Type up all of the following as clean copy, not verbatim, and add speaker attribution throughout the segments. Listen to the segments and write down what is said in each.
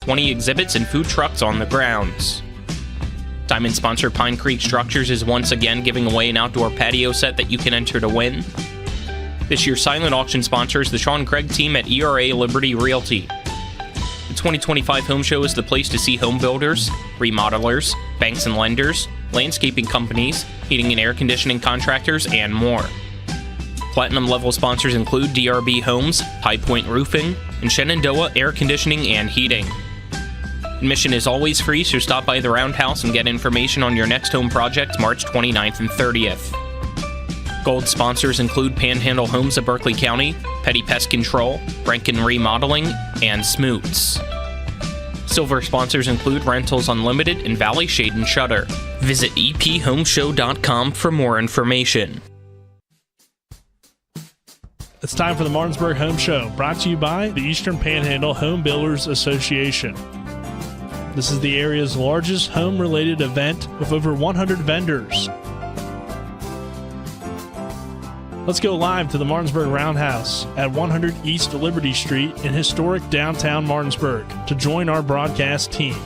Speaker 1: 20 exhibits and food trucks on the grounds. Diamond sponsor Pine Creek Structures is once again giving away an outdoor patio set that you can enter to win. This year's silent auction sponsor is the Sean Craig team at ERA Liberty Realty. The 2025 Home Show is the place to see home builders, remodelers, banks and lenders, landscaping companies, heating and air conditioning contractors, and more. Platinum level sponsors include DRB Homes, High Point Roofing, and Shenandoah Air Conditioning and Heating. Admission is always free, so stop by the Roundhouse and get information on your next home project March 29th and 30th. Gold sponsors include Panhandle Homes of Berkeley County, Petty Pest Control, Rankin Remodeling, and Smoots. Silver sponsors include Rentals Unlimited and Valley Shade and Shutter. Visit ephomeshow.com for more information.
Speaker 2: It's time for the Martinsburg Home Show, brought to you by the Eastern Panhandle Home Builders Association. This is the area's largest home-related event with over 100 vendors. Let's go live to the Martinsburg Roundhouse at 100 East Liberty Street in historic downtown Martinsburg to join our broadcast team.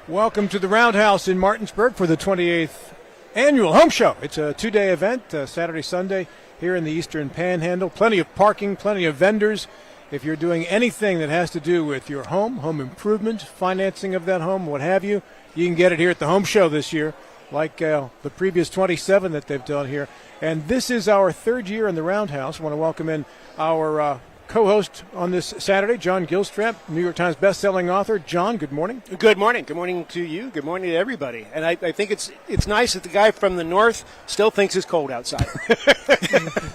Speaker 3: Welcome to the Roundhouse in Martinsburg for the 28th Annual Home Show. It's a two-day event, Saturday, Sunday, here in the Eastern Panhandle. Plenty of parking, plenty of vendors. If you're doing anything that has to do with your home improvement, financing of that home, what have you, you can get it here at the Home Show this year, like the previous 27 that they've done here. And this is our third year in the Roundhouse. I want to welcome in our co-host on this Saturday, John Gilstrap, New York Times best-selling author. John, good morning.
Speaker 4: Good morning. Good morning to you. Good morning to everybody. And I think it's nice that the guy from the north still thinks it's cold outside.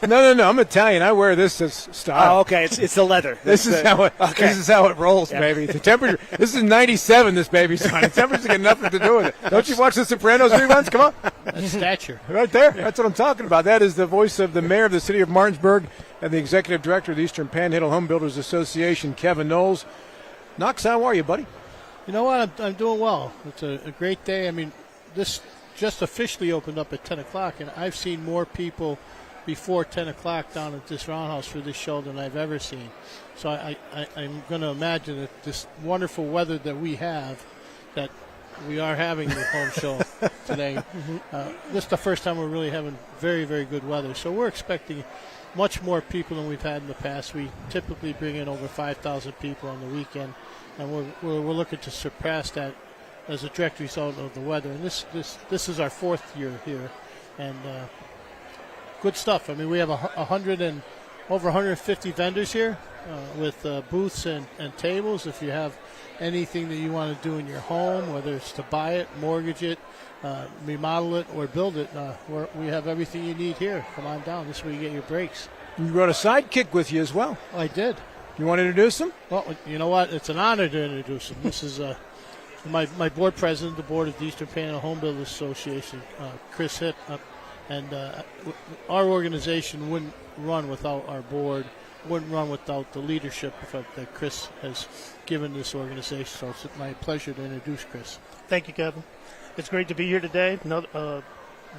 Speaker 3: No. I'm Italian. I wear this as style.
Speaker 4: Oh, okay. It's the leather.
Speaker 3: This is how it rolls, yeah. Baby. The temperature. This is 97. This baby's on. The temperature's got nothing to do with it. Don't you watch The Sopranos reruns? Come on.
Speaker 5: That's stature.
Speaker 3: Right there. That's what I'm talking about. That is the voice of the mayor of the city of Martinsburg and the executive director of the Eastern Panhandle Home Builders Association, Kevin Knowles. Knox, how are you, buddy?
Speaker 5: You know what? I'm doing well. It's a great day. I mean, this just officially opened up at 10 o'clock, and I've seen more people before 10 o'clock down at this Roundhouse for this show than I've ever seen. So I'm going to imagine that this wonderful weather that we have, that we are having the home show today. This is the first time we're really having very, very good weather. So we're expecting much more people than we've had in the past. We typically bring in over 5,000 people on the weekend, and we're looking to surpass that as a direct result of the weather. And this is our fourth year here, and good stuff. I mean, we have over 150 vendors here with booths and tables. If you have anything that you want to do in your home, whether it's to buy it, mortgage it, remodel it, or build it, we have everything you need here. Come on down. This is where you get your breaks.
Speaker 3: You brought a sidekick with you as well.
Speaker 5: I did.
Speaker 3: You want to introduce him?
Speaker 5: Well, you know what? It's an honor to introduce him. This is my board president of the board of the Eastern Panhandle Home Builders Association, Chris Hipp. And our organization wouldn't run without our board, wouldn't run without the leadership that Chris has given this organization. So it's my pleasure to introduce Chris.
Speaker 6: Thank you, Kevin. It's great to be here today. Another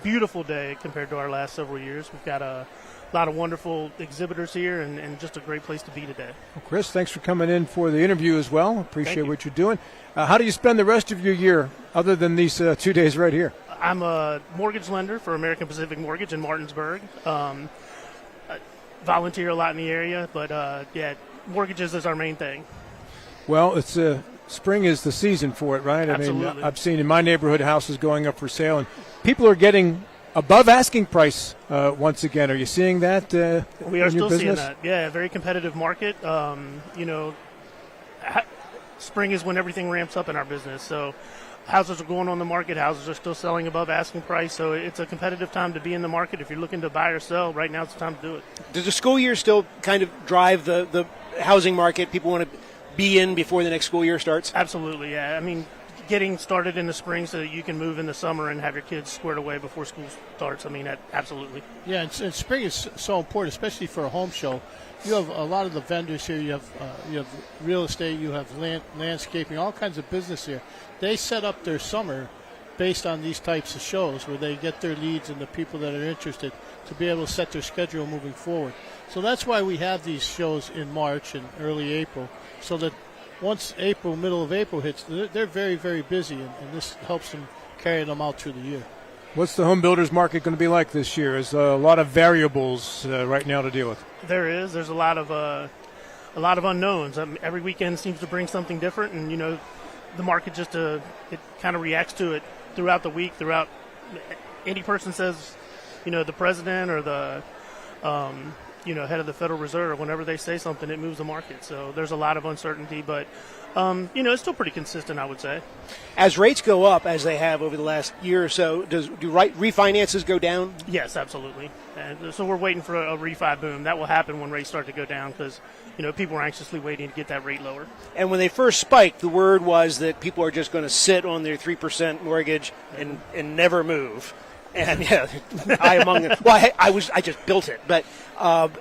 Speaker 6: beautiful day compared to our last several years. We've got a lot of wonderful exhibitors here and just a great place to be today.
Speaker 3: Well, Chris, thanks for coming in for the interview as well. Appreciate what you're doing. How do you spend the rest of your year other than these 2 days right here?
Speaker 6: I'm a mortgage lender for American Pacific Mortgage in Martinsburg. I volunteer a lot in the area, but mortgages is our main thing.
Speaker 3: Well, it's spring is the season for it, right?
Speaker 6: Absolutely.
Speaker 3: I mean, I've seen in my neighborhood houses going up for sale, and people are getting above asking price once again. Are you seeing that
Speaker 6: we are
Speaker 3: in your
Speaker 6: still
Speaker 3: business?
Speaker 6: seeing that. Yeah, very competitive market. Spring is when everything ramps up in our business. So houses are going on the market. Houses are still selling above asking price. So it's a competitive time to be in the market. If you're looking to buy or sell, right now it's the time to do it.
Speaker 4: Does the school year still kind of drive the housing market? People want to be in before the next school year starts?
Speaker 6: Absolutely, yeah. I mean, getting started in the spring so that you can move in the summer and have your kids squared away before school starts. I mean, absolutely.
Speaker 5: Yeah, and spring is so important, especially for a home show. You have a lot of the vendors here. You have real estate. You have landscaping, all kinds of business here. They set up their summer based on these types of shows where they get their leads and the people that are interested to be able to set their schedule moving forward. So that's why we have these shows in March and early April, so that once April, middle of April hits, they're very, very busy, and this helps them carry them out through the year.
Speaker 3: What's the home builders market going to be like this year? There's a lot of variables right now to deal with.
Speaker 6: There's a lot of unknowns. Every weekend seems to bring something different, and the market just it kind of reacts to it throughout the week. Throughout, any person says, the president or the head of the Federal Reserve, whenever they say something, it moves the market. So there's a lot of uncertainty, but it's still pretty consistent, I would say.
Speaker 4: As rates go up, as they have over the last year or so, do refinances go down?
Speaker 6: Yes, absolutely. And so we're waiting for a refi boom. That will happen when rates start to go down because, people are anxiously waiting to get that rate lower.
Speaker 4: And when they first spiked, the word was that people are just going to sit on their 3% mortgage and never move. And I among them. Well, I just built it. But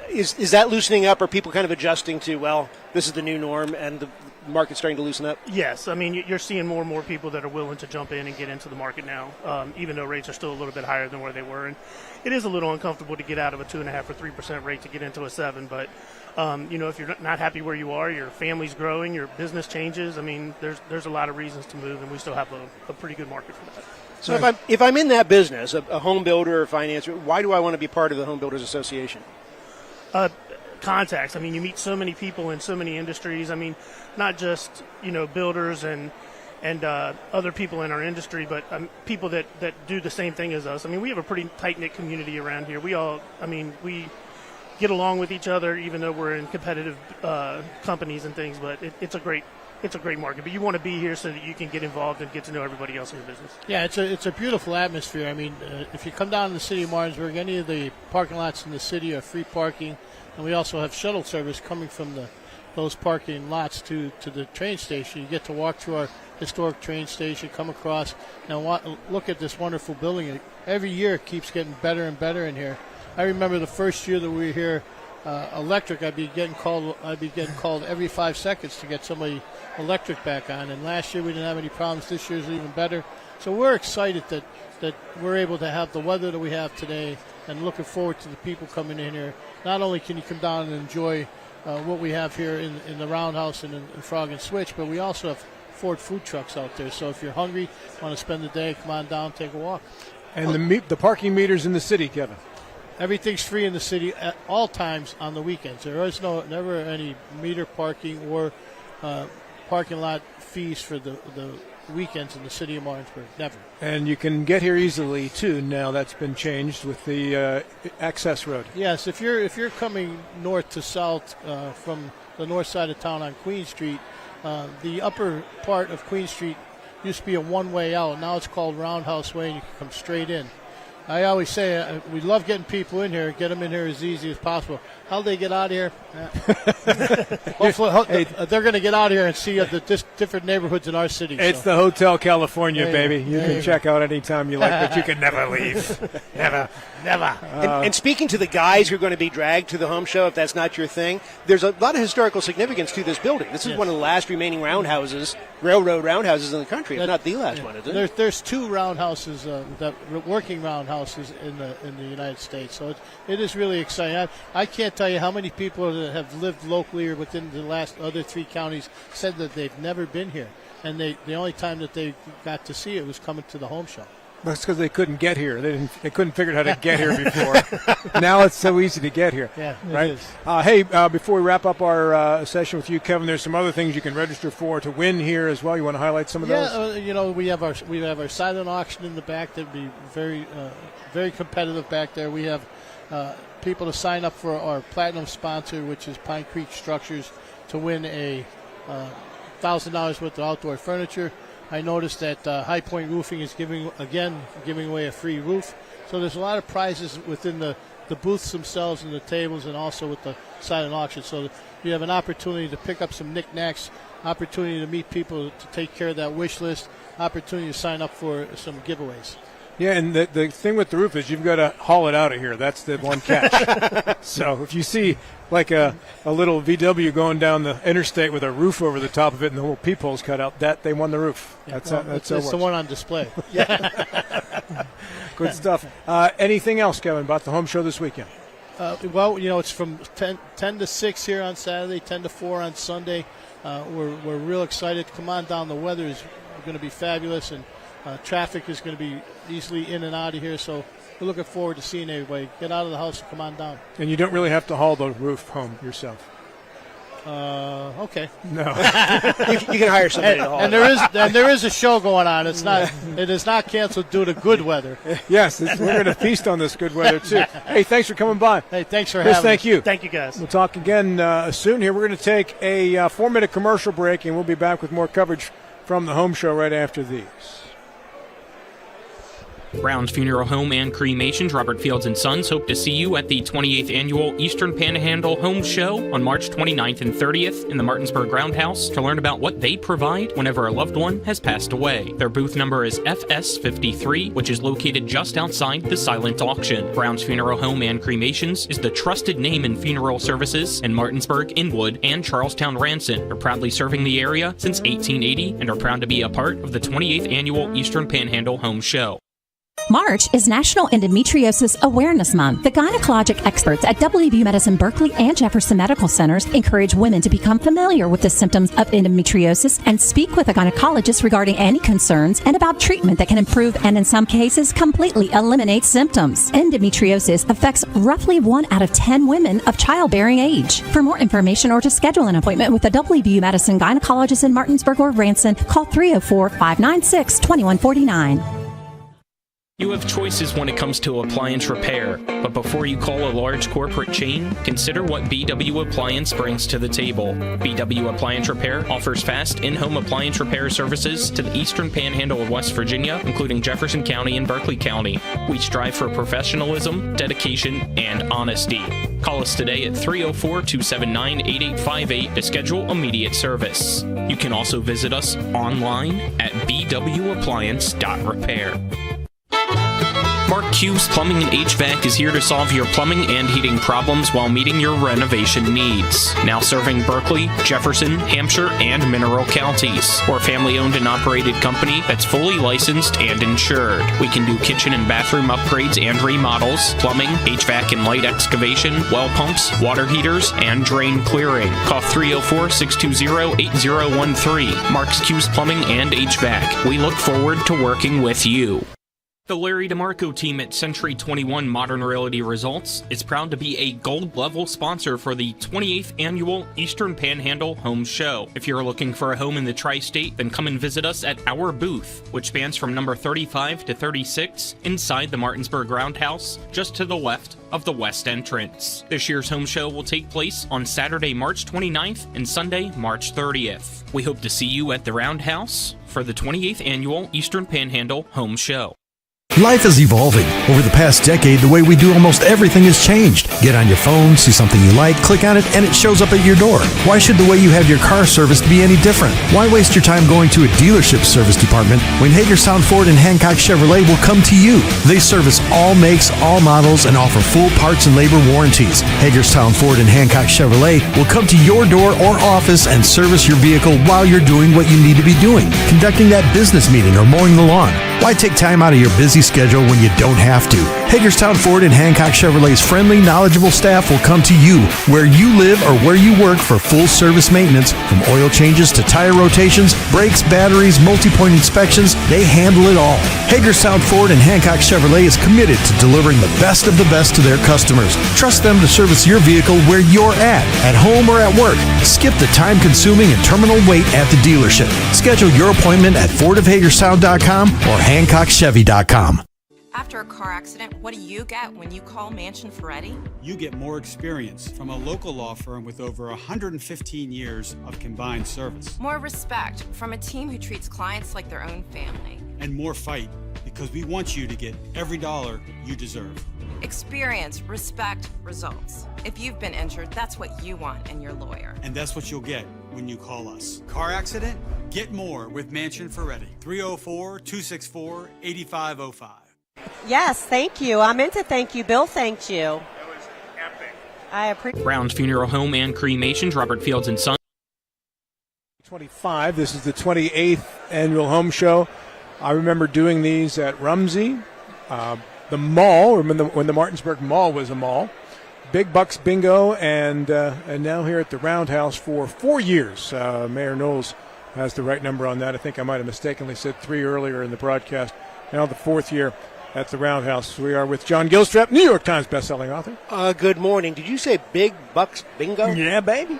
Speaker 4: is that loosening up? Are people kind of adjusting to, well, this is the new norm and the market's starting to loosen up?
Speaker 6: Yes. I mean, you're seeing more and more people that are willing to jump in and get into the market now, even though rates are still a little bit higher than where they were. And it is a little uncomfortable to get out of a 2.5 or 3% rate to get into a 7. But, if you're not happy where you are, your family's growing, your business changes, I mean, there's a lot of reasons to move, and we still have a pretty good market for that.
Speaker 4: So if I'm in that business, a home builder or financer, why do I want to be part of the Home Builders Association?
Speaker 6: Contacts. I mean, you meet so many people in so many industries. I mean, not just builders and other people in our industry, but people that do the same thing as us. I mean, we have a pretty tight-knit community around here. We get along with each other, even though we're in competitive companies and things. But it's a great market. But you want to be here so that you can get involved and get to know everybody else in your business.
Speaker 5: Yeah, it's a beautiful atmosphere. I mean, if you come down to the city of Martinsburg, any of the parking lots in the city are free parking, and we also have shuttle service coming from those parking lots to the train station. You get to walk through our historic train station, come across, and look at this wonderful building. Every year it keeps getting better and better in here. I remember the first year that we were here, electric, I'd be getting called every 5 seconds to get somebody electric back on. And last year we didn't have any problems. This year's even better. So we're excited that we're able to have the weather that we have today, and looking forward to the people coming in here. Not only can you come down and enjoy what we have here in the Roundhouse and in Frog and Switch, but we also have Ford food trucks out there. So if you're hungry, want to spend the day, come on down, take a walk.
Speaker 3: And the parking meters in the city, Kevin?
Speaker 5: Everything's free in the city at all times on the weekends. There is never any meter parking or parking lot fees for the weekends in the city of Martinsburg. Never.
Speaker 3: And you can get here easily too. Now that's been changed with the access road.
Speaker 5: Yes, if you're coming north to south from the north side of town on Queen Street, the upper part of Queen Street used to be a one-way out. Now it's called Roundhouse Way, and you can come straight in. I always say we love getting people in here, get them in here as easy as possible. How do they get out of here? Hopefully, they're going to get out of here and see the different neighborhoods in our city.
Speaker 3: It's the Hotel California, baby. You can check out anytime you like, but you can never leave. Never.
Speaker 4: And speaking to the guys who are going to be dragged to the home show, if that's not your thing, there's a lot of historical significance to this building. This is one of the last remaining roundhouses, railroad roundhouses in the country, if not the last one, is it?
Speaker 5: There's two roundhouses, working roundhouses in the United States. So it is really exciting. I can't tell you how many people that have lived locally or within the last other 3 counties said that they've never been here, and the only time that they got to see it was coming to the home show.
Speaker 3: That's because they couldn't get here. They couldn't figure out how to get here before. Now it's so easy to get here.
Speaker 5: Yeah,
Speaker 3: right.
Speaker 5: It is.
Speaker 3: Hey, before we wrap up our session with you, Kevin, there's some other things you can register for to win here as well. You want to highlight some of those?
Speaker 5: Yeah, we have our silent auction in the back that'd be very very competitive back there. We have people to sign up for our platinum sponsor, which is Pine Creek Structures, to win a $1,000 worth of outdoor furniture. I noticed that High Point Roofing is giving away a free roof. So there's a lot of prizes within the booths themselves and the tables, and also with the silent auction. So you have an opportunity to pick up some knickknacks, opportunity to meet people to take care of that wish list, opportunity to sign up for some giveaways.
Speaker 3: Yeah, and the thing with the roof is you've got to haul it out of here. That's the one catch. So if you see like a little VW going down the interstate with a roof over the top of it and the little peepholes cut out, that they won the roof.
Speaker 5: Yeah,
Speaker 3: That's
Speaker 5: the one on display.
Speaker 3: Good stuff. Anything else, Kevin, about the home show this weekend?
Speaker 5: Well, it's from 10 to 6 here on Saturday, 10 to 4 on Sunday. We're real excited. Come on down. The weather is going to be fabulous, and traffic is going to be easily in and out of here. So we're looking forward to seeing everybody. Get out of the house and come on down.
Speaker 3: And you don't really have to haul the roof home yourself.
Speaker 5: Okay.
Speaker 3: No.
Speaker 4: You can hire somebody to haul it.
Speaker 5: And there is a show going on. It is not canceled due to good weather.
Speaker 3: Yes, we're going to feast on this good weather too. Hey, thanks for coming by.
Speaker 5: Hey, thanks for
Speaker 3: Chris,
Speaker 5: having
Speaker 3: thank
Speaker 5: us.
Speaker 3: you.
Speaker 6: Thank you, guys.
Speaker 3: We'll talk again soon here. We're going to take a 4-minute commercial break, and we'll be back with more coverage from the home show right after these.
Speaker 1: Brown's Funeral Home and Cremations, Robert Fields & Sons, hope to see you at the 28th Annual Eastern Panhandle Home Show on March 29th and 30th in the Martinsburg Roundhouse to learn about what they provide whenever a loved one has passed away. Their booth number is FS53, which is located just outside the silent auction. Brown's Funeral Home and Cremations is the trusted name in funeral services in Martinsburg, Inwood, and Charlestown Ranson. They're proudly serving the area since 1880 and are proud to be a part of the 28th Annual Eastern Panhandle Home Show.
Speaker 7: March is National Endometriosis Awareness Month. The gynecologic experts at WVU Medicine Berkeley and Jefferson Medical Centers encourage women to become familiar with the symptoms of endometriosis and speak with a gynecologist regarding any concerns and about treatment that can improve and in some cases completely eliminate symptoms. Endometriosis affects roughly 1 out of 10 women of childbearing age. For more information or to schedule an appointment with a WVU Medicine gynecologist in Martinsburg or Ranson, call 304-596-2149.
Speaker 1: You have choices when it comes to appliance repair, but before you call a large corporate chain, consider what BW Appliance brings to the table. BW Appliance Repair offers fast in-home appliance repair services to the Eastern Panhandle of West Virginia, including Jefferson County and Berkeley County. We strive for professionalism, dedication, and honesty. Call us today at 304-279-8858 to schedule immediate service. You can also visit us online at bwappliance.repair. Mark Q's Plumbing and HVAC is here to solve your plumbing and heating problems while meeting your renovation needs. Now serving Berkeley, Jefferson, Hampshire, and Mineral counties. We're a family-owned and operated company that's fully licensed and insured. We can do kitchen and bathroom upgrades and remodels, plumbing, HVAC and light excavation, well pumps, water heaters, and drain clearing. Call 304-620-8013. Mark's Q's Plumbing and HVAC. We look forward to working with you. The Larry DeMarco team at Century 21 Modern Realty Results is proud to be a gold-level sponsor for the 28th Annual Eastern Panhandle Home Show. If you're looking for a home in the Tri-State, then come and visit us at our booth, which spans from number 35 to 36 inside the Martinsburg Roundhouse, just to the left of the west entrance. This year's home show will take place on Saturday, March 29th and Sunday, March 30th. We hope to see you at the Roundhouse for the 28th Annual Eastern Panhandle Home Show.
Speaker 8: Life is evolving. Over the past decade, the way we do almost everything has changed. Get on your phone, see something you like, click on it, and it shows up at your door. Why should the way you have your car serviced be any different? Why waste your time going to a dealership service department when Hagerstown Ford and Hancock Chevrolet will come to you? They service all makes, all models, and offer full parts and labor warranties. Hagerstown Ford and Hancock Chevrolet will come to your door or office and service your vehicle while you're doing what you need to be doing, conducting that business meeting or mowing the lawn. Why take time out of your busy schedule when you don't have to? Hagerstown Ford and Hancock Chevrolet's friendly, knowledgeable staff will come to you where you live or where you work for full service maintenance, from oil changes to tire rotations, brakes, batteries, multi-point inspections. They handle it all. Hagerstown Ford and Hancock Chevrolet is committed to delivering the best of the best to their customers. Trust them to service your vehicle where you're at home or at work. Skip the time-consuming and terminal wait at the dealership. Schedule your appointment at FordofHagerstown.com or HancockChevy.com.
Speaker 9: After a car accident, what do you get when you call Mansion Ferretti?
Speaker 10: You get more experience from a local law firm with over 115 years of combined service.
Speaker 9: More respect from a team who treats clients like their own family.
Speaker 10: And more fight, because we want you to get every dollar you deserve.
Speaker 9: Experience, respect, results. If you've been injured, that's what you want in your lawyer.
Speaker 10: And that's what you'll get when you call us. Car accident? Get more with Mansion Ferretti. 304-264-8505.
Speaker 11: Yes, thank you. I meant to thank you. Bill thanked you.
Speaker 4: That was epic.
Speaker 11: I appreciate
Speaker 1: Brown's Funeral Home and Cremations, Robert Fields and Son.
Speaker 3: 25. This is the 28th annual home show. I remember doing these at Rumsey, the mall, when the Martinsburg Mall was a mall. Big Bucks Bingo, and now here at the Roundhouse for 4 years. Mayor Knowles has the right number on that. I think I might have mistakenly said 3 earlier in the broadcast. Now the 4th year at the Roundhouse. We are with John Gilstrap, New York Times bestselling author.
Speaker 4: Good morning. Did you say Big Bucks Bingo?
Speaker 3: Yeah, baby.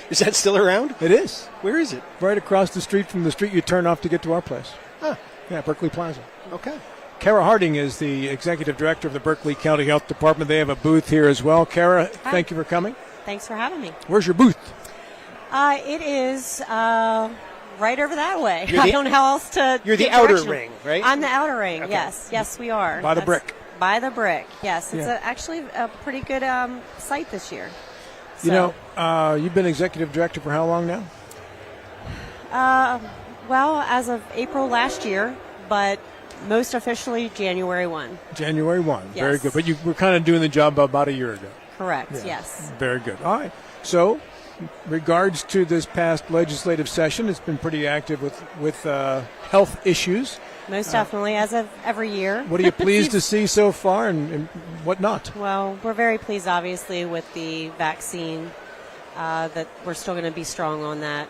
Speaker 4: Is that still around?
Speaker 3: It is.
Speaker 4: Where is it?
Speaker 3: Right across the street from the street you turn off to get to our place.
Speaker 4: Huh.
Speaker 3: Yeah, Berkeley Plaza.
Speaker 4: Okay.
Speaker 3: Kara Harding is the executive director of the Berkeley County Health Department. They have a booth here as well. Kara, thank you for coming.
Speaker 11: Thanks for having me.
Speaker 3: Where's your booth?
Speaker 11: It is right over that way. I don't know how else to.
Speaker 4: You're the
Speaker 11: give
Speaker 4: outer
Speaker 11: direction.
Speaker 4: ring, right?
Speaker 11: I'm the outer ring.
Speaker 4: Okay.
Speaker 11: Yes, we are.
Speaker 3: By the brick.
Speaker 11: By the brick. Yes, it's
Speaker 3: Yeah.
Speaker 11: actually a pretty good site this year.
Speaker 3: You know, you've been executive director for how long now?
Speaker 11: Well, as of April last year, but most officially January 1.
Speaker 3: January 1.
Speaker 11: Yes.
Speaker 3: Very good. But you were kind of doing the job about a year ago.
Speaker 11: Correct.
Speaker 3: Yeah.
Speaker 11: Yes.
Speaker 3: Very good. All right. So, regards to this past legislative session, it's been pretty active with health issues.
Speaker 11: Most definitely, as of every year.
Speaker 3: What are you pleased to see so far, and what not?
Speaker 11: Well, we're very pleased, obviously, with the vaccine, that we're still going to be strong on that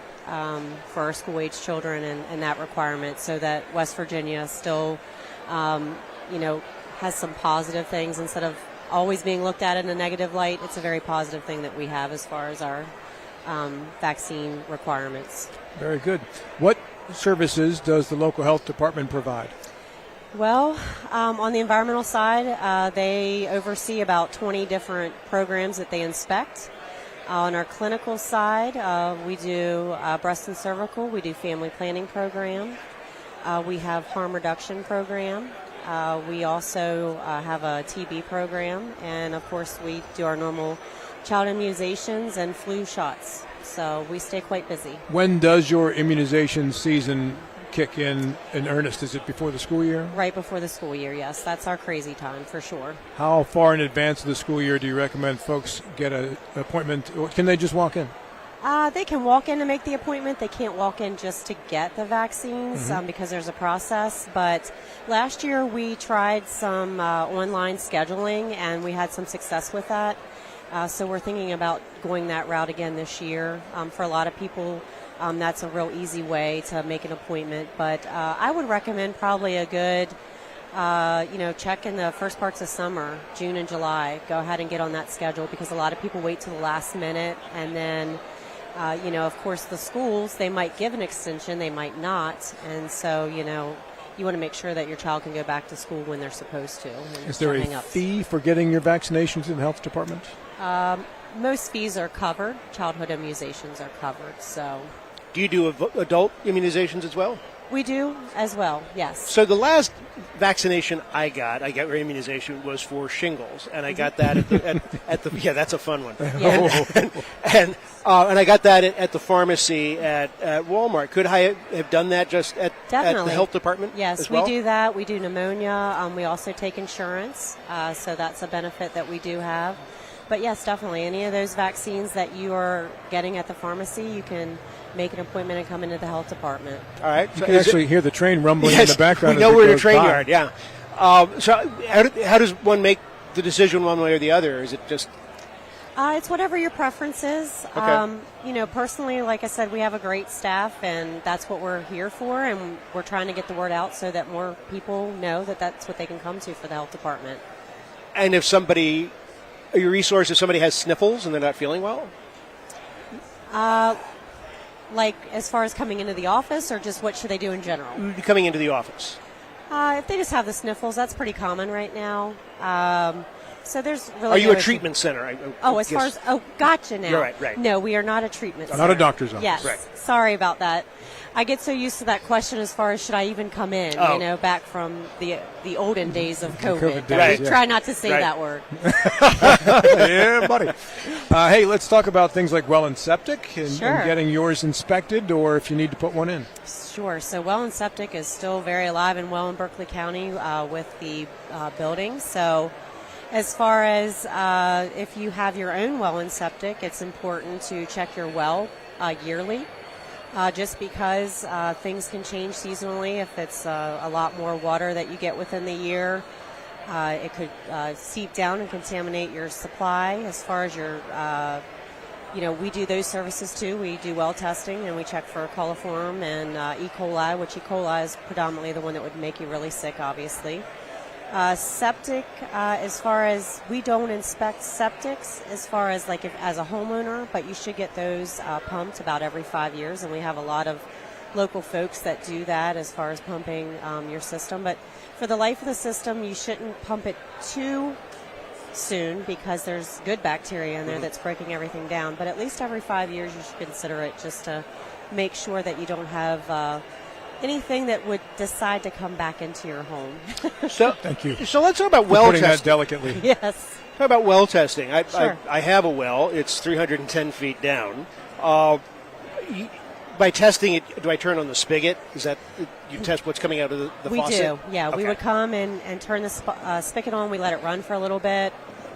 Speaker 11: for our school-age children and that requirement, so that West Virginia still, has some positive things instead of always being looked at in a negative light. It's a very positive thing that we have as far as our vaccine requirements.
Speaker 3: Very good. What services does the local health department provide?
Speaker 11: Well, on the environmental side, they oversee about 20 different programs that they inspect. On our clinical side, we do breast and cervical. We do family planning program. We have harm reduction program. We also have a TB program. And, of course, we do our normal child immunizations and flu shots. So we stay quite busy.
Speaker 3: When does your immunization season kick in earnest? Is it before the school year?
Speaker 11: Right before the school year, yes. That's our crazy time for sure.
Speaker 3: How far in advance of the school year do you recommend folks get an appointment? Or can they just walk in?
Speaker 11: They can walk in to make the appointment. They can't walk in just to get the vaccines because there's a process. But last year we tried some online scheduling, and we had some success with that. So we're thinking about going that route again this year. For a lot of people, that's a real easy way to make an appointment. But I would recommend probably a good, check in the first parts of summer, June and July. Go ahead and get on that schedule, because a lot of people wait till the last minute. And then, of course, the schools, they might give an extension, they might not. And so, you want to make sure that your child can go back to school when they're supposed to.
Speaker 3: Is there a fee for getting your vaccinations in the health department?
Speaker 11: Most fees are covered. Childhood immunizations are covered. So,
Speaker 4: Do you do adult immunizations as well?
Speaker 11: We do as well, yes.
Speaker 4: So the last vaccination I got immunization, was for shingles, and I got that at the yeah, that's a fun one.
Speaker 11: Yeah.
Speaker 4: And I got that at the pharmacy at Walmart. Could I have done that just at the health department?
Speaker 11: Yes,
Speaker 4: as well?
Speaker 11: we do that. We do pneumonia. We also take insurance, so that's a benefit that we do have. But yes, definitely, any of those vaccines that you are getting at the pharmacy, you can make an appointment and come into the health department.
Speaker 4: All right.
Speaker 3: You can actually hear the train rumbling in the background.
Speaker 4: We know
Speaker 3: as it
Speaker 4: we're in a
Speaker 3: goes
Speaker 4: train
Speaker 3: by.
Speaker 4: yard, yeah. So how does one make the decision one way or the other? Is it just...
Speaker 11: It's whatever your preference is.
Speaker 4: Okay.
Speaker 11: Personally, like I said, we have a great staff, and that's what we're here for, and we're trying to get the word out so that more people know that that's what they can come to for the health department.
Speaker 4: And if somebody... Your resource, if somebody has sniffles and they're not feeling well?
Speaker 11: Like as far as coming into the office, or just what should they do in general?
Speaker 4: Coming into the office.
Speaker 11: If they just have the sniffles, that's pretty common right now. So there's really.
Speaker 4: Are you
Speaker 11: no
Speaker 4: a
Speaker 11: issue.
Speaker 4: treatment center?
Speaker 11: As far as gotcha now.
Speaker 4: You're right.
Speaker 11: No, we are not a treatment center.
Speaker 3: Not a doctor's office.
Speaker 11: Yes.
Speaker 4: Right.
Speaker 11: Sorry about that. I get so used to that question as far as should I even come in, back from the olden days of COVID.
Speaker 3: days,
Speaker 11: Try not to say that word.
Speaker 3: Yeah, buddy. Hey, let's talk about things like well and septic and getting yours inspected, or if you need to put one in.
Speaker 11: Sure. So well and septic is still very alive and well in Berkeley County with the buildings. So as far as if you have your own well and septic, it's important to check your well yearly. Just because things can change seasonally. If it's a lot more water that you get within the year, it could seep down and contaminate your supply. As far as your, we do those services too. We do well testing and we check for coliform and E. coli, which E. coli is predominantly the one that would make you really sick, obviously. Septic, as far as we don't inspect septics as far as like if, as a homeowner, but you should get those pumped about every 5 years, and we have a lot of local folks that do that as far as pumping your system. But for the life of the system, you shouldn't pump it too soon because there's good bacteria in there that's breaking everything down. But at least every 5 years you should consider it just to make sure that you don't have anything that would decide to come back into your home.
Speaker 4: So,
Speaker 3: thank you.
Speaker 4: So let's talk about
Speaker 3: well
Speaker 4: testing.
Speaker 3: That delicately.
Speaker 11: Yes.
Speaker 4: Talk about well testing.
Speaker 11: Sure.
Speaker 4: I have a well. It's 310 feet down. By testing it, do I turn on the spigot? Is that you test what's coming out of the faucet?
Speaker 11: We do. Yeah,
Speaker 4: Okay.
Speaker 11: we would come and turn the spigot on. We let it run for a little bit,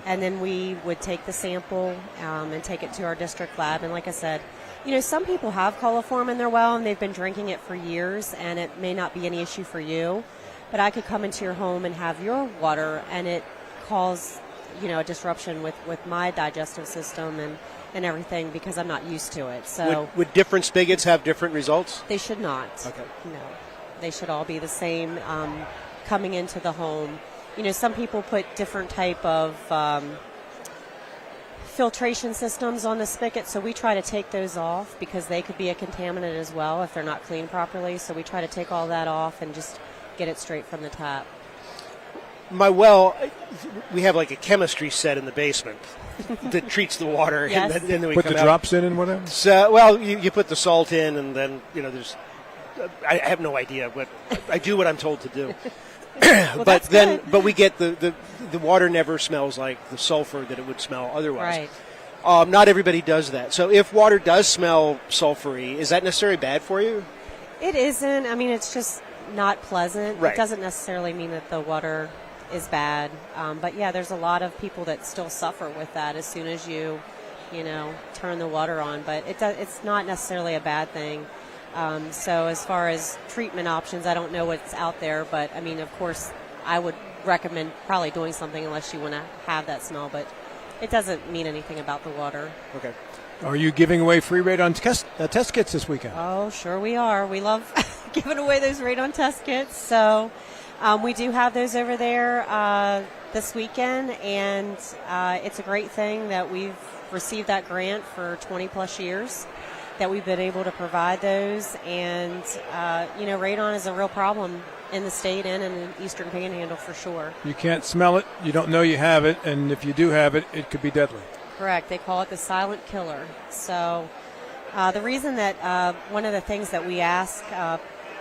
Speaker 11: and then we would take the sample and take it to our district lab. And like I said, some people have coliform in their well and they've been drinking it for years, and it may not be any issue for you. But I could come into your home and have your water, and it cause a disruption with my digestive system and everything because I'm not used to it. So
Speaker 4: would different spigots have different results?
Speaker 11: They should not.
Speaker 4: Okay.
Speaker 11: No, they should all be the same coming into the home. Some people put different type of filtration systems on the spigot, so we try to take those off because they could be a contaminant as well if they're not cleaned properly. So we try to take all that off and just get it straight from the tap.
Speaker 4: My well, we have like a chemistry set in the basement that treats the water.
Speaker 11: Yes.
Speaker 4: And then we
Speaker 3: Put
Speaker 4: come
Speaker 3: the
Speaker 4: out.
Speaker 3: drops in and whatever?
Speaker 4: So, well, you put the salt in, and then, there's... I have no idea, but I do what I'm told to do.
Speaker 11: Well,
Speaker 4: but we get the water never smells like the sulfur that it would smell otherwise.
Speaker 11: Right.
Speaker 4: Not everybody does that. So if water does smell sulfury, is that necessarily bad for you?
Speaker 11: It isn't. I mean, it's just not pleasant.
Speaker 4: Right.
Speaker 11: It doesn't necessarily mean that the water is bad. But yeah, there's a lot of people that still suffer with that as soon as you turn the water on. But it's not necessarily a bad thing. So as far as treatment options, I don't know what's out there. But, I mean, of course, I would recommend probably doing something unless you want to have that smell. But it doesn't mean anything about the water.
Speaker 4: Okay.
Speaker 3: Are you giving away free radon test kits this weekend?
Speaker 11: Oh, sure we are. We love giving away those radon test kits. So we do have those over there this weekend, and it's a great thing that we've received that grant for 20-plus years that we've been able to provide those. And, radon is a real problem in the state and in the Eastern Panhandle for sure.
Speaker 3: You can't smell it, you don't know you have it, and if you do have it, it could be deadly.
Speaker 11: Correct. They call it the silent killer. So the reason that one of the things that we ask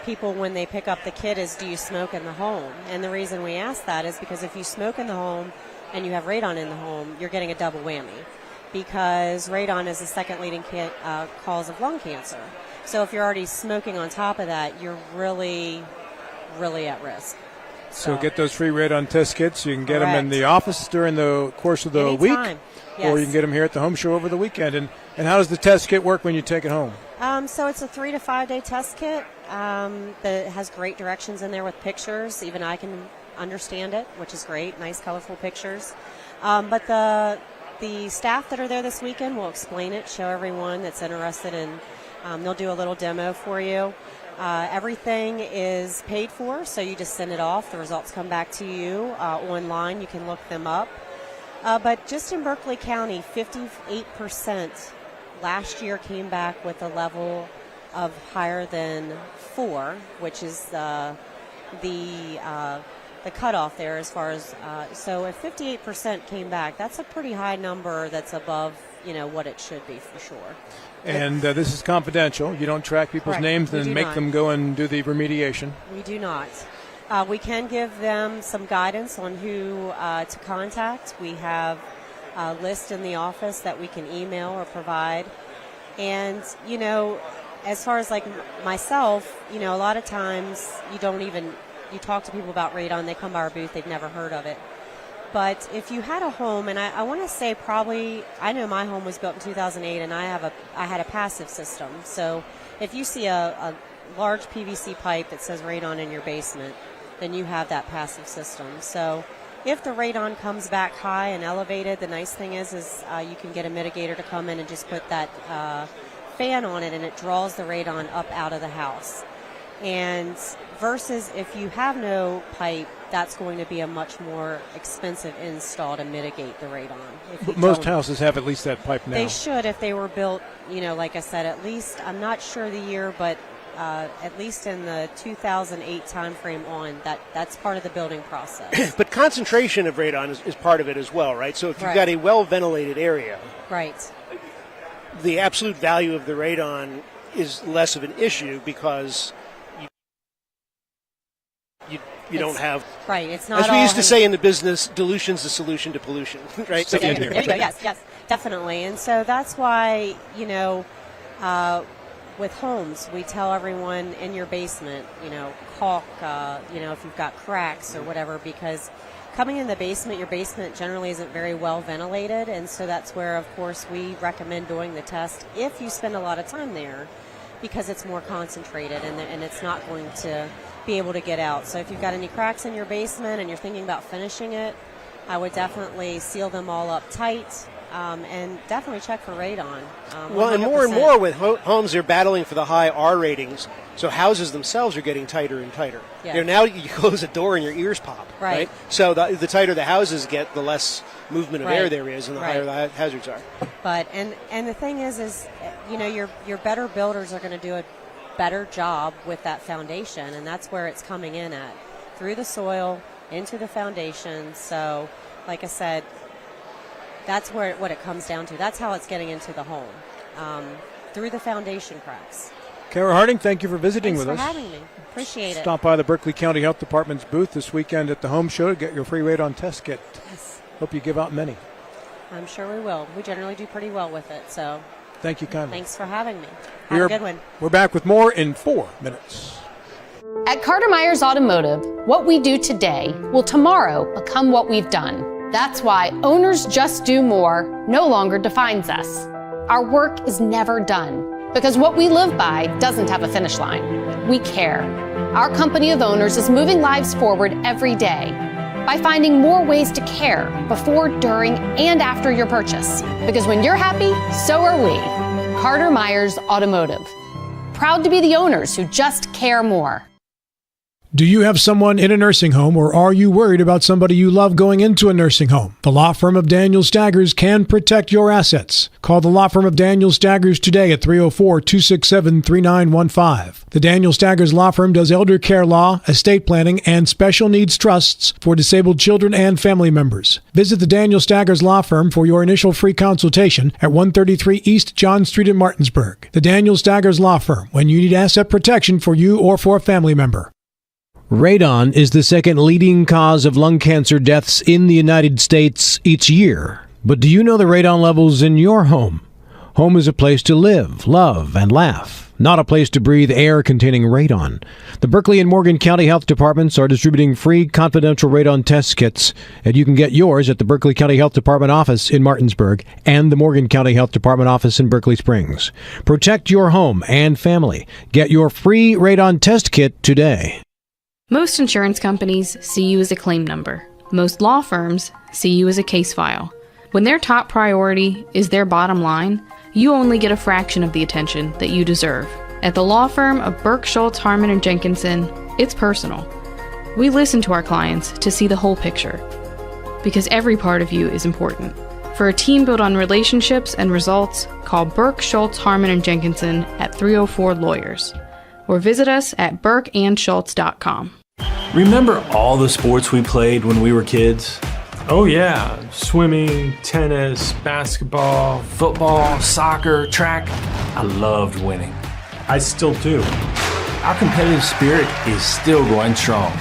Speaker 11: people when they pick up the kit is, do you smoke in the home? And the reason we ask that is because if you smoke in the home and you have radon in the home, you're getting a double whammy, because radon is the second leading cause of lung cancer. So if you're already smoking on top of that, you're really, really at risk.
Speaker 3: So get those free radon test kits. You can get
Speaker 11: Correct.
Speaker 3: them in the office during the course of the week,
Speaker 11: Anytime. Yes.
Speaker 3: or you can get them here at the home show over the weekend. And how does the test kit work when you take it home?
Speaker 11: So it's a 3 to 5 day test kit that has great directions in there with pictures. Even I can understand it, which is great. Nice, colorful pictures. But the staff that are there this weekend will explain it, show everyone that's interested, and they'll do a little demo for you. Everything is paid for, so you just send it off. The results come back to you online. You can look them up. But just in Berkeley County, 58% last year came back with a level of higher than 4, which is the cutoff there as far as so if 58% came back, that's a pretty high number. That's above what it should be for sure.
Speaker 3: And this is confidential. You don't track people's
Speaker 11: Correct.
Speaker 3: names and make them go and do the remediation.
Speaker 11: We do not. We can give them some guidance on who to contact. We have a list in the office that we can email or provide. And, as far as like myself, a lot of times you talk to people about radon, they come by our booth, they've never heard of it. But if you had a home, and I want to say I know my home was built in 2008, and I had a passive system. So if you see a large PVC pipe that says radon in your basement, then you have that passive system. So if the radon comes back high and elevated, the nice thing is you can get a mitigator to come in and just put that fan on it, and it draws the radon up out of the house. And versus if you have no pipe, that's going to be a much more expensive install to mitigate the radon.
Speaker 3: But most houses have at least that pipe now.
Speaker 11: They should if they were built, like I said, at least, I'm not sure the year, but at least in the 2008 timeframe on, that's part of the building process.
Speaker 4: But concentration of radon is part of it as well, right? So if you've got a well-ventilated area,
Speaker 11: right,
Speaker 4: the absolute value of the radon is less of an issue because you don't have...
Speaker 11: Right, it's not
Speaker 4: as we used to say in the business, dilution's the solution to pollution, right?
Speaker 11: There you go, yes, definitely. And so that's why, with homes, we tell everyone in your basement, caulk, if you've got cracks or whatever, because coming in the basement, your basement generally isn't very well ventilated, and so that's where, of course, we recommend doing the test if you spend a lot of time there, because it's more concentrated and it's not going to be able to get out. So if you've got any cracks in your basement and you're thinking about finishing it, I would definitely seal them all up tight. And definitely check for radon.
Speaker 4: Well, and more with homes, they're battling for the high R ratings, so houses themselves are getting tighter and tighter.
Speaker 11: Yeah.
Speaker 4: Now you close a door and your ears pop, right? So the tighter the houses get, the less movement of air there is, and the higher the hazards are.
Speaker 11: But and the thing is your better builders are going to do a better job with that foundation, and that's where it's coming in at, through the soil into the foundation. So, like I said, that's what it comes down to. That's how it's getting into the home, through the foundation cracks.
Speaker 3: Kara Harding, thank you for visiting with us.
Speaker 11: Thanks for having me. Appreciate it.
Speaker 3: Stop by the Berkeley County Health Department's booth this weekend at the home show to get your free radon test kit.
Speaker 11: Yes.
Speaker 3: Hope you give out many.
Speaker 11: I'm sure we will. We generally do pretty well with it. So
Speaker 3: thank you kindly.
Speaker 11: Thanks for having me. Have a good one.
Speaker 3: We're back with more in 4 minutes.
Speaker 12: At Carter Myers Automotive, what we do today will tomorrow become what we've done. That's why Owners Just Do More no longer defines us. Our work is never done because what we live by doesn't have a finish line. We care. Our company of owners is moving lives forward every day by finding more ways to care before, during, and after your purchase. Because when you're happy, so are we. Carter Myers Automotive. Proud to be the owners who just care more.
Speaker 2: Do you have someone in a nursing home, or are you worried about somebody you love going into a nursing home? The law firm of Daniel Staggers can protect your assets. Call the law firm of Daniel Staggers today at 304-267-3915. The Daniel Staggers Law Firm does elder care law, estate planning, and special needs trusts for disabled children and family members. Visit the Daniel Staggers Law Firm for your initial free consultation at 133 East John Street in Martinsburg. The Daniel Staggers Law Firm, when you need asset protection for you or for a family member.
Speaker 13: Radon is the second leading cause of lung cancer deaths in the United States each year. But do you know the radon levels in your home? Home is a place to live, love, and laugh, not a place to breathe air containing radon. The Berkeley and Morgan County Health Departments are distributing free confidential radon test kits, and you can get yours at the Berkeley County Health Department office in Martinsburg and the Morgan County Health Department office in Berkeley Springs. Protect your home and family. Get your free radon test kit today.
Speaker 14: Most insurance companies see you as a claim number. Most law firms see you as a case file. When their top priority is their bottom line, you only get a fraction of the attention that you deserve. At the law firm of Burke, Schultz, Harmon, and Jenkinson, it's personal. We listen to our clients to see the whole picture, because every part of you is important. For a team built on relationships and results, call Burke, Schultz, Harmon, and Jenkinson at 304 Lawyers, or visit us at burkeandschultz.com.
Speaker 15: Remember all the sports we played when we were kids?
Speaker 16: Oh yeah, swimming, tennis, basketball,
Speaker 15: Football, soccer, track. I loved winning.
Speaker 16: I still do.
Speaker 15: Our competitive spirit is still going strong.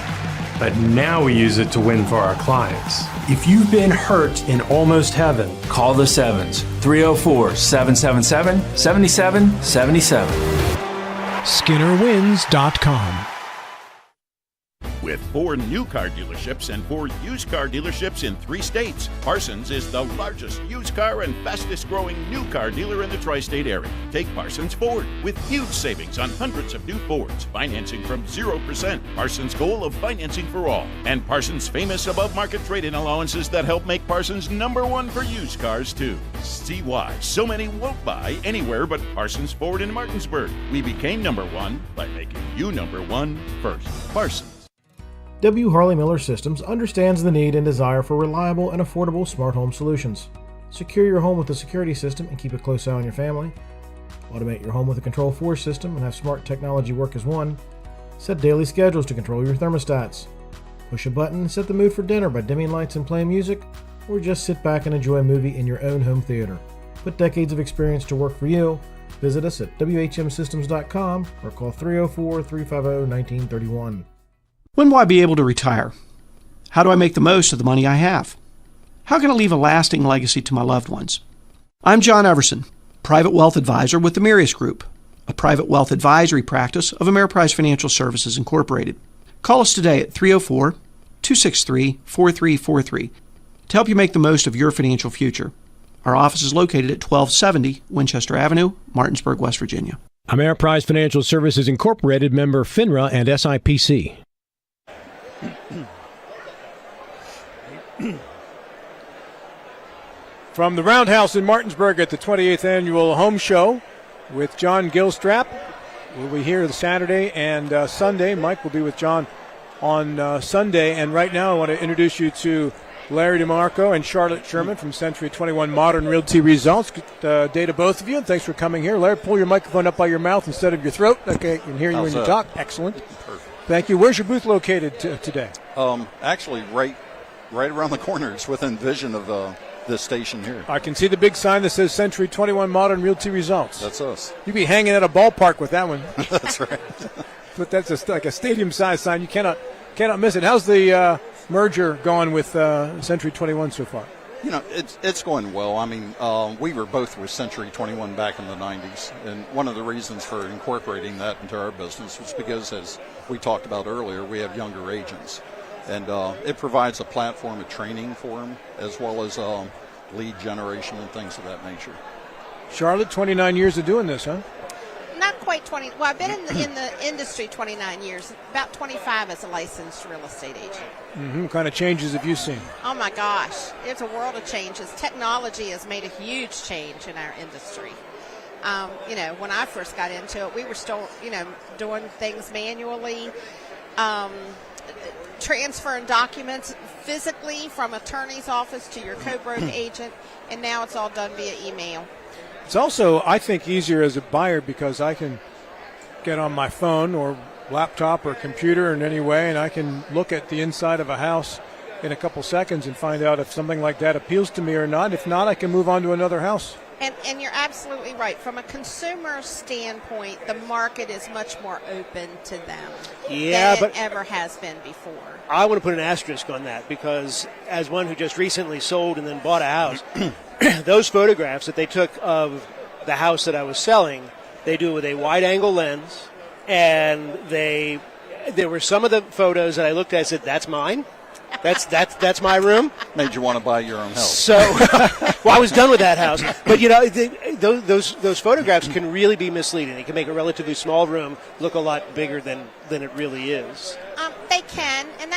Speaker 16: But now we use it to win for our clients. If you've been hurt in almost heaven,
Speaker 15: call the Sevens, 304-777-7777.
Speaker 2: SkinnerWins.com.
Speaker 17: With 4 new car dealerships and 4 used car dealerships in 3 states, Parsons is the largest used car and fastest growing new car dealer in the tri-state area. Take Parsons Ford with huge savings on hundreds of new Fords, financing from 0%, Parsons' goal of financing for all, and Parsons' famous above market trade-in allowances that help make Parsons #1 for used cars too. See why so many won't buy anywhere but Parsons Ford in Martinsburg. We became #1 by making you #1 first. Parsons.
Speaker 18: W. Harley Miller Systems understands the need and desire for reliable and affordable smart home solutions. Secure your home with a security system and keep a close eye on your family. Automate your home with a Control4 system and have smart technology work as one. Set daily schedules to control your thermostats. Push a button and set the mood for dinner by dimming lights and playing music, or just sit back and enjoy a movie in your own home theater. Put decades of experience to work for you. Visit us at WHMsystems.com or call 304-350-1931.
Speaker 19: When will I be able to retire? How do I make the most of the money I have? How can I leave a lasting legacy to my loved ones? I'm John Everson, Private Wealth Advisor with the Mirius Group, a private wealth advisory practice of Ameriprise Financial Services Incorporated. Call us today at 304-263-4343 to help you make the most of your financial future. Our office is located at 1270 Winchester Avenue, Martinsburg, West Virginia.
Speaker 13: Ameriprise Financial Services Incorporated, member FINRA and SIPC.
Speaker 3: From the Roundhouse in Martinsburg at the 28th Annual Home Show with John Gilstrap. We'll be here Saturday and Sunday. Mike will be with John on Sunday. And right now I want to introduce you to Larry DeMarco and Charlotte Sherman from Century 21 Modern Realty Results. Good day to both of you, and thanks for coming here. Larry, pull your microphone up by your mouth instead of your throat. Okay, I can hear you when you talk. Excellent.
Speaker 20: Perfect.
Speaker 3: Thank you. Where's your booth located today?
Speaker 20: Actually, right around the corner. It's within vision of this station here.
Speaker 3: I can see the big sign that says Century 21 Modern Realty Results.
Speaker 20: That's us.
Speaker 3: You'd be hanging at a ballpark with that one.
Speaker 20: That's right.
Speaker 3: But that's like a stadium-sized sign. You cannot miss it. How's the merger going with Century 21 so far?
Speaker 20: You know, it's going well. I mean, we were both with Century 21 back in the 90s, and one of the reasons for incorporating that into our business was because, as we talked about earlier, we have younger agents, and it provides a platform of training for them as well as lead generation and things of that nature.
Speaker 3: Charlotte, 29 years of doing this, huh?
Speaker 21: Not quite 20. Well, I've been in the industry 29 years, about 25 as a licensed real estate agent.
Speaker 3: Mm-hmm. What kind of changes have you seen?
Speaker 21: Oh, my gosh. It's a world of changes. Technology has made a huge change in our industry. When I first got into it, we were still, doing things manually, transferring documents physically from attorney's office to your co-broke agent, and now it's all done via email.
Speaker 3: It's also, I think, easier as a buyer because I can get on my phone or laptop or computer in any way, and I can look at the inside of a house in a couple seconds and find out if something like that appeals to me or not. If not, I can move on to another house.
Speaker 21: And you're absolutely right. From a consumer standpoint, the market is much more open to them than it ever has been before.
Speaker 4: I want to put an asterisk on that because as one who just recently sold and then bought a house, those photographs that they took of the house that I was selling, they do with a wide-angle lens, and there were some of the photos that I looked at and said, that's mine. That's my room.
Speaker 20: Made you want to buy your own house.
Speaker 4: So, well, I was done with that house. But those photographs can really be misleading. They can make a relatively small room look a lot bigger than it really is.
Speaker 21: They can, and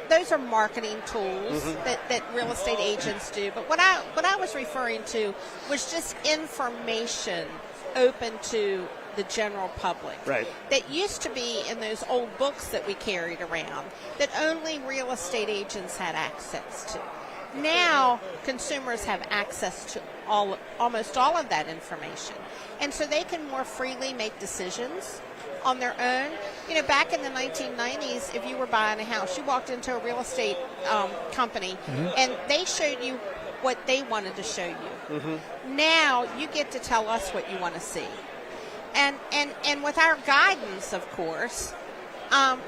Speaker 21: those are marketing tools that real estate agents do. But what I was referring to was just information open to the general public.
Speaker 4: Right.
Speaker 21: That used to be in those old books that we carried around that only real estate agents had access to. Now consumers have access to almost all of that information, and so they can more freely make decisions on their own. You know, back in the 1990s, if you were buying a house, you walked into a real estate company, and they showed you what they wanted to show you. Now you get to tell us what you want to see, and with our guidance, of course.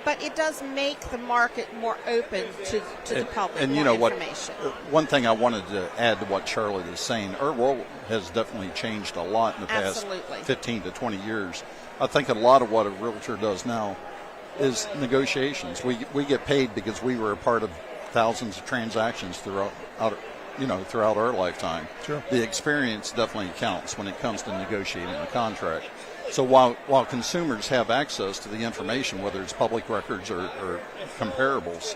Speaker 21: But it does make the market more open to the public.
Speaker 20: And
Speaker 21: more
Speaker 20: you know what?
Speaker 21: information.
Speaker 20: One thing I wanted to add to what Charlotte is saying, our world has definitely changed a lot in the past 15 to 20 years. I think a lot of what a realtor does now is negotiations. We get paid because we were a part of thousands of transactions throughout our lifetime.
Speaker 3: Sure.
Speaker 20: The experience definitely counts when it comes to negotiating a contract. So while consumers have access to the information, whether it's public records or comparables,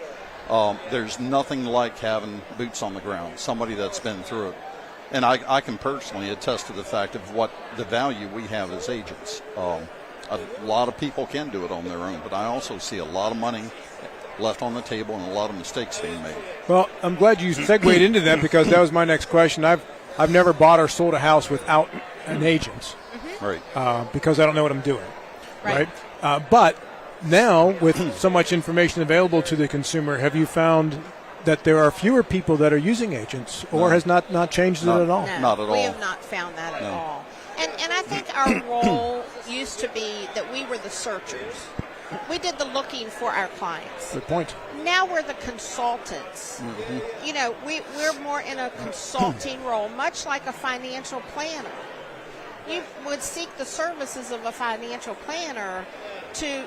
Speaker 20: there's nothing like having boots on the ground, somebody that's been through it. And I can personally attest to the fact of what the value we have as agents. A lot of people can do it on their own, but I also see a lot of money left on the table and a lot of mistakes being made.
Speaker 3: Well, I'm glad you segued into that, because that was my next question. I've never bought or sold a house without an agent.
Speaker 20: Right.
Speaker 3: Because I don't know what I'm doing. Right. But now, with so much information available to the consumer, have you found that there are fewer people that are using agents, or has not changed it at all?
Speaker 21: No,
Speaker 20: not at all.
Speaker 21: We have not found that at all. And I think our role used to be that we were the searchers. We did the looking for our clients.
Speaker 3: Good point.
Speaker 21: Now we're the consultants. You know, we're more in a consulting role, much like a financial planner. You would seek the services of a financial planner to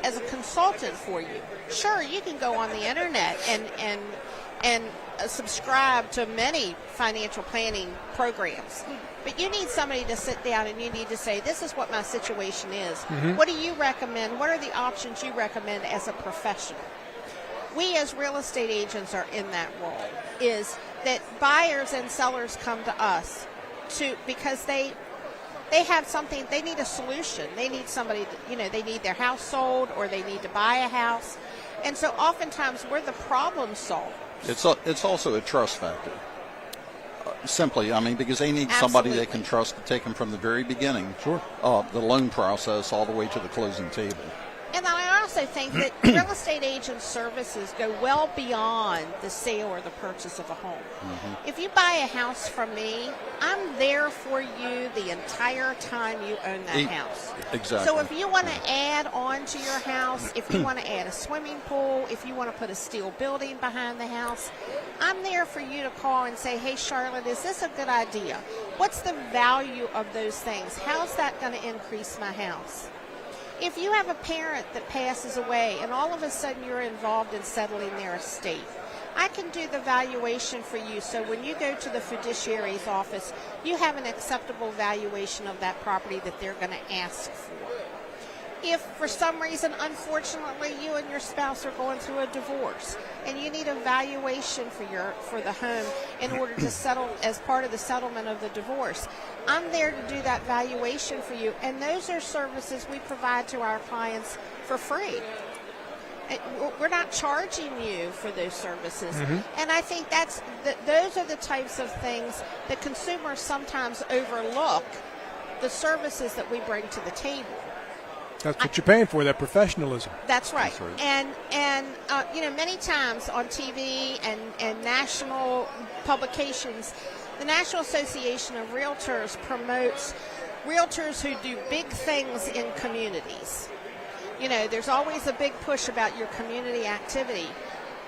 Speaker 21: as a consultant for you. Sure, you can go on the internet and subscribe to many financial planning programs, but you need somebody to sit down and you need to say, this is what my situation is. What do you recommend? What are the options you recommend as a professional? We as real estate agents are in that role, is that buyers and sellers come to us because they have something, they need a solution. They need somebody, they need their house sold, or they need to buy a house. And so oftentimes we're the problem solver.
Speaker 20: It's also a trust factor. Simply, because they need somebody they can trust to take them from the very beginning, the loan process, all the way to the closing table.
Speaker 21: And I also think that real estate agent services go well beyond the sale or the purchase of a home. If you buy a house from me, I'm there for you the entire time you own that house.
Speaker 20: Exactly.
Speaker 21: So if you want to add on to your house, if you want to add a swimming pool, if you want to put a steel building behind the house, I'm there for you to call and say, hey, Charlotte, is this a good idea? What's the value of those things? How's that going to increase my house? If you have a parent that passes away and all of a sudden you're involved in settling their estate, I can do the valuation for you, so when you go to the fiduciary's office, you have an acceptable valuation of that property that they're going to ask for. If for some reason, unfortunately, you and your spouse are going through a divorce and you need a valuation for the home in order to settle as part of the settlement of the divorce, I'm there to do that valuation for you. And those are services we provide to our clients for free. We're not charging you for those services. And I think those are the types of things that consumers sometimes overlook, the services that we bring to the table.
Speaker 3: That's what you're paying for, that professionalism.
Speaker 21: That's right. And many times on TV and national publications, the National Association of Realtors promotes realtors who do big things in communities. There's always a big push about your community activity.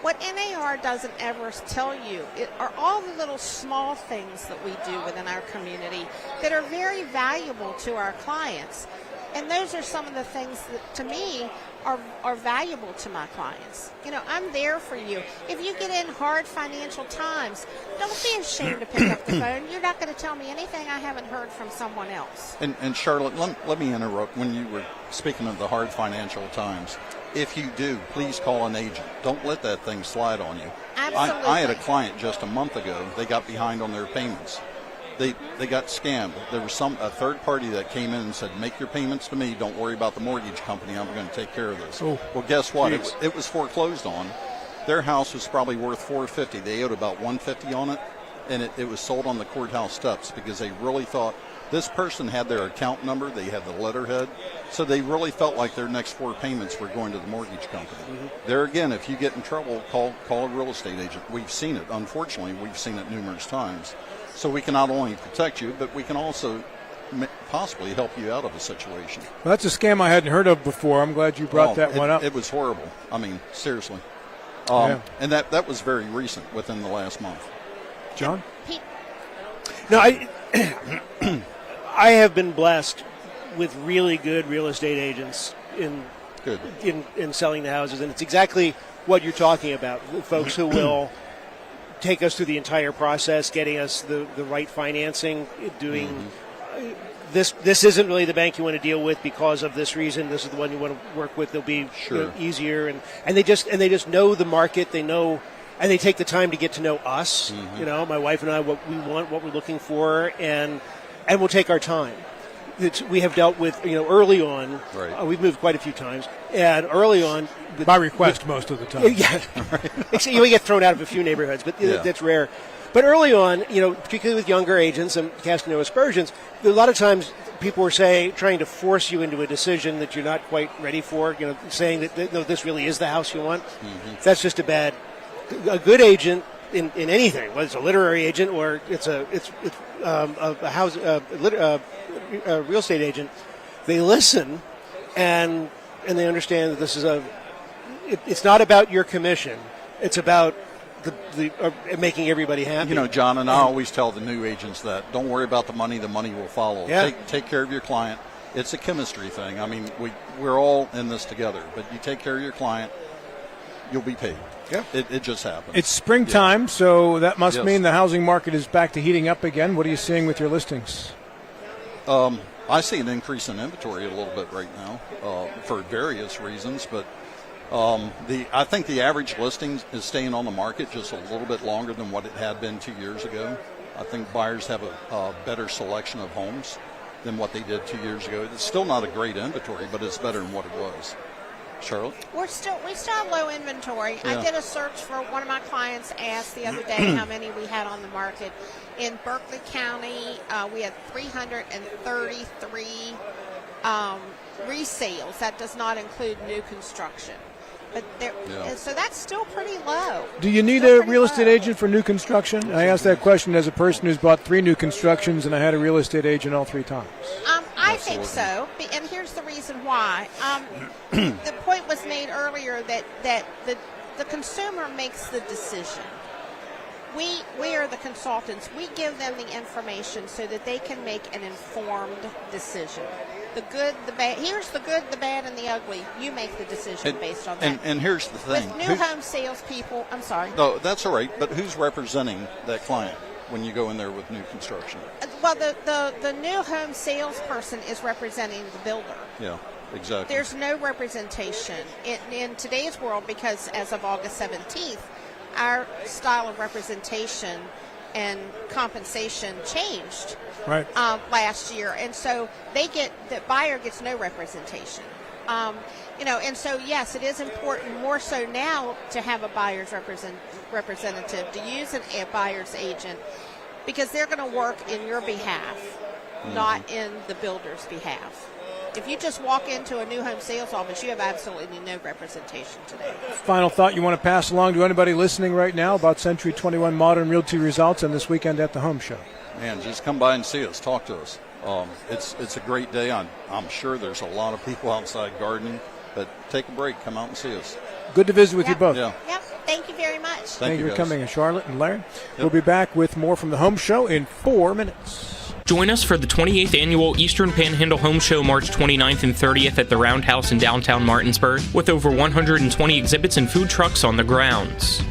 Speaker 21: What NAR doesn't ever tell you are all the little small things that we do within our community that are very valuable to our clients. And those are some of the things that, to me, are valuable to my clients. I'm there for you. If you get in hard financial times, don't be ashamed to pick up the phone. You're not going to tell me anything I haven't heard from someone else.
Speaker 20: And Charlotte, let me interrupt. When you were speaking of the hard financial times, if you do, please call an agent. Don't let that thing slide on you.
Speaker 21: Absolutely.
Speaker 20: I had a client just a month ago. They got behind on their payments. They got scammed. There was a third party that came in and said, make your payments to me. Don't worry about the mortgage company. I'm going to take care of this.
Speaker 3: Oh,
Speaker 20: well, guess what? It was foreclosed on. Their house was probably worth $450. They owed about $150 on it, and it was sold on the courthouse steps because they really thought This person had their account number, they had the letterhead, so they really felt like their next 4 payments were going to the mortgage company. There again, if you get in trouble, call a real estate agent. We've seen it. Unfortunately, we've seen it numerous times. So we can not only protect you, but we can also possibly help you out of a situation.
Speaker 3: Well, that's a scam I hadn't heard of before. I'm glad you brought that one up.
Speaker 20: It was horrible. I mean, seriously.
Speaker 3: Yeah.
Speaker 20: And that was very recent, within the last month.
Speaker 3: John?
Speaker 4: No, I have been blessed with really good real estate agents in selling the houses, and it's exactly what you're talking about. Folks who will take us through the entire process, getting us the right financing, doing this isn't really the bank you want to deal with because of this reason. This is the one you want to work with. They'll be easier, and they just know the market. They know. And they take the time to get to know us, my wife and I, what we want, what we're looking for, and we'll take our time. We have dealt with, early on, we've moved quite a few times, and early on...
Speaker 3: By request most of the time.
Speaker 4: Yeah. We get thrown out of a few neighborhoods, but that's rare. But early on, particularly with younger agents and casting no aspersions, a lot of times people were trying to force you into a decision that you're not quite ready for, saying that, no, this really is the house you want. That's just a good agent in anything, whether it's a literary agent or it's a real estate agent, they listen and they understand that this is it's not about your commission. It's about the making everybody happy.
Speaker 20: John, and I always tell the new agents that don't worry about the money will follow.
Speaker 4: Yeah.
Speaker 20: Take care of your client. It's a chemistry thing. I mean, we're all in this together, but you take care of your client, you'll be paid.
Speaker 4: Yeah.
Speaker 20: It just happens.
Speaker 3: It's springtime, so that must mean the housing market is back to heating up again. What are you seeing with your listings?
Speaker 20: I see an increase in inventory a little bit right now for various reasons, but I think the average listing is staying on the market just a little bit longer than what it had been 2 years ago. I think buyers have a better selection of homes than what they did 2 years ago. It's still not a great inventory, but it's better than what it was. Charlotte?
Speaker 21: We still have low inventory.
Speaker 20: Yeah.
Speaker 21: I did a search for one of my clients asked the other day how many we had on the market. In Berkeley County, we had 333 resales. That does not include new construction. But so that's still pretty low.
Speaker 3: Do you need a real estate agent for new construction? I asked that question as a person who's bought 3 new constructions, and I had a real estate agent all 3 times.
Speaker 21: I think so, and here's the reason why. The point was made earlier that the consumer makes the decision. We are the consultants. We give them the information so that they can make an informed decision. The good, the bad. Here's the good, the bad, and the ugly. You make the decision based on that.
Speaker 20: And here's the thing.
Speaker 21: With new home salespeople, I'm sorry.
Speaker 20: No, that's all right. But who's representing that client when you go in there with new construction?
Speaker 21: Well, the new home salesperson is representing the builder.
Speaker 20: Yeah, exactly.
Speaker 21: There's no representation in today's world because as of August 17th, our style of representation and compensation changed last year, and so the buyer gets no representation. And so yes, it is important more so now to have a buyer's representative, to use a buyer's agent, because they're going to work in your behalf, not in the builder's behalf. If you just walk into a new home sales office, you have absolutely no representation today. Final
Speaker 3: thought you want to pass along to anybody listening right now about Century 21 Modern Realty results and this weekend at the home show?
Speaker 20: Man, just come by and see us. Talk to us. It's a great day. I'm sure there's a lot of people outside gardening, but take a break. Come out and see us.
Speaker 3: Good to visit with you both.
Speaker 20: Yeah.
Speaker 21: Yep. Thank you very much.
Speaker 3: Thank you for coming, Charlotte and Larry. We'll be back with more from the home show in 4 minutes.
Speaker 1: Join us for the 28th Annual Eastern Panhandle Home Show March 29th and 30th at the Roundhouse in downtown Martinsburg, with over 120 exhibits and food trucks on the grounds.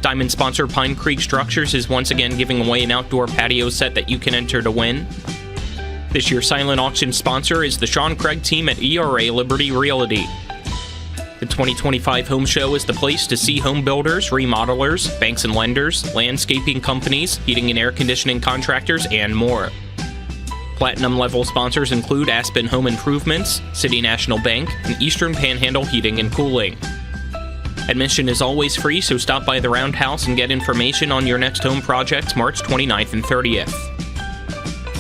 Speaker 1: Diamond sponsor Pine Creek Structures is once again giving away an outdoor patio set that you can enter to win. This year's silent auction sponsor is the Sean Craig team at ERA Liberty Realty. The 2025 Home Show is the place to see home builders, remodelers, banks and lenders, landscaping companies, heating and air conditioning contractors, and more. Platinum level sponsors include Aspen Home Improvements, City National Bank, and Eastern Panhandle Heating and Cooling. Admission is always free, so stop by the Roundhouse and get information on your next home projects March 29th and 30th.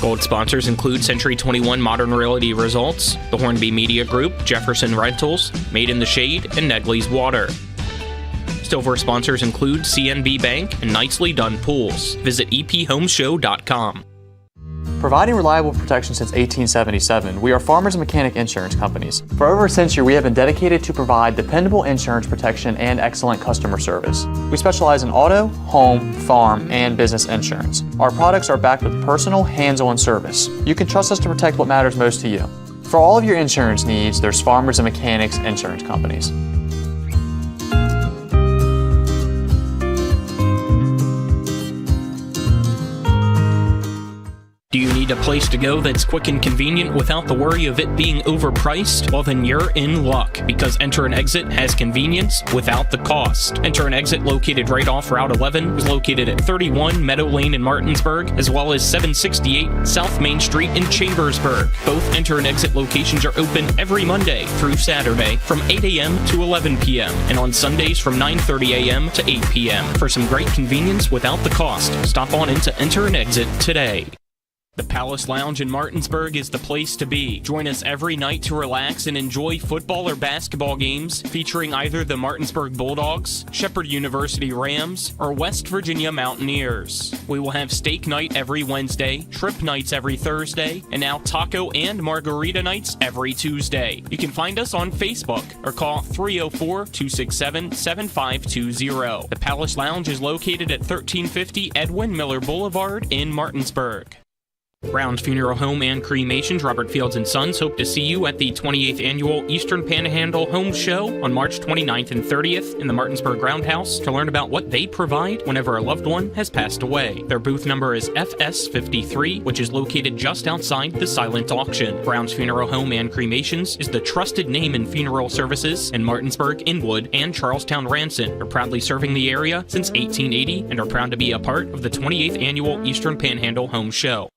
Speaker 1: Gold sponsors include Century 21 Modern Realty Results, the Hornby Media Group, Jefferson Rentals, Made in the Shade, and Negley's Water. Silver sponsors include CNB Bank and Nicely Done Pools. Visit ephomeshow.com.
Speaker 5: Providing reliable protection since 1877, we are Farmers and Mechanic Insurance Companies. For over a century, we have been dedicated to provide dependable insurance protection and excellent customer service. We specialize in auto, home, farm, and business insurance. Our products are backed with personal, hands-on service. You can trust us to protect what matters most to you. For all of your insurance needs, there's Farmers and Mechanics Insurance Companies.
Speaker 1: Do you need a place to go that's quick and convenient without the worry of it being overpriced? Well, then you're in luck, because Enter and Exit has convenience without the cost. Enter and Exit, located right off Route 11, is located at 31 Meadow Lane in Martinsburg, as well as 768 South Main Street in Chambersburg. Both Enter and Exit locations are open every Monday through Saturday from 8 a.m. to 11 p.m. and on Sundays from 9:30 a.m. to 8 p.m. For some great convenience without the cost, stop on into Enter and Exit today. The Palace Lounge in Martinsburg is the place to be. Join us every night to relax and enjoy football or basketball games featuring either the Martinsburg Bulldogs, Shepherd University Rams, or West Virginia Mountaineers. We will have steak night every Wednesday, shrimp nights every Thursday, and now taco and margarita nights every Tuesday. You can find us on Facebook or call 304-267-7520. The Palace Lounge is located at 1350 Edwin Miller Boulevard in Martinsburg. Brown's Funeral Home and Cremations, Robert Fields & Sons, hope to see you at the 28th Annual Eastern Panhandle Home Show on March 29th and 30th in the Martinsburg Roundhouse to learn about what they provide whenever a loved one has passed away. Their booth number is FS53, which is located just outside the silent auction. Brown's Funeral Home and Cremations is the trusted name in funeral services in Martinsburg, Inwood, and Charlestown Ranson. They're proudly serving the area since 1880 and are proud to be a part of the 28th Annual Eastern Panhandle Home Show.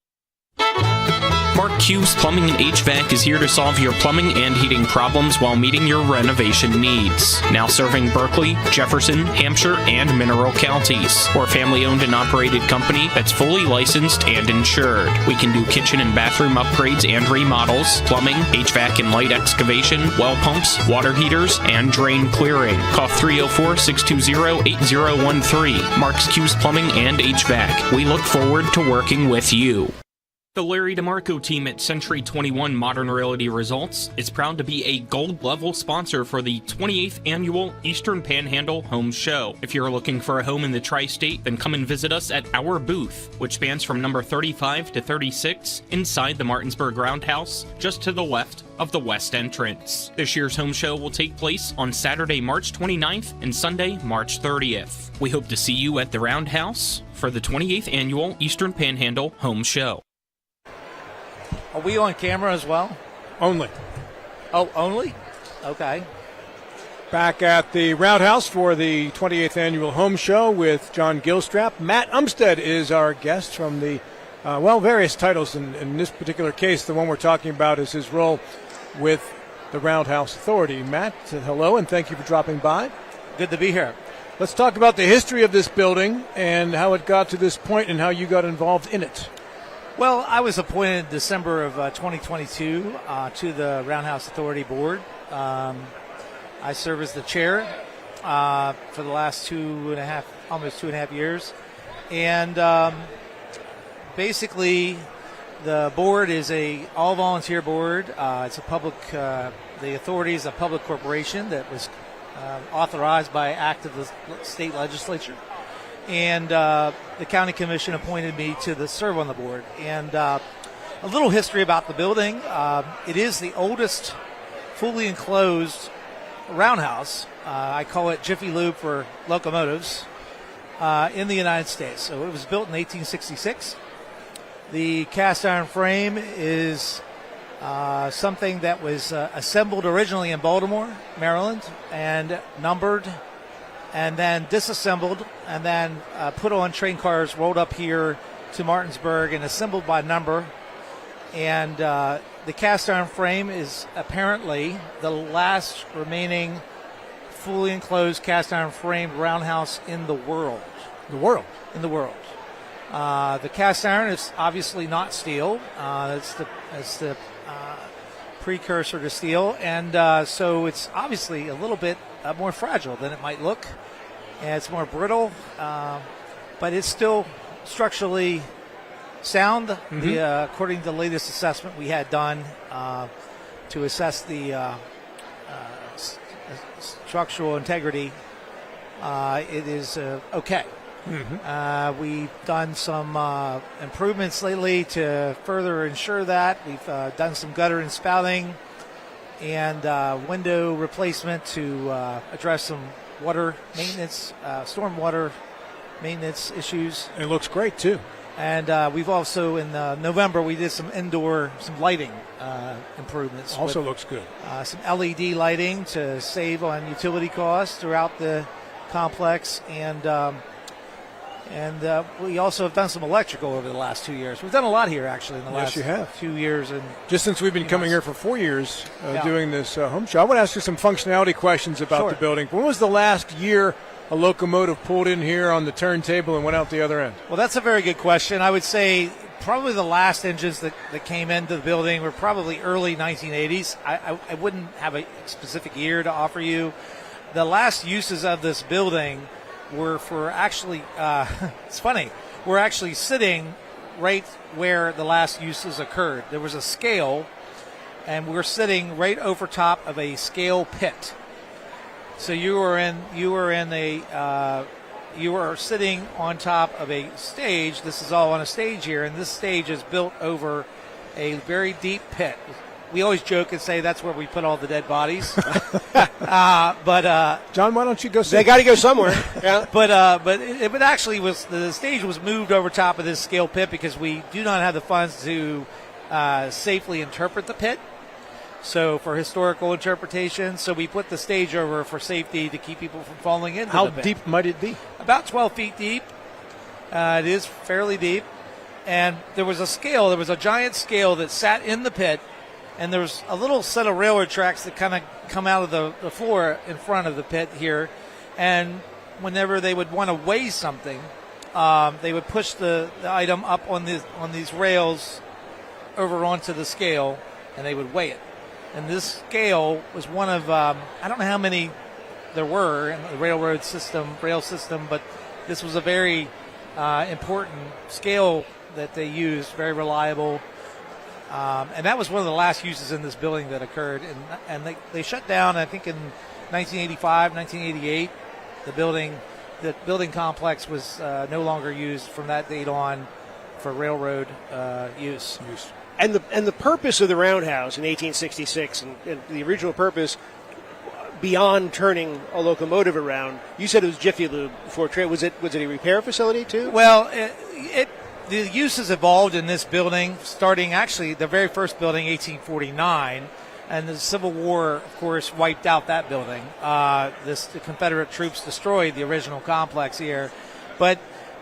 Speaker 1: Mark Hughes Plumbing and HVAC is here to solve your plumbing and heating problems while meeting your renovation needs. Now serving Berkeley, Jefferson, Hampshire, and Mineral counties. We're a family-owned and operated company that's fully licensed and insured. We can do kitchen and bathroom upgrades and remodels, plumbing, HVAC and light excavation, well pumps, water heaters, and drain clearing. Call 304-620-8013. Mark's Hughes Plumbing and HVAC. We look forward to working with you. The Larry DeMarco team at Century 21 Modern Realty Results is proud to be a gold-level sponsor for the 28th Annual Eastern Panhandle Home Show. If you're looking for a home in the tri-state, then come and visit us at our booth, which spans from number 35 to 36 inside the Martinsburg Roundhouse, just to the left of the west entrance. This year's home show will take place on Saturday, March 29th and Sunday, March 30th. We hope to see you at the Roundhouse for the 28th Annual Eastern Panhandle Home Show.
Speaker 22: Are we on camera as well?
Speaker 3: Only.
Speaker 22: Oh, only? Okay.
Speaker 3: Back at the Roundhouse for the 28th Annual Home Show with John Gilstrap. Matt Umstead is our guest from the, various titles. In this particular case, the one we're talking about is his role with the Roundhouse Authority. Matt, hello, and thank you for dropping by.
Speaker 22: Good to be here.
Speaker 3: Let's talk about the history of this building and how it got to this point and how you got involved in it.
Speaker 22: Well, I was appointed in December of 2022 to the Roundhouse Authority Board. I serve as the chair for the last almost 2.5 years. And basically, the board is a all-volunteer board. It's a public, the authority is a public corporation that was authorized by act of the state legislature. And the county commission appointed me to serve on the board. And a little history about the building. It is the oldest fully enclosed roundhouse. I call it Jiffy Lube for locomotives in the United States. So it was built in 1866. The cast iron frame is something that was assembled originally in Baltimore, Maryland, and numbered, and then disassembled, and then put on train cars, rolled up here to Martinsburg, and assembled by number. And the cast iron frame is apparently the last remaining fully enclosed cast iron framed roundhouse in the world.
Speaker 3: The world?
Speaker 22: In the world. The cast iron is obviously not steel. It's the precursor to steel, and so it's obviously a little bit more fragile than it might look, and it's more brittle, but it's still structurally sound. According to the latest assessment we had done to assess the structural integrity, it is okay. We've done some improvements lately to further ensure that. We've done some gutter and spouting and window replacement to address some water maintenance, stormwater maintenance issues.
Speaker 3: It looks great too.
Speaker 22: And we've also, in November, we did some lighting improvements.
Speaker 3: Also looks good.
Speaker 22: Some LED lighting to save on utility costs throughout the complex, and we also have done some electrical over the last 2 years. We've done a lot here, actually, in the last 2 years. And
Speaker 3: just since we've been coming here for 4 years doing this home show, I want to ask you some functionality questions about the building. When was the last year a locomotive pulled in here on the turntable and went out the other end?
Speaker 22: Well, that's a very good question. I would say probably the last engines that came into the building were probably early 1980s. I wouldn't have a specific year to offer you. The last uses of this building were for actually, it's funny, we're actually sitting right where the last uses occurred. There was a scale, and we're sitting right over top of a scale pit. So you were sitting on top of a stage. This is all on a stage here, and this stage is built over a very deep pit. We always joke and say that's where we put all the dead bodies. But
Speaker 3: John, why don't you go?
Speaker 4: They got to go somewhere. Yeah.
Speaker 22: But it actually was, the stage was moved over top of this scale pit because we do not have the funds to safely interpret the pit. So for historical interpretation, so we put the stage over for safety to keep people from falling into the pit.
Speaker 3: How deep might it be?
Speaker 22: About 12 feet deep. It is fairly deep. And there was a giant scale that sat in the pit, and there was a little set of railroad tracks that kind of come out of the floor in front of the pit here. And whenever they would want to weigh something, they would push the item up on these rails over onto the scale, and they would weigh it. And this scale was one of, I don't know how many there were in the rail system, but this was a very important scale that they used, very reliable. And that was one of the last uses in this building that occurred. And they shut down, I think, in 1985, 1988. The building complex was no longer used from that date on for railroad use.
Speaker 4: And the purpose of the roundhouse in 1866, and the original purpose, beyond turning a locomotive around, you said it was Jiffy Lube before trade. Was it a repair facility too?
Speaker 22: Well, the uses evolved in this building, starting actually the very first building, 1849, and the Civil War, of course, wiped out that building. The Confederate troops destroyed the original complex here, but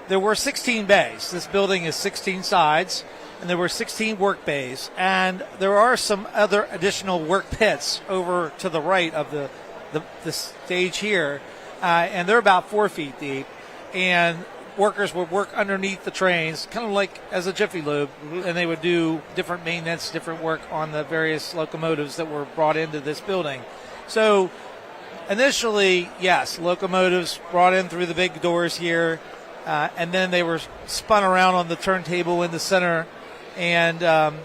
Speaker 22: there were 16 bays. This building is 16 sides, and there were 16 work bays, and there are some other additional work pits over to the right of the stage here, and they're about 4 feet deep, and workers would work underneath the trains, kind of like as a Jiffy Lube, and they would do different maintenance, different work on the various locomotives that were brought into this building. So initially, yes, locomotives brought in through the big doors here, and then they were spun around on the turntable in the center and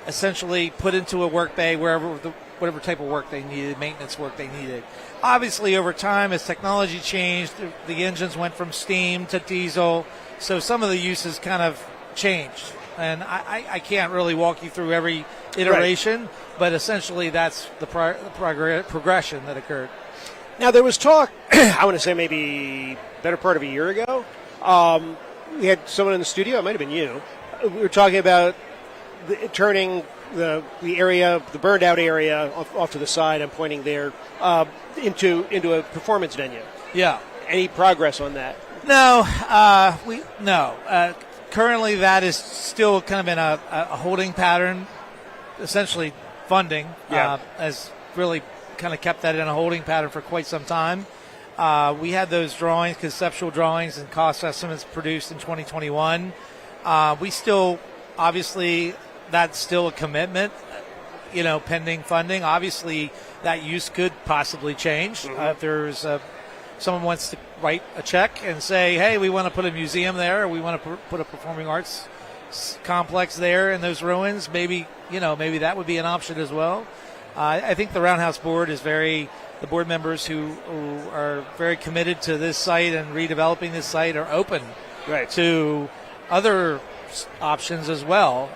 Speaker 22: essentially put into a work bay whatever type of work they needed, maintenance work they needed. Obviously, over time, as technology changed, the engines went from steam to diesel, so some of the uses kind of changed. And I can't really walk you through every iteration, but essentially that's the progression that occurred.
Speaker 4: Now, there was talk, I want to say maybe better part of a year ago. We had someone in the studio, it might have been you. We were talking about turning the area, the burned out area off to the side, I'm pointing there, into a performance venue.
Speaker 22: Yeah.
Speaker 4: Any progress on that?
Speaker 22: No. Currently, that is still kind of in a holding pattern. Essentially, funding has really kind of kept that in a holding pattern for quite some time. We had those drawings, conceptual drawings and cost estimates produced in 2021. We still, obviously, that's still a commitment, pending funding. Obviously, that use could possibly change. If there's someone wants to write a check and say, hey, we want to put a museum there, or we want to put a performing arts complex there in those ruins, maybe that would be an option as well. I think the Roundhouse Board is the board members who are very committed to this site and redeveloping this site are open to other options as well.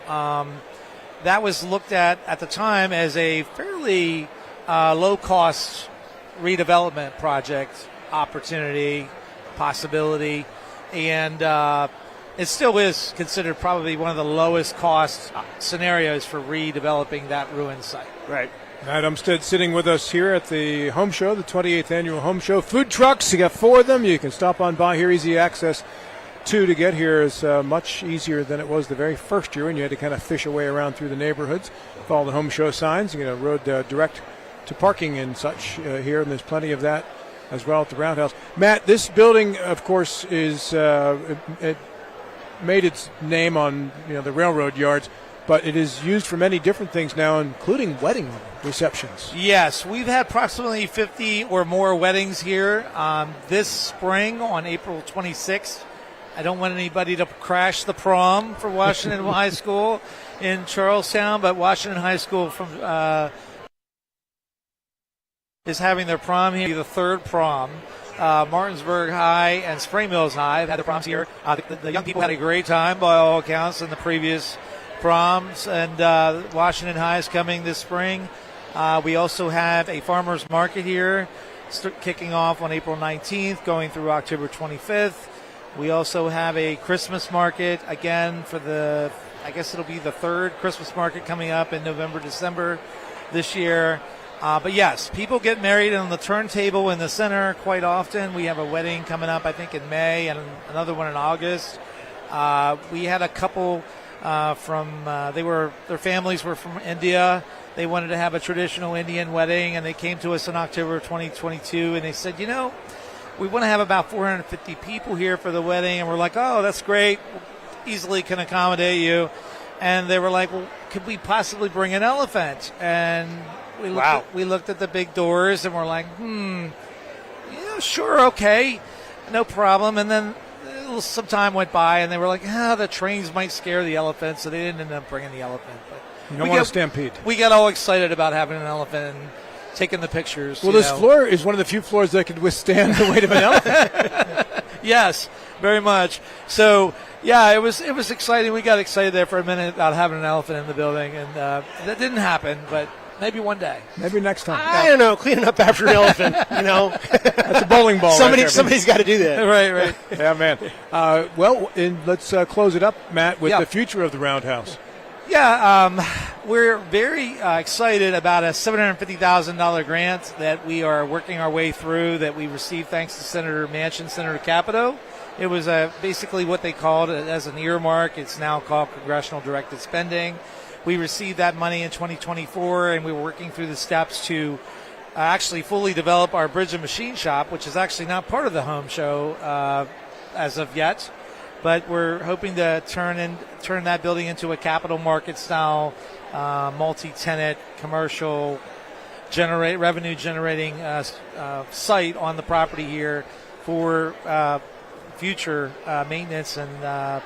Speaker 22: That was looked at the time as a fairly low-cost redevelopment project opportunity, possibility, and it still is considered probably one of the lowest cost scenarios for redeveloping that ruined site.
Speaker 3: Right. Matt Umstead sitting with us here at the Home Show, the 28th Annual Home Show. Food trucks, you got 4 of them. You can stop on by here. Easy access to get here is much easier than it was the very first year when you had to kind of fish your way around through the neighborhoods. Follow the Home Show signs. You get a road direct to parking and such here, and there's plenty of that as well at the Roundhouse. Matt, this building, of course, is it made its name on the railroad yards, but it is used for many different things now, including wedding receptions.
Speaker 22: Yes, we've had approximately 50 or more weddings here this spring on April 26th. I don't want anybody to crash the prom for Washington High School in Charlestown, but Washington High School is having their prom here, the 3rd prom. Martinsburg High and Spring Mills High have had their proms here. The young people had a great time by all accounts in the previous proms, and Washington High is coming this spring. We also have a farmer's market here kicking off on April 19th, going through October 25th. We also have a Christmas market, again, I guess it'll be the 3rd Christmas market coming up in November, December this year. But yes, people get married on the turntable in the center quite often. We have a wedding coming up, I think, in May and another one in August. We had a couple their families were from India. They wanted to have a traditional Indian wedding, and they came to us in October 2022, and they said, we want to have about 450 people here for the wedding. And we're like, oh, that's great. Easily can accommodate you. And they were like, well, could we possibly bring an elephant? And we looked at the big doors, and we're like, sure, okay, no problem. And then some time went by, and they were like, the trains might scare the elephant, so they didn't end up bringing the elephant. But
Speaker 3: you don't want to stampede.
Speaker 22: We got all excited about having an elephant and taking the pictures.
Speaker 3: Well, this floor is one of the few floors that could withstand the weight of an elephant.
Speaker 22: Yes, very much. So, yeah, it was exciting. We got excited there for a minute about having an elephant in the building, and that didn't happen, but maybe one day.
Speaker 3: Maybe next time.
Speaker 4: I don't know, cleaning up after an elephant,
Speaker 3: That's a bowling ball.
Speaker 4: Somebody's got to do that.
Speaker 22: Right.
Speaker 3: Yeah, man. Let's close it up, Matt, with the future of the Roundhouse.
Speaker 22: Yeah, we're very excited about a $750,000 grant that we are working our way through that we received thanks to Senator Manchin, Senator Capito. It was basically what they called it as an earmark. It's now called Congressional Directed Spending. We received that money in 2024, and we were working through the steps to actually fully develop our Bridge and Machine Shop, which is actually not part of the Home Show as of yet. But we're hoping to turn that building into a capital market style, multi-tenant, commercial, revenue generating site on the property here for future maintenance and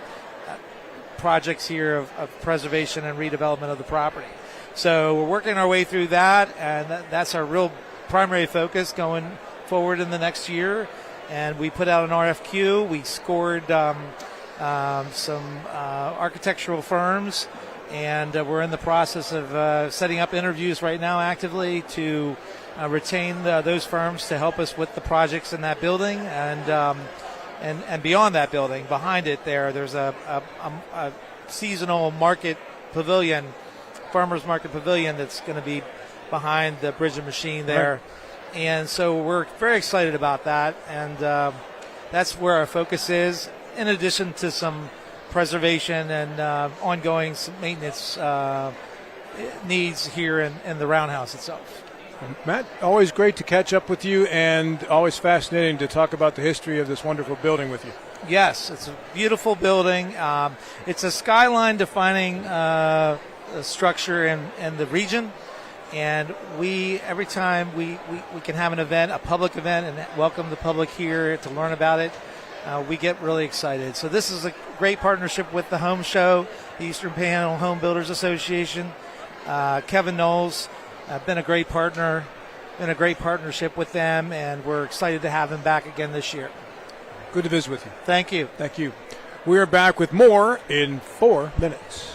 Speaker 22: projects here of preservation and redevelopment of the property. So we're working our way through that, and that's our real primary focus going forward in the next year. And we put out an RFQ. We scored some architectural firms, and we're in the process of setting up interviews right now actively to retain those firms to help us with the projects in that building and beyond that building. Behind it there's a seasonal market pavilion, farmers market pavilion that's going to be behind the Bridge and Machine there. Right. And so we're very excited about that, and that's where our focus is, in addition to some preservation and ongoing maintenance needs here in the Roundhouse itself.
Speaker 3: Matt, always great to catch up with you and always fascinating to talk about the history of this wonderful building with you.
Speaker 22: Yes, it's a beautiful building. It's a skyline defining structure in the region. And every time we can have an event, a public event, and welcome the public here to learn about it, we get really excited. So this is a great partnership with the Home Show, the Eastern Panhandle Home Builders Association. Kevin Knowles, been a great partner, been a great partnership with them, and we're excited to have him back again this year.
Speaker 3: Good to visit with you.
Speaker 22: Thank you.
Speaker 3: Thank you. We are back with more in 4 minutes.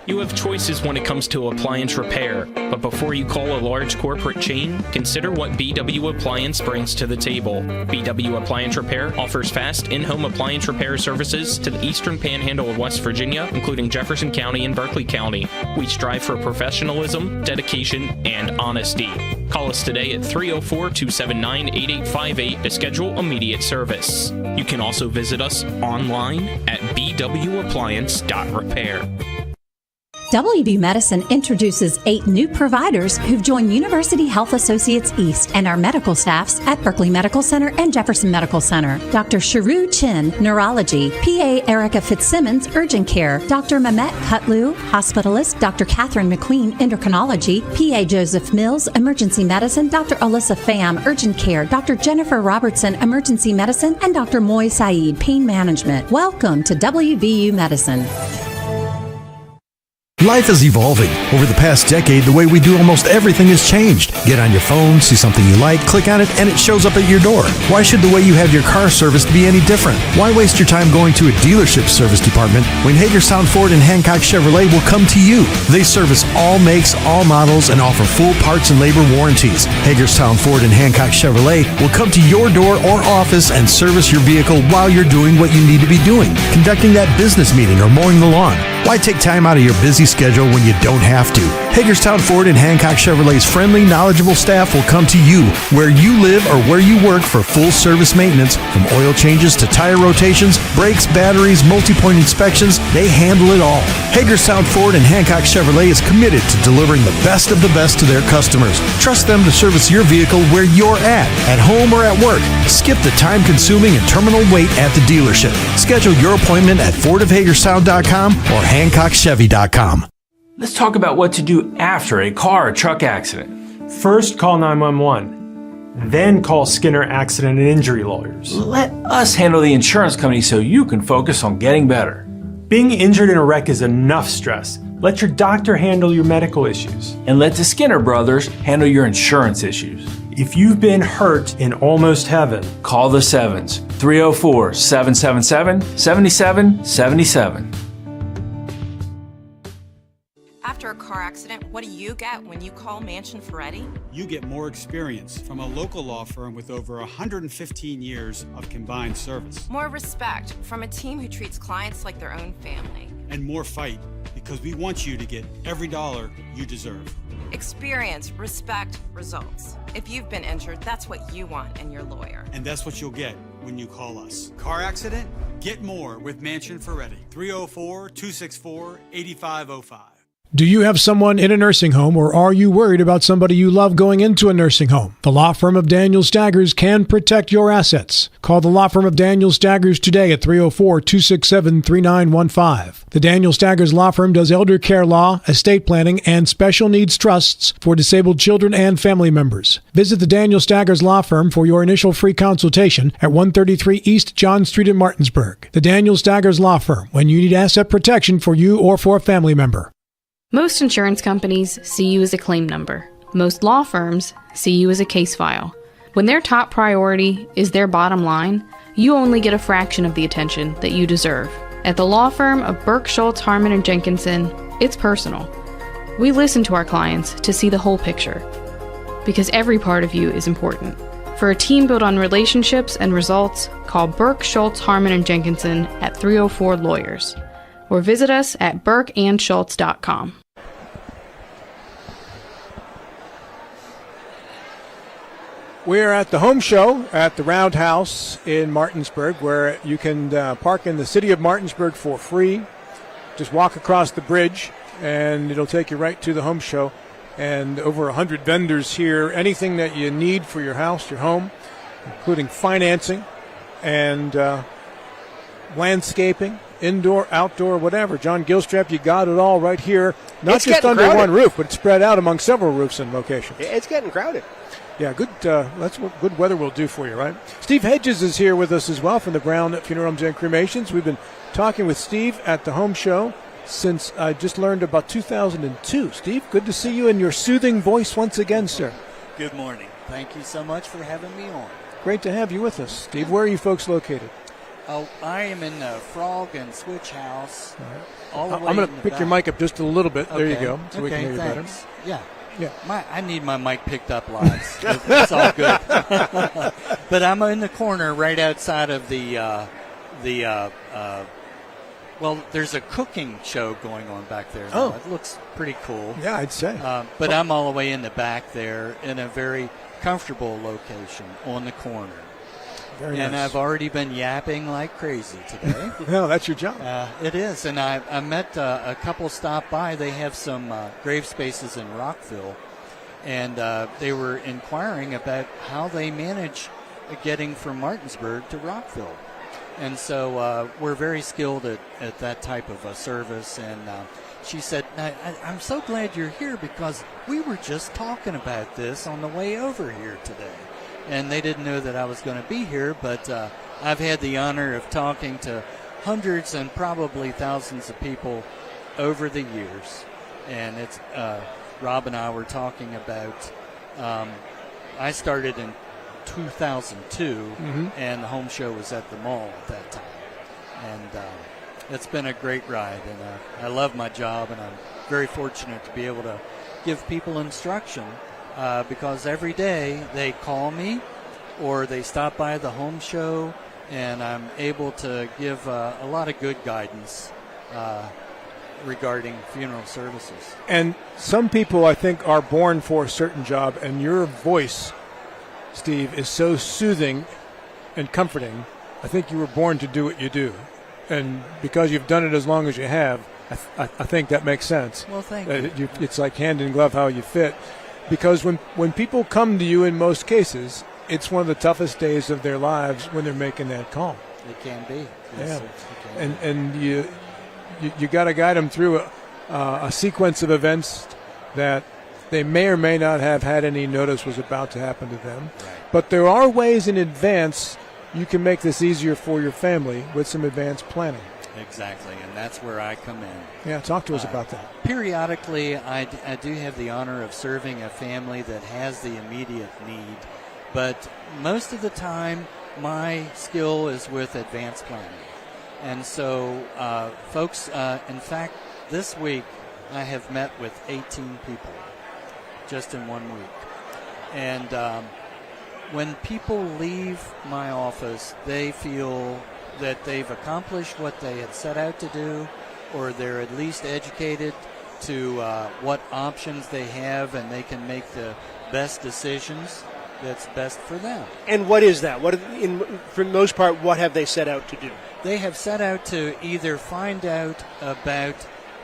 Speaker 1: You have choices when it comes to appliance repair, but before you call a large corporate chain, consider what BW Appliance brings to the table. BW Appliance Repair offers fast in-home appliance repair services to the Eastern Panhandle of West Virginia, including Jefferson County and Berkeley County. We strive for professionalism, dedication, and honesty. Call us today at 304-279-8858 to schedule immediate service. You can also visit us online at bwappliance.repair.
Speaker 6: WVU Medicine introduces 8 new providers who've joined University Health Associates East and our medical staffs at Berkeley Medical Center and Jefferson Medical Center. Dr. Sharu Chin, Neurology, PA Erica Fitzsimmons, Urgent Care, Dr. Mehmet Kutlu, Hospitalist, Dr. Catherine McQueen, Endocrinology, PA Joseph Mills, Emergency Medicine, Dr. Alyssa Pham, Urgent Care, Dr. Jennifer Robertson, Emergency Medicine, and Dr. Moy Saeed, Pain Management. Welcome to WVU Medicine.
Speaker 8: Life is evolving. Over the past decade, the way we do almost everything has changed. Get on your phone, see something you like, click on it, and it shows up at your door. Why should the way you have your car serviced be any different? Why waste your time going to a dealership service department when Hagerstown Ford and Hancock Chevrolet will come to you? They service all makes, all models, and offer full parts and labor warranties. Hagerstown Ford and Hancock Chevrolet will come to your door or office and service your vehicle while you're doing what you need to be doing, conducting that business meeting or mowing the lawn. Why take time out of your busy schedule when you don't have to? Hagerstown Ford and Hancock Chevrolet's friendly, knowledgeable staff will come to you where you live or where you work for full service maintenance, from oil changes to tire rotations, brakes, batteries, multi-point inspections. They handle it all. Hagerstown Ford and Hancock Chevrolet is committed to delivering the best of the best to their customers. Trust them to service your vehicle where you're at home or at work. Skip the time-consuming and terminal wait at the dealership. Schedule your appointment at fordofhagerstown.com or hancockchevy.com.
Speaker 15: Let's talk about what to do after a car or truck accident.
Speaker 16: First, call 911. Then call Skinner Accident and Injury Lawyers.
Speaker 15: Let us handle the insurance company so you can focus on getting better.
Speaker 16: Being injured in a wreck is enough stress. Let your doctor handle your medical issues.
Speaker 15: And let the Skinner brothers handle your insurance issues.
Speaker 16: If you've been hurt in almost heaven,
Speaker 15: call the Sevens, 304-777-7777.
Speaker 9: After a car accident, what do you get when you call Mansion Ferretti?
Speaker 10: You get more experience from a local law firm with over 115 years of combined service.
Speaker 9: More respect from a team who treats clients like their own family.
Speaker 10: And more fight, because we want you to get every dollar you deserve.
Speaker 9: Experience, respect, results. If you've been injured, that's what you want in your lawyer.
Speaker 10: And that's what you'll get when you call us. Car accident? Get more with Mansion Ferretti. 304-264-8505.
Speaker 2: Do you have someone in a nursing home, or are you worried about somebody you love going into a nursing home? The law firm of Daniel Staggers can protect your assets. Call the law firm of Daniel Staggers today at 304-267-3915. The Daniel Staggers Law Firm does elder care law, estate planning, and special needs trusts for disabled children and family members. Visit the Daniel Staggers Law Firm for your initial free consultation at 133 East John Street in Martinsburg. The Daniel Staggers Law Firm, when you need asset protection for you or for a family member.
Speaker 14: Most insurance companies see you as a claim number. Most law firms see you as a case file. When their top priority is their bottom line, you only get a fraction of the attention that you deserve. At the law firm of Burke, Schultz, Harmon, and Jenkinson, it's personal. We listen to our clients to see the whole picture, because every part of you is important. For a team built on relationships and results, call Burke, Schultz, Harmon, and Jenkinson at 304 Lawyers, or visit us at burkeandschultz.com.
Speaker 3: We're at the Home Show at the Roundhouse in Martinsburg, where you can park in the city of Martinsburg for free. Just walk across the bridge, and it'll take you right to the Home Show. and over 100 vendors here. Anything that you need for your house, your home, including financing and landscaping, indoor, outdoor, whatever. John Gilstrap, you got it all right here. Not
Speaker 4: It's
Speaker 3: just
Speaker 4: getting
Speaker 3: under
Speaker 4: crowded.
Speaker 3: one roof, but spread out among several roofs and locations.
Speaker 4: It's getting crowded.
Speaker 3: Yeah, good. That's what good weather will do for you, right? Steve Hedges is here with us as well from the Brown Funeral Homes and Cremations. We've been talking with Steve at the home show since I just learned about 2002. Steve, good to see you in your soothing voice once again, sir.
Speaker 7: Good morning. Thank you so much for having me on.
Speaker 3: Great to have you with us, Steve. Where are you folks located?
Speaker 7: Oh, I am in the Frog and Switch House. All the way
Speaker 3: I'm going
Speaker 7: in
Speaker 3: to
Speaker 7: the
Speaker 3: pick your
Speaker 7: back.
Speaker 3: mic up just a little bit. There you
Speaker 7: Okay.
Speaker 3: go, so we can
Speaker 7: Okay,
Speaker 3: hear you better.
Speaker 7: thanks. Yeah.
Speaker 3: Yeah.
Speaker 7: I need my mic picked up live. It's all good. But I'm in the corner right outside of well, there's a cooking show going on back there now.
Speaker 3: Oh.
Speaker 7: It looks pretty cool.
Speaker 3: Yeah, I'd say.
Speaker 7: But I'm all the way in the back there in a very comfortable location on the corner.
Speaker 3: Very
Speaker 7: and
Speaker 3: nice.
Speaker 7: I've already been yapping like crazy today.
Speaker 3: Well, that's your job.
Speaker 7: It is. And I met a couple stop by. They have some grave spaces in Rockville. And they were inquiring about how they manage getting from Martinsburg to Rockville. And so we're very skilled at that type of a service. And she said, I'm so glad you're here because we were just talking about this on the way over here today. And they didn't know that I was going to be here, but I've had the honor of talking to hundreds and probably thousands of people over the years. And it's Rob and I were talking about, I started in 2002, and the home show was at the mall at that time. And it's been a great ride, and I love my job, and I'm very fortunate to be able to give people instruction because every day they call me or they stop by the home show, and I'm able to give a lot of good guidance regarding funeral services.
Speaker 3: And some people, I think, are born for a certain job, and your voice, Steve, is so soothing and comforting. I think you were born to do what you do. And because you've done it as long as you have, I think that makes sense.
Speaker 7: Well, thank you.
Speaker 3: It's like hand in glove how you fit. Because when people come to you in most cases, it's one of the toughest days of their lives when they're making that call.
Speaker 7: It can be.
Speaker 3: Yeah.
Speaker 7: It can be.
Speaker 3: And you got to guide them through a sequence of events that they may or may not have had any notice was about to happen to them.
Speaker 7: Right.
Speaker 3: But there are ways in advance you can make this easier for your family with some advanced planning.
Speaker 7: Exactly, and that's where I come in.
Speaker 3: Yeah, talk to us about that.
Speaker 7: Periodically, I do have the honor of serving a family that has the immediate need, but most of the time, my skill is with advanced planning. And so, folks, in fact, this week, I have met with 18 people just in 1 week. And when people leave my office, they feel that they've accomplished what they had set out to do, or they're at least educated to what options they have, and they can make the best decisions that's best for them.
Speaker 4: And what is that? For the most part, what have they set out to do?
Speaker 7: They have set out to either find out about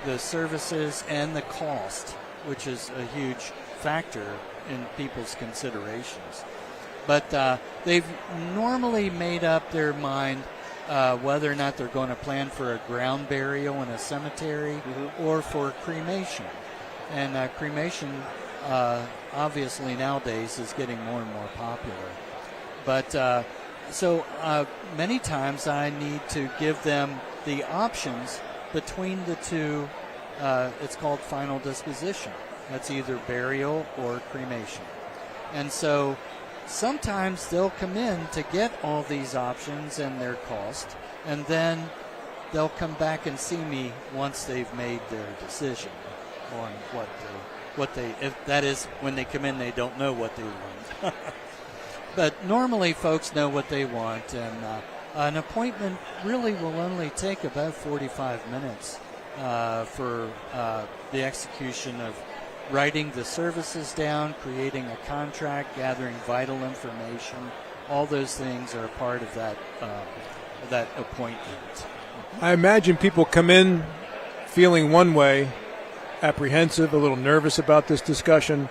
Speaker 7: the services and the cost, which is a huge factor in people's considerations. But they've normally made up their mind whether or not they're going to plan for a ground burial in a cemetery or for cremation. And cremation, obviously nowadays, is getting more and more popular. But so many times I need to give them the options between the two. It's called final disposition. That's either burial or cremation. And so sometimes they'll come in to get all these options and their cost, and then they'll come back and see me once they've made their decision on what they if that is, when they come in, they don't know what they want. But normally folks know what they want, and an appointment really will only take about 45 minutes for the execution of writing the services down, creating a contract, gathering vital information. All those things are part of that appointment.
Speaker 3: I imagine people come in feeling one way apprehensive, a little nervous about this discussion.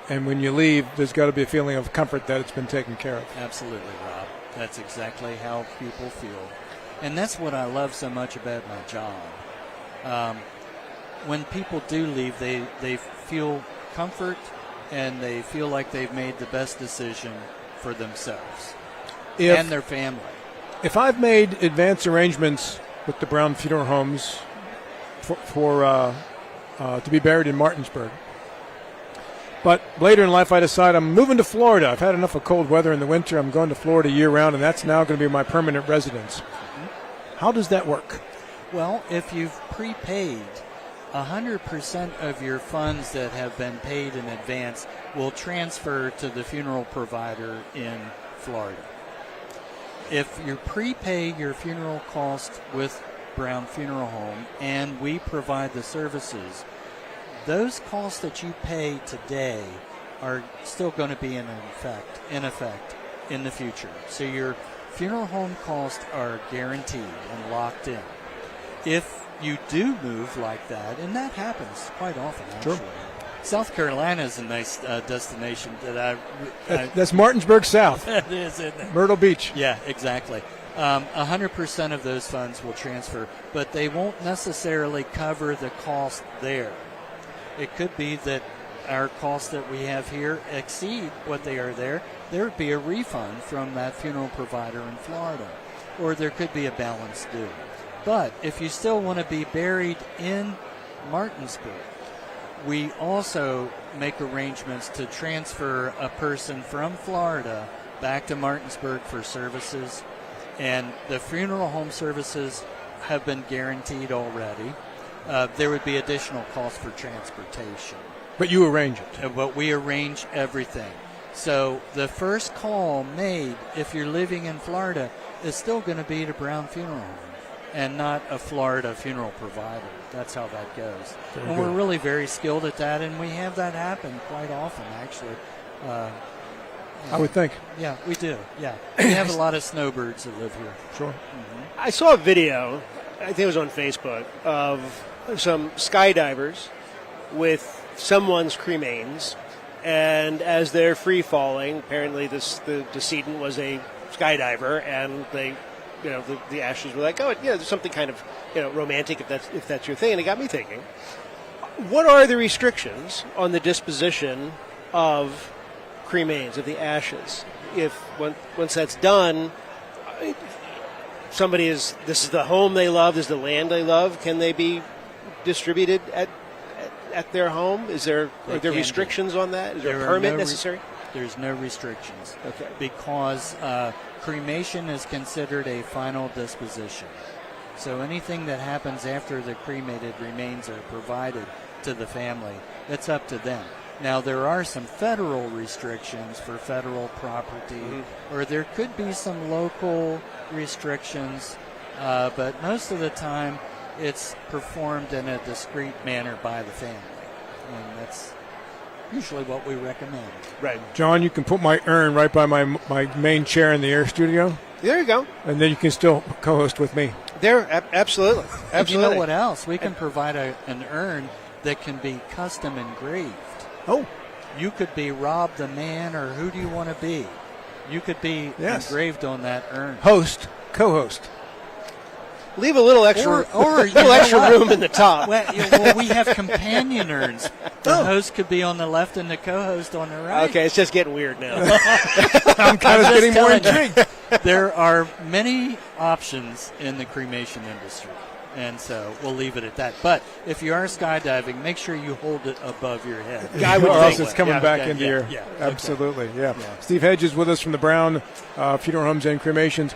Speaker 3: And when you leave, there's got to be a feeling of comfort that it's been taken care of.
Speaker 7: Absolutely, Rob. That's exactly how people feel. And that's what I love so much about my job. When people do leave, they feel comfort and they feel like they've made the best decision for themselves and their family.
Speaker 3: If I've made advance arrangements with the Brown Funeral Homes for to be buried in Martinsburg, but later in life I decide I'm moving to Florida. I've had enough of cold weather in the winter. I'm going to Florida year-round, and that's now going to be my permanent residence. How does that work?
Speaker 7: Well, if you've prepaid, 100% of your funds that have been paid in advance will transfer to the funeral provider in Florida. If you prepay your funeral cost with Brown Funeral Home and we provide the services, those costs that you pay today are still going to be in effect in the future. So your funeral home costs are guaranteed and locked in. If you do move like that, and that happens quite often, actually.
Speaker 3: Sure.
Speaker 7: South Carolina is a nice destination that
Speaker 3: that's Martinsburg South.
Speaker 7: It is, isn't it?
Speaker 3: Myrtle Beach.
Speaker 7: Yeah, exactly. 100% of those funds will transfer, but they won't necessarily cover the cost there. It could be that our costs that we have here exceed what they are there. There would be a refund from that funeral provider in Florida, or there could be a balance due. But if you still want to be buried in Martinsburg, we also make arrangements to transfer a person from Florida back to Martinsburg for services. And the funeral home services have been guaranteed already. There would be additional costs for transportation.
Speaker 3: But you arrange it.
Speaker 7: But we arrange everything. So the first call made, if you're living in Florida, is still going to be to Brown Funeral Home and not a Florida funeral provider. That's how that goes.
Speaker 3: Very
Speaker 7: and
Speaker 3: good.
Speaker 7: we're really very skilled at that, and we have that happen quite often, actually.
Speaker 3: I would think.
Speaker 7: Yeah, we do. Yeah. We have a lot of snowbirds that live here.
Speaker 3: Sure.
Speaker 7: Mm-hmm.
Speaker 4: I saw a video, I think it was on Facebook, of some skydivers with someone's cremains, and as they're free falling, apparently the decedent was a skydiver, and they, the ashes were like, there's something kind of, romantic if that's your thing. And it got me thinking, what are the restrictions on the disposition of cremains, of the ashes? If once that's done, this is the home they love, this is the land they love, can they be distributed at their home? Are there restrictions on that? Is there a permit necessary?
Speaker 7: There's no restrictions.
Speaker 4: Okay.
Speaker 7: Because cremation is considered a final disposition. So anything that happens after the cremated remains are provided to the family, it's up to them. Now, there are some federal restrictions for federal property, or there could be some local restrictions, but most of the time it's performed in a discreet manner by the family. And that's usually what we recommend.
Speaker 4: Right.
Speaker 3: John, you can put my urn right by my main chair in the air studio.
Speaker 4: There you go.
Speaker 3: And then you can still co-host with me.
Speaker 4: There, absolutely.
Speaker 7: And you know what else? We can provide an urn that can be custom engraved.
Speaker 3: Oh.
Speaker 7: You could be Rob the man, or who do you want to be? You could be engraved on that urn.
Speaker 3: Host, co-host.
Speaker 4: Leave a little extra, extra room in the top.
Speaker 7: Well, we have companion urns. The host could be on the left and the co-host on the right.
Speaker 4: Okay, it's just getting weird now.
Speaker 3: I'm kind of getting more intrigued.
Speaker 7: There are many options in the cremation industry, and so we'll leave it at that. But if you are skydiving, make sure you hold it above your head.
Speaker 3: Or else it's coming back into your...
Speaker 7: Yeah,
Speaker 3: absolutely, yeah. Steve Hedge is with us from the Brown Funeral Homes and Cremations.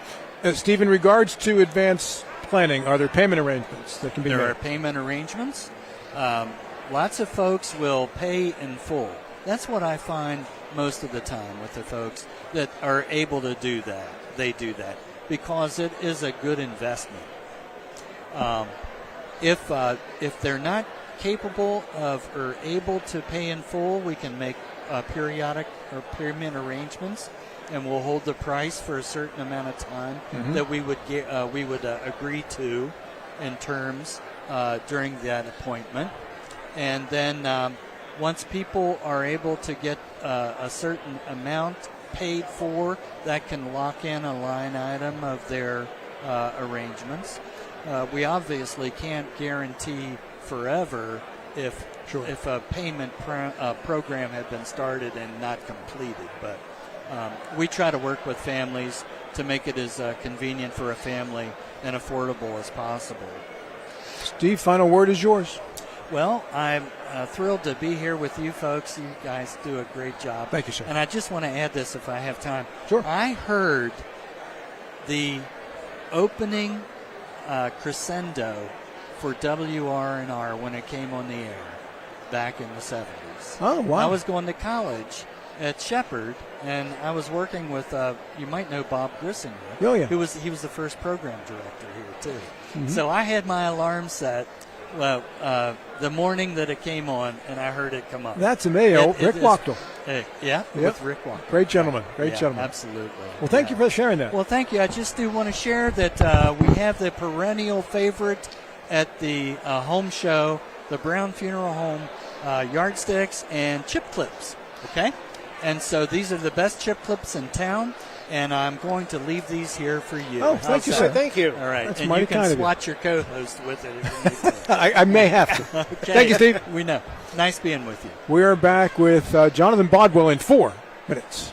Speaker 3: Steve, in regards to advance planning, are there payment arrangements that can be made?
Speaker 7: There are payment arrangements. Lots of folks will pay in full. That's what I find most of the time with the folks that are able to do that. They do that because it is a good investment. If they're not capable of or able to pay in full, we can make periodic or payment arrangements, and we'll hold the price for a certain amount of time that we would agree to in terms during that appointment. And then once people are able to get a certain amount paid for, that can lock in a line item of their arrangements. We obviously can't guarantee forever if a payment program had been started and not completed. But we try to work with families to make it as convenient for a family and affordable as possible.
Speaker 3: Steve, final word is yours.
Speaker 7: Well, I'm thrilled to be here with you folks. You guys do a great job.
Speaker 3: Thank you, sir.
Speaker 7: And I just want to add this if I have time.
Speaker 3: Sure.
Speaker 7: I heard the opening crescendo for WRNR when it came on the air back in the 70s.
Speaker 3: Oh, wow.
Speaker 7: I was going to college at Shepherd, and I was working with, you might know Bob Grissinger.
Speaker 3: Oh, yeah.
Speaker 7: He was the first program director here, too.
Speaker 3: Mm-hmm.
Speaker 7: So I had my alarm set the morning that it came on, and I heard it come up.
Speaker 3: That's amazing. Rick Wachtel.
Speaker 7: With Rick Wachtel.
Speaker 3: Great gentleman. Great gentleman.
Speaker 7: Absolutely.
Speaker 3: Well, thank you for sharing that.
Speaker 7: Well, thank you. I just do want to share that we have the perennial favorite at the home show, the Brown Funeral Home yardsticks and chip clips. Okay? And so these are the best chip clips in town. And I'm going to leave these here for you.
Speaker 3: Oh, thank you, sir.
Speaker 4: Thank you.
Speaker 7: All right.
Speaker 3: That's
Speaker 7: and
Speaker 3: mighty
Speaker 7: you can
Speaker 3: kind of you.
Speaker 7: swat your co-host with it if you need to.
Speaker 3: I may have to.
Speaker 7: Okay.
Speaker 3: Thank you, Steve.
Speaker 7: We know. Nice being with you.
Speaker 3: We are back with Jonathan Bodwell in 4 minutes.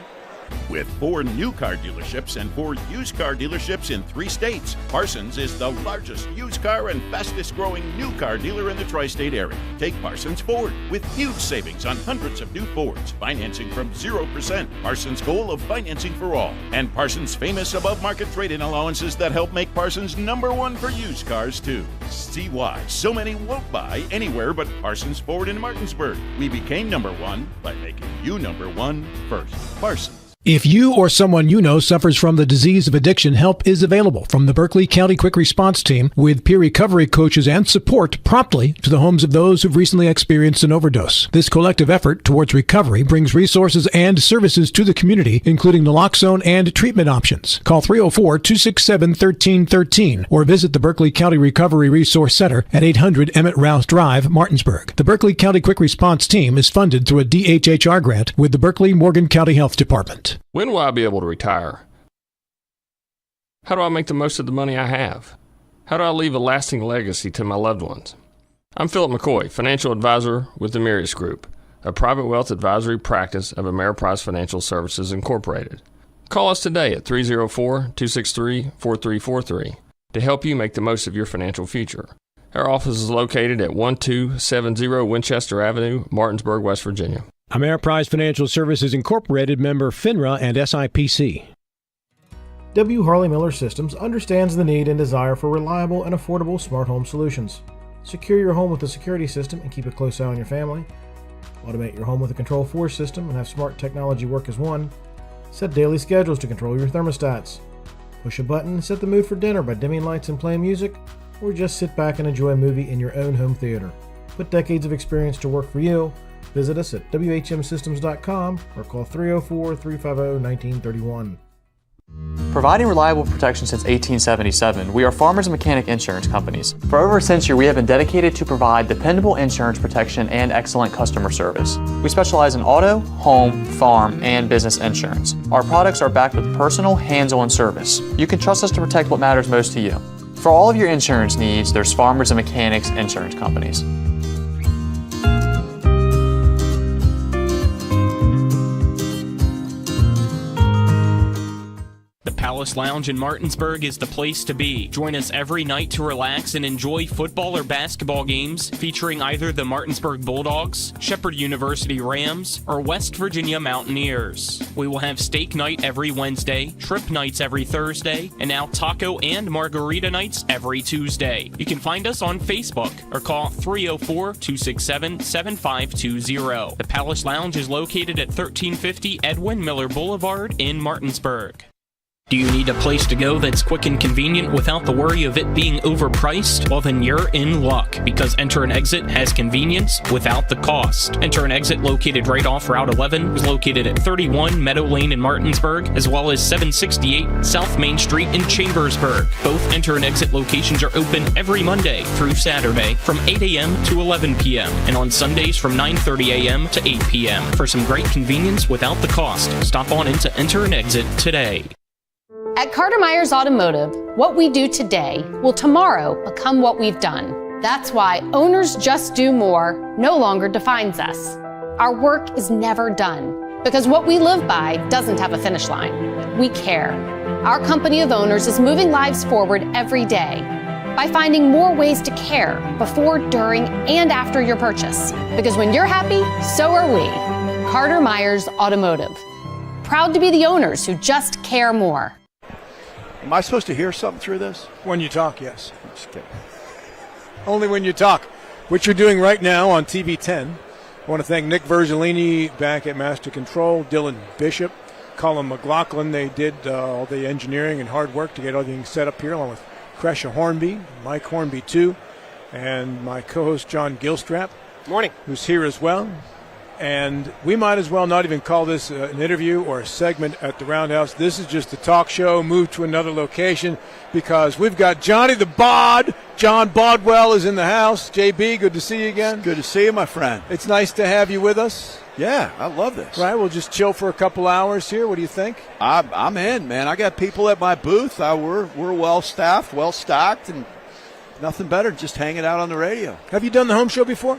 Speaker 17: With 4 new car dealerships and 4 used car dealerships in 3 states, Parsons is the largest used car and fastest growing new car dealer in the tri-state area. Take Parsons Ford with huge savings on hundreds of new Fords, financing from 0%, Parsons' goal of financing for all, and Parsons' famous above-market trade-in allowances that help make Parsons #1 for used cars too. See why so many won't buy anywhere but Parsons Ford in Martinsburg. We became #1 by making you #1 first. Parsons.
Speaker 13: If you or someone you know suffers from the disease of addiction, help is available from the Berkeley County Quick Response Team with peer recovery coaches and support promptly to the homes of those who've recently experienced an overdose. This collective effort towards recovery brings resources and services to the community, including naloxone and treatment options. Call 304-267-1313 or visit the Berkeley County Recovery Resource Center at 800 Emmett Rouse Drive, Martinsburg. The Berkeley County Quick Response Team is funded through a DHHR grant with the Berkeley Morgan County Health Department.
Speaker 11: When will I be able to retire? How do I make the most of the money I have? How do I leave a lasting legacy to my loved ones? I'm Philip McCoy, financial advisor with the Mirius Group, a private wealth advisory practice of Ameriprise Financial Services Incorporated. Call us today at 304-263-4343 to help you make the most of your financial future. Our office is located at 1270 Winchester Avenue, Martinsburg, West Virginia.
Speaker 13: Ameriprise Financial Services Incorporated, member FINRA and SIPC.
Speaker 18: W. Harley Miller Systems understands the need and desire for reliable and affordable smart home solutions. Secure your home with a security system and keep a close eye on your family. Automate your home with a Control4 system and have smart technology work as one. Set daily schedules to control your thermostats. Push a button and set the mood for dinner by dimming lights and playing music, or just sit back and enjoy a movie in your own home theater. Put decades of experience to work for you. Visit us at WHMsystems.com or call 304-350-1931.
Speaker 5: Providing reliable protection since 1877, we are Farmers and Mechanic Insurance Companies. For over a century, we have been dedicated to provide dependable insurance protection and excellent customer service. We specialize in auto, home, farm, and business insurance. Our products are backed with personal, hands-on service. You can trust us to protect what matters most to you. For all of your insurance needs, there's Farmers and Mechanics Insurance Companies.
Speaker 1: Palace Lounge in Martinsburg is the place to be. Join us every night to relax and enjoy football or basketball games featuring either the Martinsburg Bulldogs, Shepherd University Rams, or West Virginia Mountaineers. We will have steak night every Wednesday, trip nights every Thursday, and now taco and margarita nights every Tuesday. You can find us on Facebook or call 304-267-7520. The Palace Lounge is located at 1350 Edwin Miller Boulevard in Martinsburg. Do you need a place to go that's quick and convenient without the worry of it being overpriced? Well, then you're in luck, because Enter and Exit has convenience without the cost. Enter and Exit, located right off Route 11, is located at 31 Meadow Lane in Martinsburg, as well as 768 South Main Street in Chambersburg. Both Enter and Exit locations are open every Monday through Saturday from 8 a.m. to 11 p.m. and on Sundays from 9:30 a.m. to 8 p.m. For some great convenience without the cost, stop on into Enter and Exit today.
Speaker 12: At Carter Myers Automotive, what we do today will tomorrow become what we've done. That's why Owners Just Do More no longer defines us. Our work is never done because what we live by doesn't have a finish line. We care. Our company of owners is moving lives forward every day by finding more ways to care before, during, and after your purchase. Because when you're happy, so are we. Carter Myers Automotive. Proud to be the owners who just care more.
Speaker 19: Am I supposed to hear something through this?
Speaker 3: When you talk, yes.
Speaker 19: I'm just kidding.
Speaker 3: Only when you talk, which you're doing right now on TV 10. I want to thank Nick Verzolini back at Master Control, Dylan Bishop, Colin McLaughlin. They did all the engineering and hard work to get everything set up here, along with Cresha Hornby, Mike Hornby too, and my co-host John Gilstrap.
Speaker 4: Morning.
Speaker 3: Who's here as well. And we might as well not even call this an interview or a segment at the Roundhouse. This is just a talk show moved to another location because we've got Johnny the Bod. John Bodwell is in the house. JB, good to see you again.
Speaker 19: Good to see you, my friend.
Speaker 3: It's nice to have you with us.
Speaker 19: Yeah, I love this.
Speaker 3: Right, we'll just chill for a couple hours here. What do you think?
Speaker 19: I'm in, man. I got people at my booth. We're well staffed, well stocked, and nothing better than just hanging out on the radio.
Speaker 3: Have you done the home show before?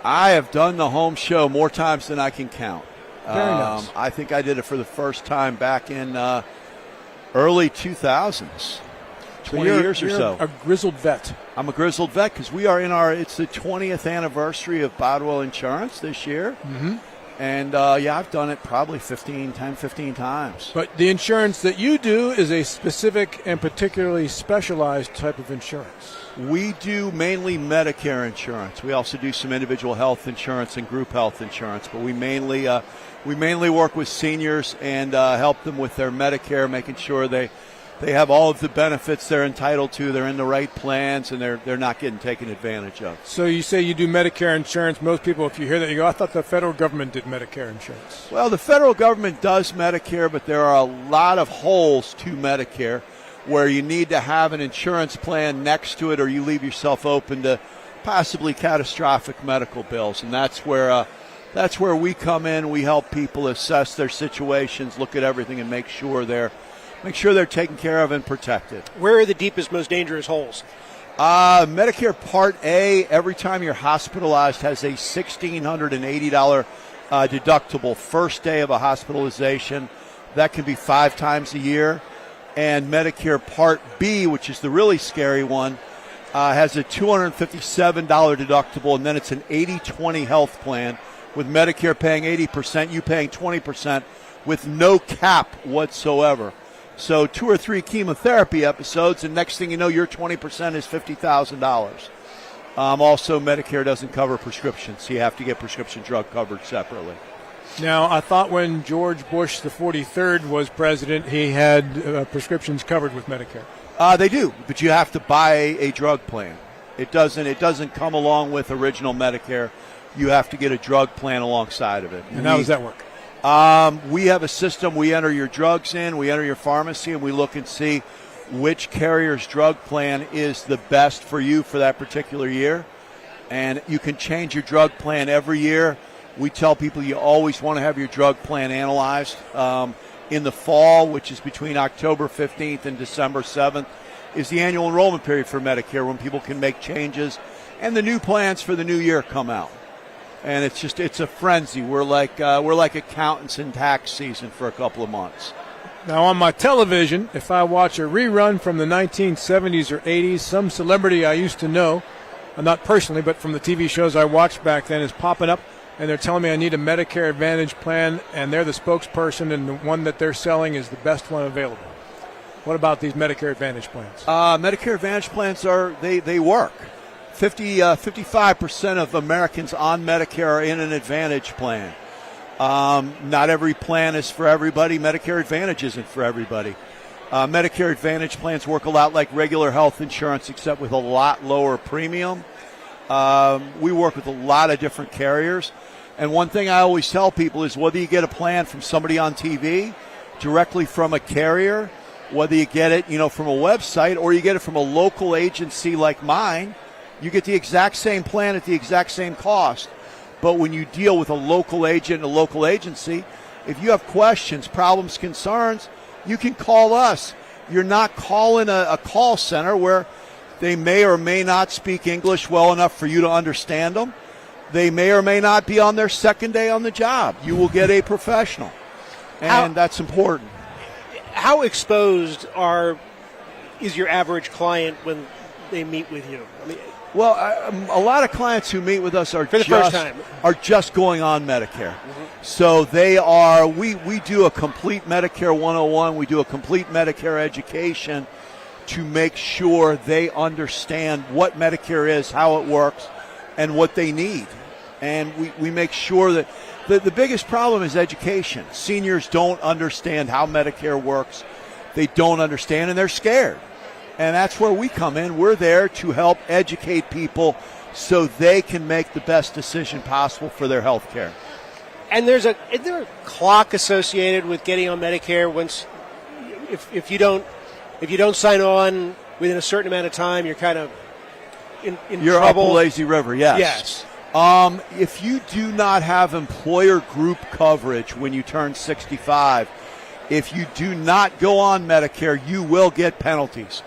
Speaker 19: I have done the home show more times than I can count.
Speaker 3: Very nice.
Speaker 19: I think I did it for the first time back in early 2000s. 20 years or so.
Speaker 3: A grizzled vet.
Speaker 19: I'm a grizzled vet because we are it's the 20th anniversary of Bodwell Insurance this year.
Speaker 3: Mm-hmm.
Speaker 19: And, I've done it probably 15 times.
Speaker 3: But the insurance that you do is a specific and particularly specialized type of insurance.
Speaker 19: We do mainly Medicare insurance. We also do some individual health insurance and group health insurance. But we mainly work with seniors and help them with their Medicare, making sure they have all of the benefits they're entitled to. They're in the right plans, and they're not getting taken advantage of.
Speaker 3: So you say you do Medicare insurance. Most people, if you hear that, you go, I thought the federal government did Medicare insurance.
Speaker 19: Well, the federal government does Medicare, but there are a lot of holes to Medicare where you need to have an insurance plan next to it, or you leave yourself open to possibly catastrophic medical bills. And that's where we come in. We help people assess their situations, look at everything, and make sure they're taken care of and protected.
Speaker 4: Where are the deepest, most dangerous holes?
Speaker 19: Medicare Part A, every time you're hospitalized, has a $1,680 deductible first day of a hospitalization. That can be 5 times a year. And Medicare Part B, which is the really scary one, has a $257 deductible, and then it's an 80-20 health plan with Medicare paying 80%, you paying 20%, with no cap whatsoever. So 2 or 3 chemotherapy episodes, and next thing you know, your 20% is $50,000. Also, Medicare doesn't cover prescriptions, so you have to get prescription drug covered separately.
Speaker 3: Now, I thought when George Bush the 43rd was president, he had prescriptions covered with Medicare.
Speaker 19: They do, but you have to buy a drug plan. It doesn't come along with original Medicare. You have to get a drug plan alongside of it.
Speaker 3: And how does that work?
Speaker 19: We have a system. We enter your drugs in, we enter your pharmacy, and we look and see which carrier's drug plan is the best for you for that particular year. And you can change your drug plan every year. We tell people you always want to have your drug plan analyzed. In the fall, which is between October 15th and December 7th, is the annual enrollment period for Medicare when people can make changes and the new plans for the new year come out. And it's a frenzy. We're like accountants in tax season for a couple of months.
Speaker 3: Now on my television, if I watch a rerun from the 1970s or 80s, some celebrity I used to know, not personally, but from the TV shows I watched back then, is popping up, and they're telling me I need a Medicare Advantage plan, and they're the spokesperson, and the one that they're selling is the best one available. What about these Medicare Advantage plans?
Speaker 19: Medicare Advantage plans they work. 55% of Americans on Medicare are in an Advantage plan. Not every plan is for everybody. Medicare Advantage isn't for everybody. Medicare Advantage plans work a lot like regular health insurance, except with a lot lower premium. We work with a lot of different carriers. And one thing I always tell people is whether you get a plan from somebody on TV, directly from a carrier, whether you get it, from a website or you get it from a local agency like mine, you get the exact same plan at the exact same cost. But when you deal with a local agent, a local agency, if you have questions, problems, concerns, you can call us. You're not calling a call center where they may or may not speak English well enough for you to understand them. They may or may not be on their second day on the job. You will get a professional, and that's important.
Speaker 4: How exposed is your average client when they meet with you?
Speaker 19: Well, a lot of clients who meet with us are just going on Medicare. Mm-hmm. So they are. We do a complete Medicare 101. We do a complete Medicare education to make sure they understand what Medicare is, how it works, and what they need. And we make sure that the biggest problem is education. Seniors don't understand how Medicare works. They don't understand, and they're scared. And that's where we come in. We're there to help educate people so they can make the best decision possible for their health care.
Speaker 4: And is there a clock associated with getting on Medicare? Once, if you don't sign on within a certain amount of time, you're kind of in
Speaker 19: you're
Speaker 4: trouble.
Speaker 19: Up a lazy river, yes.
Speaker 4: Yes.
Speaker 19: If you do not have employer group coverage when you turn 65, if you do not go on Medicare, you will get penalties.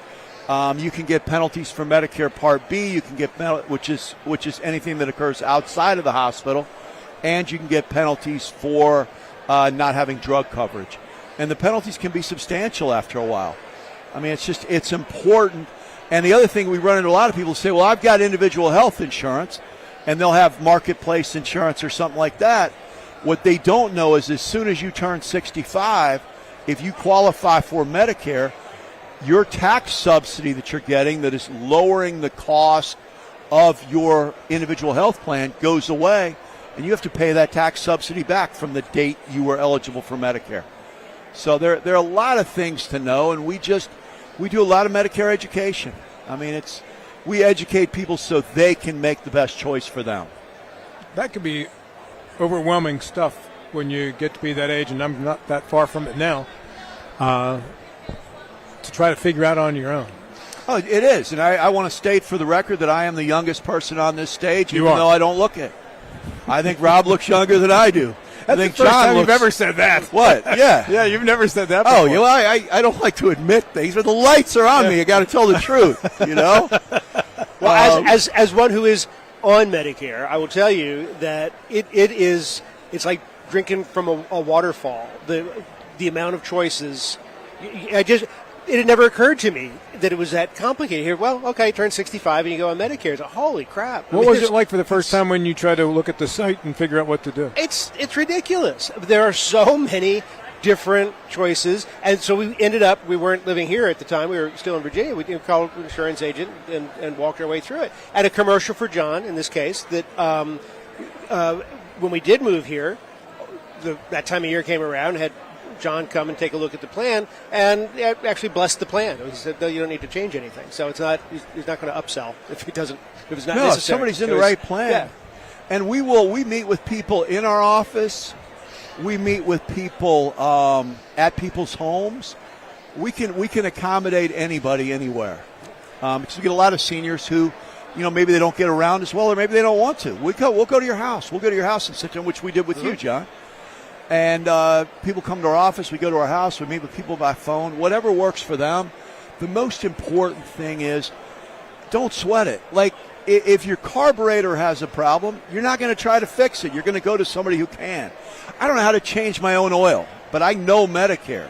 Speaker 19: You can get penalties for Medicare Part B. You can get which is anything that occurs outside of the hospital, and you can get penalties for not having drug coverage. And the penalties can be substantial after a while. I mean, it's important. And the other thing we run into a lot of people say, well, I've got individual health insurance, and they'll have marketplace insurance or something like that. What they don't know is as soon as you turn 65, if you qualify for Medicare, your tax subsidy that you're getting that is lowering the cost of your individual health plan goes away, and you have to pay that tax subsidy back from the date you were eligible for Medicare. So there are a lot of things to know, and we do a lot of Medicare education. I mean, we educate people so they can make the best choice for them.
Speaker 3: That could be overwhelming stuff when you get to be that age, and I'm not that far from it now, to try to figure out on your own.
Speaker 19: Oh, it is, and I want to state for the record that I am the youngest person on this stage, even though I don't look it. I think Rob looks younger than I do.
Speaker 3: That's the first time you've ever said that.
Speaker 19: What? Yeah.
Speaker 3: Yeah, you've never said that before.
Speaker 19: Oh, I don't like to admit things, but the lights are on me. I got to tell the truth,
Speaker 4: Well, as one who is on Medicare, I will tell you that it's like drinking from a waterfall. The amount of choices, it had never occurred to me that it was that complicated. Here, well, okay, turn 65 and you go on Medicare. It's holy crap.
Speaker 3: What was it like for the first time when you tried to look at the site and figure out what to do?
Speaker 4: It's ridiculous. There are so many different choices, and so we weren't living here at the time. We were still in Virginia. We called an insurance agent and walked our way through it. And a commercial for John, in this case, that when we did move here, that time of year came around, had John come and take a look at the plan, and actually blessed the plan. He said, "No, you don't need to change anything." So he's not going to upsell if it's not necessary.
Speaker 19: No, if somebody's in the right plan.
Speaker 4: Yeah.
Speaker 19: And we meet with people in our office. We meet with people at people's homes. We can accommodate anybody anywhere. Because we get a lot of seniors who, maybe they don't get around as well, or maybe they don't want to. We'll go to your house. We'll go to your house and sit there, which we did with you, John. And people come to our office, we go to our house, we meet with people by phone, whatever works for them. The most important thing is don't sweat it. Like, if your carburetor has a problem, you're not going to try to fix it. You're going to go to somebody who can. I don't know how to change my own oil, but I know Medicare.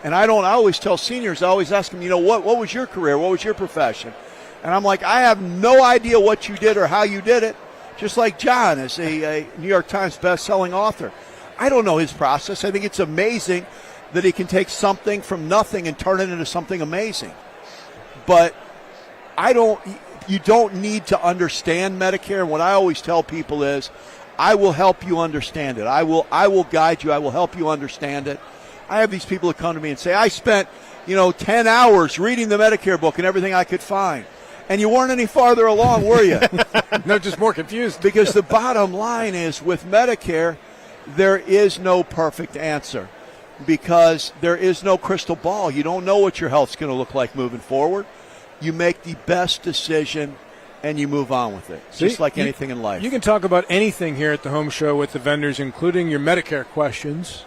Speaker 19: And I always tell seniors, I always ask them, what was your career? What was your profession? And I'm like, I have no idea what you did or how you did it. Just like John is a New York Times best-selling author. I don't know his process. I think it's amazing that he can take something from nothing and turn it into something amazing. But you don't need to understand Medicare. And what I always tell people is, I will help you understand it. I will guide you. I will help you understand it. I have these people that come to me and say, I spent 10 hours reading the Medicare book and everything I could find. And you weren't any farther along, were you?
Speaker 3: No, just more confused.
Speaker 19: Because the bottom line is, with Medicare, there is no perfect answer because there is no crystal ball. You don't know what your health's going to look like moving forward. You make the best decision and you move on with it, just like anything in life.
Speaker 3: You can talk about anything here at the Home Show with the vendors, including your Medicare questions.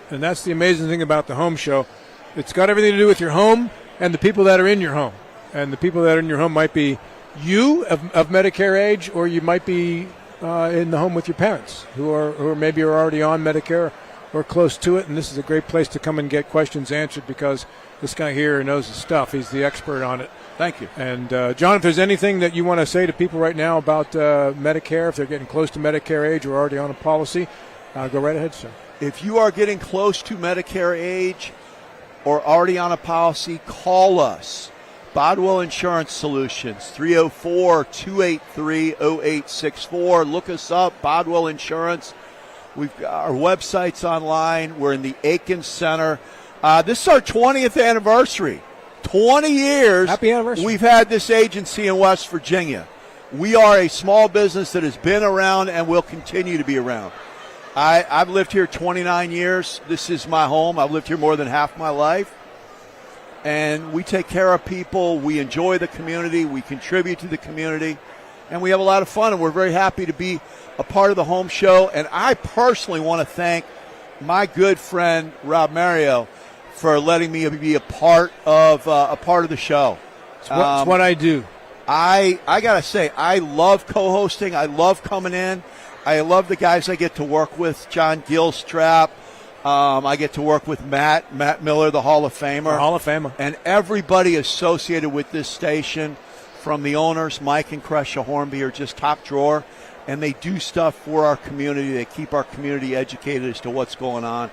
Speaker 3: And that's the amazing thing about the Home Show. It's got everything to do with your home and the people that are in your home. And the people that are in your home might be you of Medicare age, or you might be in the home with your parents who are maybe already on Medicare or close to it. And this is a great place to come and get questions answered because this guy here knows his stuff. He's the expert on it.
Speaker 19: Thank you.
Speaker 3: And, John, if there's anything that you want to say to people right now about Medicare, if they're getting close to Medicare age or already on a policy, go right ahead, sir.
Speaker 19: If you are getting close to Medicare age or already on a policy, call us. Bodwell Insurance Solutions, 304-283-0864. Look us up, Bodwell Insurance. We've got our website's online. We're in the Aiken Center. This is our 20th anniversary. 20 years.
Speaker 3: Happy anniversary.
Speaker 19: We've had this agency in West Virginia. We are a small business that has been around and will continue to be around. I've lived here 29 years. This is my home. I've lived here more than half my life. And we take care of people. We enjoy the community. We contribute to the community. And we have a lot of fun. And we're very happy to be a part of the Home Show. And I personally want to thank my good friend, Rob Mario, for letting me be a part of the show.
Speaker 3: It's what I do.
Speaker 19: I got to say, I love co-hosting. I love coming in. I love the guys I get to work with, John Gilstrap. I get to work with Matt Miller, the Hall of Famer.
Speaker 3: Hall of Famer.
Speaker 19: And everybody associated with this station, from the owners, Mike and Kresha Hornby, are just top drawer. And they do stuff for our community. They keep our community educated as to what's going on.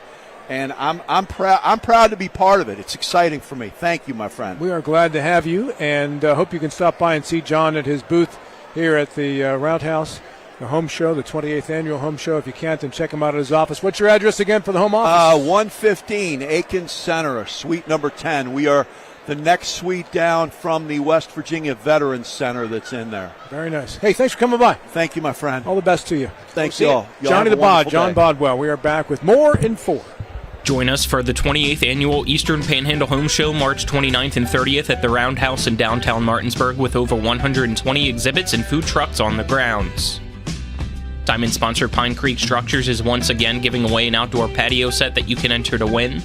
Speaker 19: And I'm proud to be part of it. It's exciting for me. Thank you, my friend.
Speaker 3: We are glad to have you, and hope you can stop by and see John at his booth here at the Roundhouse. The Home Show, the 28th Annual Home Show. If you can't, then check him out at his office. What's your address again for the home office?
Speaker 19: 115 Aiken Center, suite number 10. We are the next suite down from the West Virginia Veterans Center that's in there.
Speaker 3: Very nice. Hey, thanks for coming by.
Speaker 19: Thank you, my friend.
Speaker 3: All the best to you.
Speaker 19: Thanks, y'all.
Speaker 3: Johnny the Bod, John Bodwell. We are back with more in 4.
Speaker 1: Join us for the 28th Annual Eastern Panhandle Home Show, March 29th and 30th at the Roundhouse in downtown Martinsburg, with over 120 exhibits and food trucks on the grounds. Diamond sponsor Pine Creek Structures is once again giving away an outdoor patio set that you can enter to win.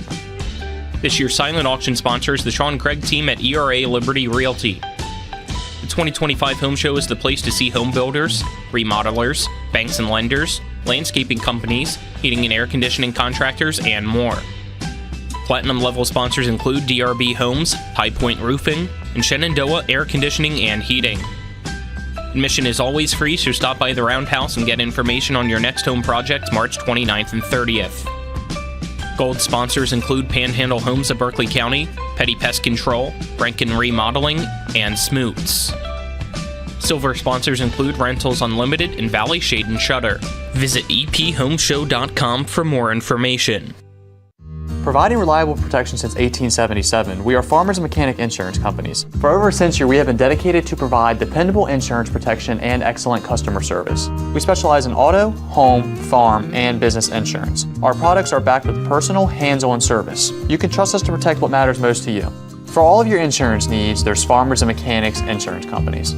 Speaker 1: This year's silent auction sponsors the Sean Craig team at ERA Liberty Realty. The 2025 Home Show is the place to see home builders, remodelers, banks and lenders, landscaping companies, heating and air conditioning contractors, and more. Platinum level sponsors include DRB Homes, High Point Roofing, and Shenandoah Air Conditioning and Heating. Admission is always free, so stop by the Roundhouse and get information on your next home project March 29th and 30th. Gold sponsors include Panhandle Homes of Berkeley County, Petty Pest Control, Rankin Remodeling, and Smoots. Silver sponsors include Rentals Unlimited and Valley Shade and Shutter. Visit ephomeshow.com for more information.
Speaker 5: Providing reliable protection since 1877, we are Farmers and Mechanic Insurance Companies. For over a century, we have been dedicated to provide dependable insurance protection and excellent customer service. We specialize in auto, home, farm, and business insurance. Our products are backed with personal, hands-on service. You can trust us to protect what matters most to you. For all of your insurance needs, there's Farmers and Mechanics Insurance Companies.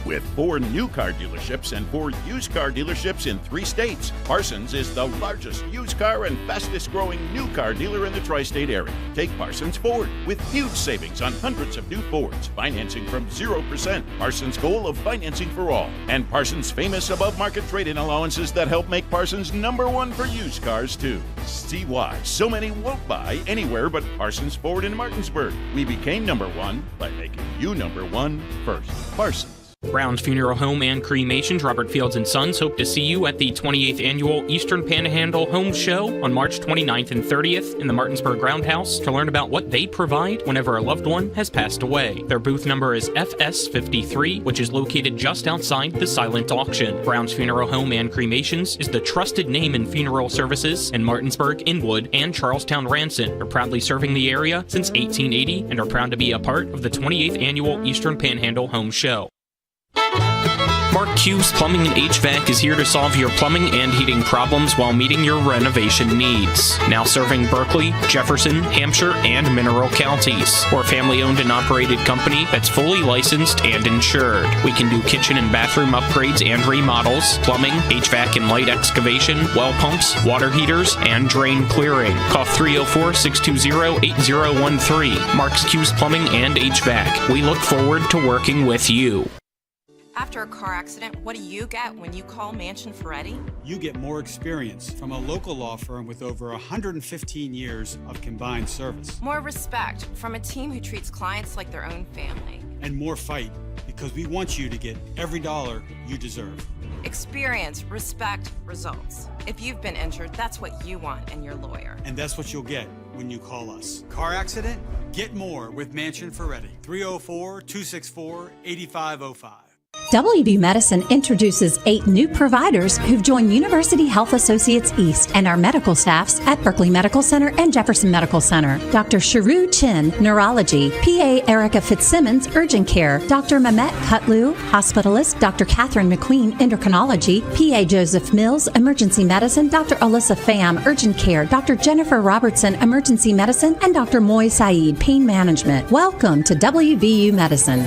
Speaker 17: With 4 new car dealerships and 4 used car dealerships in 3 states, Parsons is the largest used car and fastest growing new car dealer in the tri-state area. Take Parsons Ford with huge savings on hundreds of new Fords, financing from 0%, Parsons' goal of financing for all, and Parsons' famous above-market trade-in allowances that help make Parsons #1 for used cars too. See why so many won't buy anywhere but Parsons Ford in Martinsburg. We became #1 by making you #1 first. Parsons.
Speaker 1: Brown's Funeral Home and Cremations, Robert Fields & Sons, hope to see you at the 28th Annual Eastern Panhandle Home Show on March 29th and 30th in the Martinsburg Roundhouse to learn about what they provide whenever a loved one has passed away. Their booth number is FS53, which is located just outside the silent auction. Brown's Funeral Home and Cremations is the trusted name in funeral services in Martinsburg, Inwood, and Charlestown Ranson. They're proudly serving the area since 1880 and are proud to be a part of the 28th Annual Eastern Panhandle Home Show. Mark Hughes Plumbing and HVAC is here to solve your plumbing and heating problems while meeting your renovation needs. Now serving Berkeley, Jefferson, Hampshire, and Mineral counties. We're a family-owned and operated company that's fully licensed and insured. We can do kitchen and bathroom upgrades and remodels, plumbing, HVAC and light excavation, well pumps, water heaters, and drain clearing. Call 304-620-8013. Mark's Hughes Plumbing and HVAC. We look forward to working with you.
Speaker 9: After a car accident, what do you get when you call Mansion Ferretti?
Speaker 10: You get more experience from a local law firm with over 115 years of combined service.
Speaker 9: More respect from a team who treats clients like their own family.
Speaker 10: And more fight, because we want you to get every dollar you deserve.
Speaker 9: Experience, respect, results. If you've been injured, that's what you want in your lawyer.
Speaker 10: And that's what you'll get when you call us. Car accident? Get more with Mansion Ferretti. 304-264-8505.
Speaker 6: WB Medicine introduces 8 new providers who've joined University Health Associates East and our medical staffs at Berkeley Medical Center and Jefferson Medical Center. Dr. Sharu Chin, Neurology, PA Erica Fitzsimmons, Urgent Care, Dr. Mehmet Kutlu, Hospitalist, Dr. Catherine McQueen, Endocrinology, PA Joseph Mills, Emergency Medicine, Dr. Alyssa Pham, Urgent Care, Dr. Jennifer Robertson, Emergency Medicine, and Dr. Moy Saeed, Pain Management. Welcome to WVU Medicine.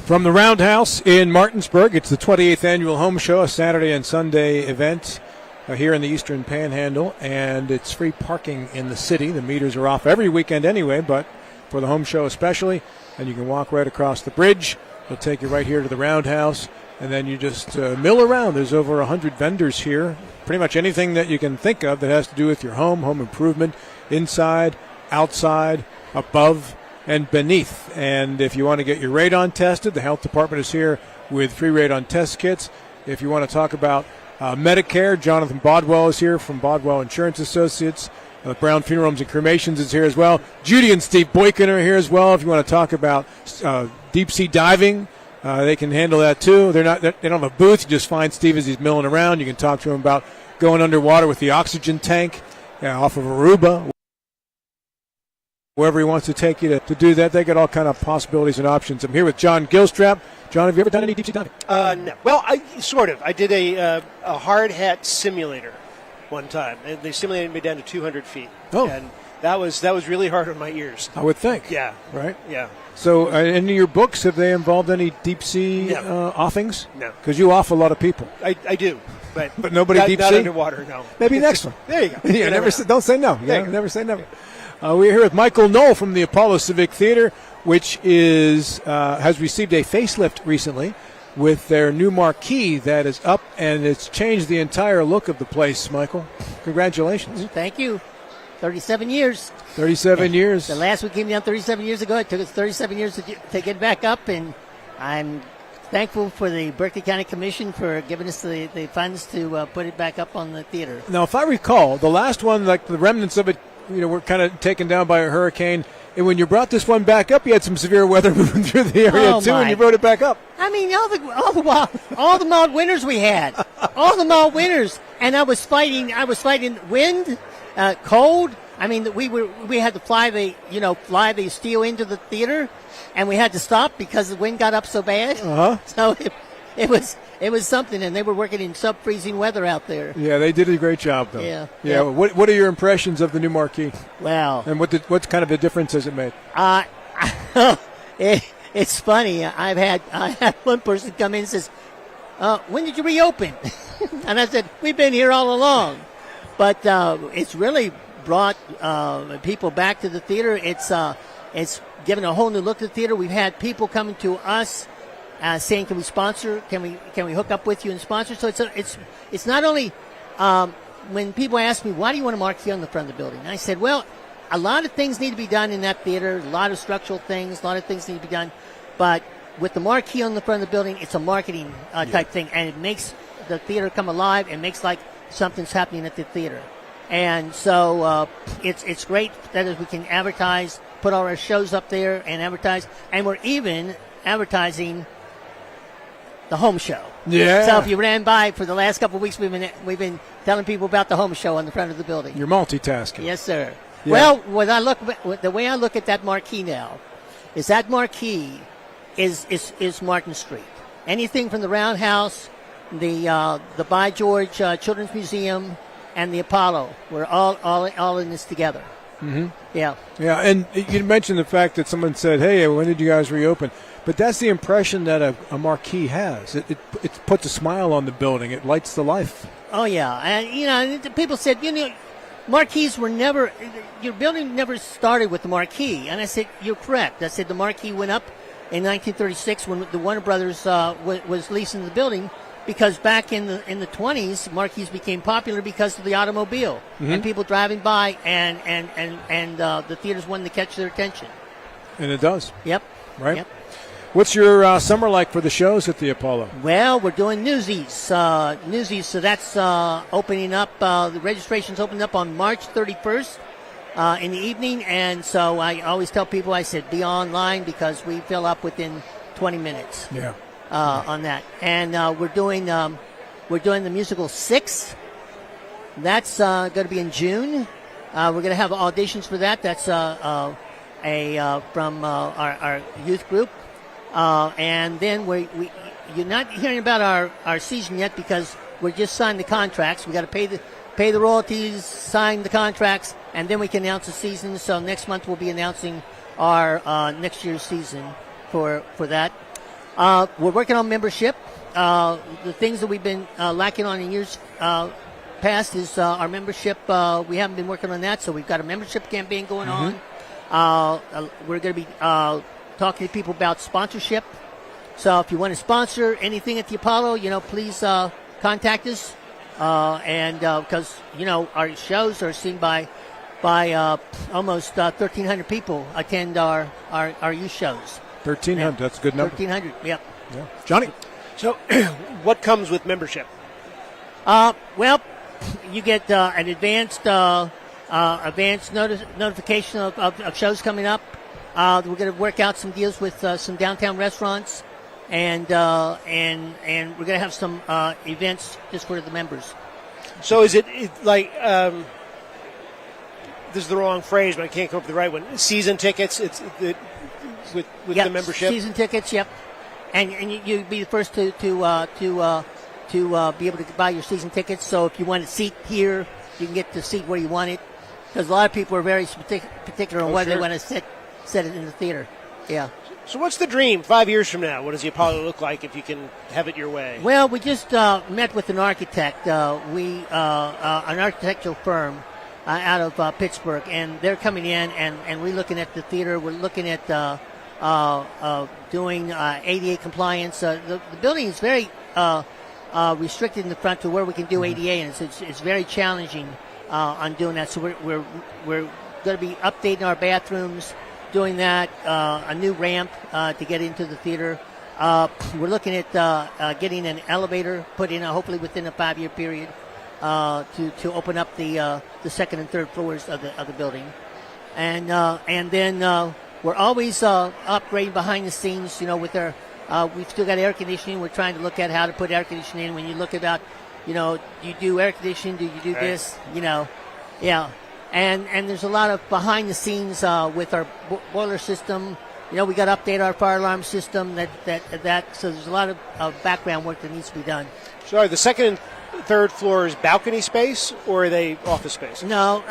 Speaker 3: From the Roundhouse in Martinsburg, it's the 28th Annual Home Show, a Saturday and Sunday event here in the Eastern Panhandle, and it's free parking in the city. The meters are off every weekend anyway, but for the home show especially, and you can walk right across the bridge. It'll take you right here to the Roundhouse, and then you just mill around. There's over 100 vendors here. Pretty much anything that you can think of that has to do with your home improvement, inside, outside, above, and beneath. And if you want to get your radon tested, the health department is here with free radon test kits. If you want to talk about Medicare, Jonathan Bodwell is here from Bodwell Insurance Associates. Brown Funeral Homes and Cremations is here as well. Judy and Steve Boykin are here as well. If you want to talk about deep sea diving, they can handle that too. They don't have a booth. You just find Steve as he's milling around. You can talk to him about going underwater with the oxygen tank off of Aruba. Wherever he wants to take you to do that, they got all kind of possibilities and options. I'm here with John Gilstrap. John, have you ever done any deep sea diving?
Speaker 4: No. Well, I did a hard hat simulator one time. They simulated me down to 200 feet.
Speaker 3: Oh.
Speaker 4: And that was really hard on my ears.
Speaker 3: I would think.
Speaker 4: Yeah.
Speaker 3: Right?
Speaker 4: Yeah.
Speaker 3: So, in your books, have they involved any deep sea offings?
Speaker 4: No.
Speaker 3: Because you off a lot of people.
Speaker 4: I do. But
Speaker 3: nobody deep
Speaker 4: not
Speaker 3: sea?
Speaker 4: underwater, no.
Speaker 3: Maybe next one.
Speaker 4: There you go.
Speaker 3: Yeah, don't say no. Never say never. We're here with Michael Knoll from the Apollo Civic Theater, which has received a facelift recently with their new marquee that is up, and it's changed the entire look of the place, Michael. Congratulations.
Speaker 20: Thank you. 37 years.
Speaker 3: 37 years.
Speaker 20: The last we came down 37 years ago. It took us 37 years to get back up, and I'm thankful for the Berkeley County Commission for giving us the funds to put it back up on the theater.
Speaker 3: Now, if I recall, the last one, like the remnants of it, were kind of taken down by a hurricane. And when you brought this one back up, you had some severe weather moving through the area too, and you brought it back up.
Speaker 20: I mean, all the mild winters we had, all the mild winters, and I was fighting wind, cold. I mean, we had to fly the steel into the theater, and we had to stop because the wind got up so bad. So it was something, and they were working in sub-freezing weather out there.
Speaker 3: Yeah, they did a great job, though.
Speaker 20: Yeah.
Speaker 3: What are your impressions of the new marquee?
Speaker 20: Well,
Speaker 3: and what kind of a difference has it made?
Speaker 20: It's funny. I had one person come in and says, "When did you reopen?" And I said, "We've been here all along." But it's really brought people back to the theater. It's given a whole new look to the theater. We've had people coming to us. Saying, can we sponsor? Can we hook up with you and sponsor? So it's not only when people ask me, why do you want a marquee on the front of the building? I said, well, a lot of things need to be done in that theater, a lot of structural things, a lot of things need to be done. But with the marquee on the front of the building, it's a marketing type thing, and it makes the theater come alive and makes like something's happening at the theater. And so it's great that we can advertise, put all our shows up there and advertise, and we're even advertising the home show.
Speaker 3: Yeah.
Speaker 20: So if you ran by for the last couple of weeks, we've been telling people about the home show on the front of the building.
Speaker 3: You're multitasking.
Speaker 20: Yes, sir.
Speaker 3: Yeah.
Speaker 20: Well, the way I look at that marquee now is that marquee is Martin Street. Anything from the Roundhouse, the By George Children's Museum, and the Apollo, we're all in this together.
Speaker 3: Mm-hmm.
Speaker 20: Yeah.
Speaker 3: Yeah, and you mentioned the fact that someone said, hey, when did you guys reopen? But that's the impression that a marquee has. It puts a smile on the building. It lights the life.
Speaker 20: Oh, yeah. And, people said, marquees were never, your building never started with the marquee. And I said, you're correct. I said the marquee went up in 1936 when the Warner Brothers was leasing the building, because back in the 20s, marquees became popular because of the automobile and people driving by, and the theaters wanted to catch their attention.
Speaker 3: And it does.
Speaker 20: Yep.
Speaker 3: Right?
Speaker 20: Yep.
Speaker 3: What's your summer like for the shows at the Apollo?
Speaker 20: Well, we're doing Newsies. So that's opening up. The registration's opening up on March 31st in the evening. And so I always tell people, I said, be online because we fill up within 20 minutes.
Speaker 3: Yeah.
Speaker 20: On that. And we're doing the musical Six. That's going to be in June. We're going to have auditions for that. That's from our youth group. And then you're not hearing about our season yet because we're just signed the contracts. We got to pay the royalties, sign the contracts, and then we can announce the season. So next month we'll be announcing our next year's season for that. We're working on membership. The things that we've been lacking on in years past is our membership. We haven't been working on that, so we've got a membership campaign going on. We're going to be talking to people about sponsorship. So if you want to sponsor anything at the Apollo, please contact us. And because our shows are seen by almost 1,300 people attend our youth shows.
Speaker 3: 1,300, that's a good number.
Speaker 20: 1,300, yep.
Speaker 3: Yeah. Johnny?
Speaker 4: So what comes with membership?
Speaker 20: Well, you get an advanced notification of shows coming up. We're going to work out some deals with some downtown restaurants, and we're going to have some events just for the members.
Speaker 4: So is it like this is the wrong phrase, but I can't come up with the right one. Season tickets. It's with the membership.
Speaker 20: Season tickets. Yep. And you'd be the first to be able to buy your season tickets. So if you want a seat here, you can get the seat where you want it. Because a lot of people are very particular on whether they want to sit it in the theater. Yeah.
Speaker 4: So what's the dream 5 years from now? What does the Apollo look like if you can have it your way?
Speaker 20: Well, we just met with an architect. An architectural firm out of Pittsburgh, and they're coming in and we're looking at the theater. We're looking at doing ADA compliance. The building is very restricted in the front to where we can do ADA, and it's very challenging on doing that. So we're going to be updating our bathrooms, doing that, a new ramp to get into the theater. We're looking at getting an elevator put in, hopefully within a 5-year period, to open up the second and third floors of the building, and then we're always upgrading behind the scenes. With our we've still got air conditioning. We're trying to look at how to put air conditioning in. When you look about, do you do air conditioning? Do you do this? Yeah. And there's a lot of behind the scenes with our boiler system. We got to update our fire alarm system. So there's a lot of background work that needs to be done.
Speaker 4: Sorry, the second and third floor is balcony space, or are they office space?
Speaker 20: No,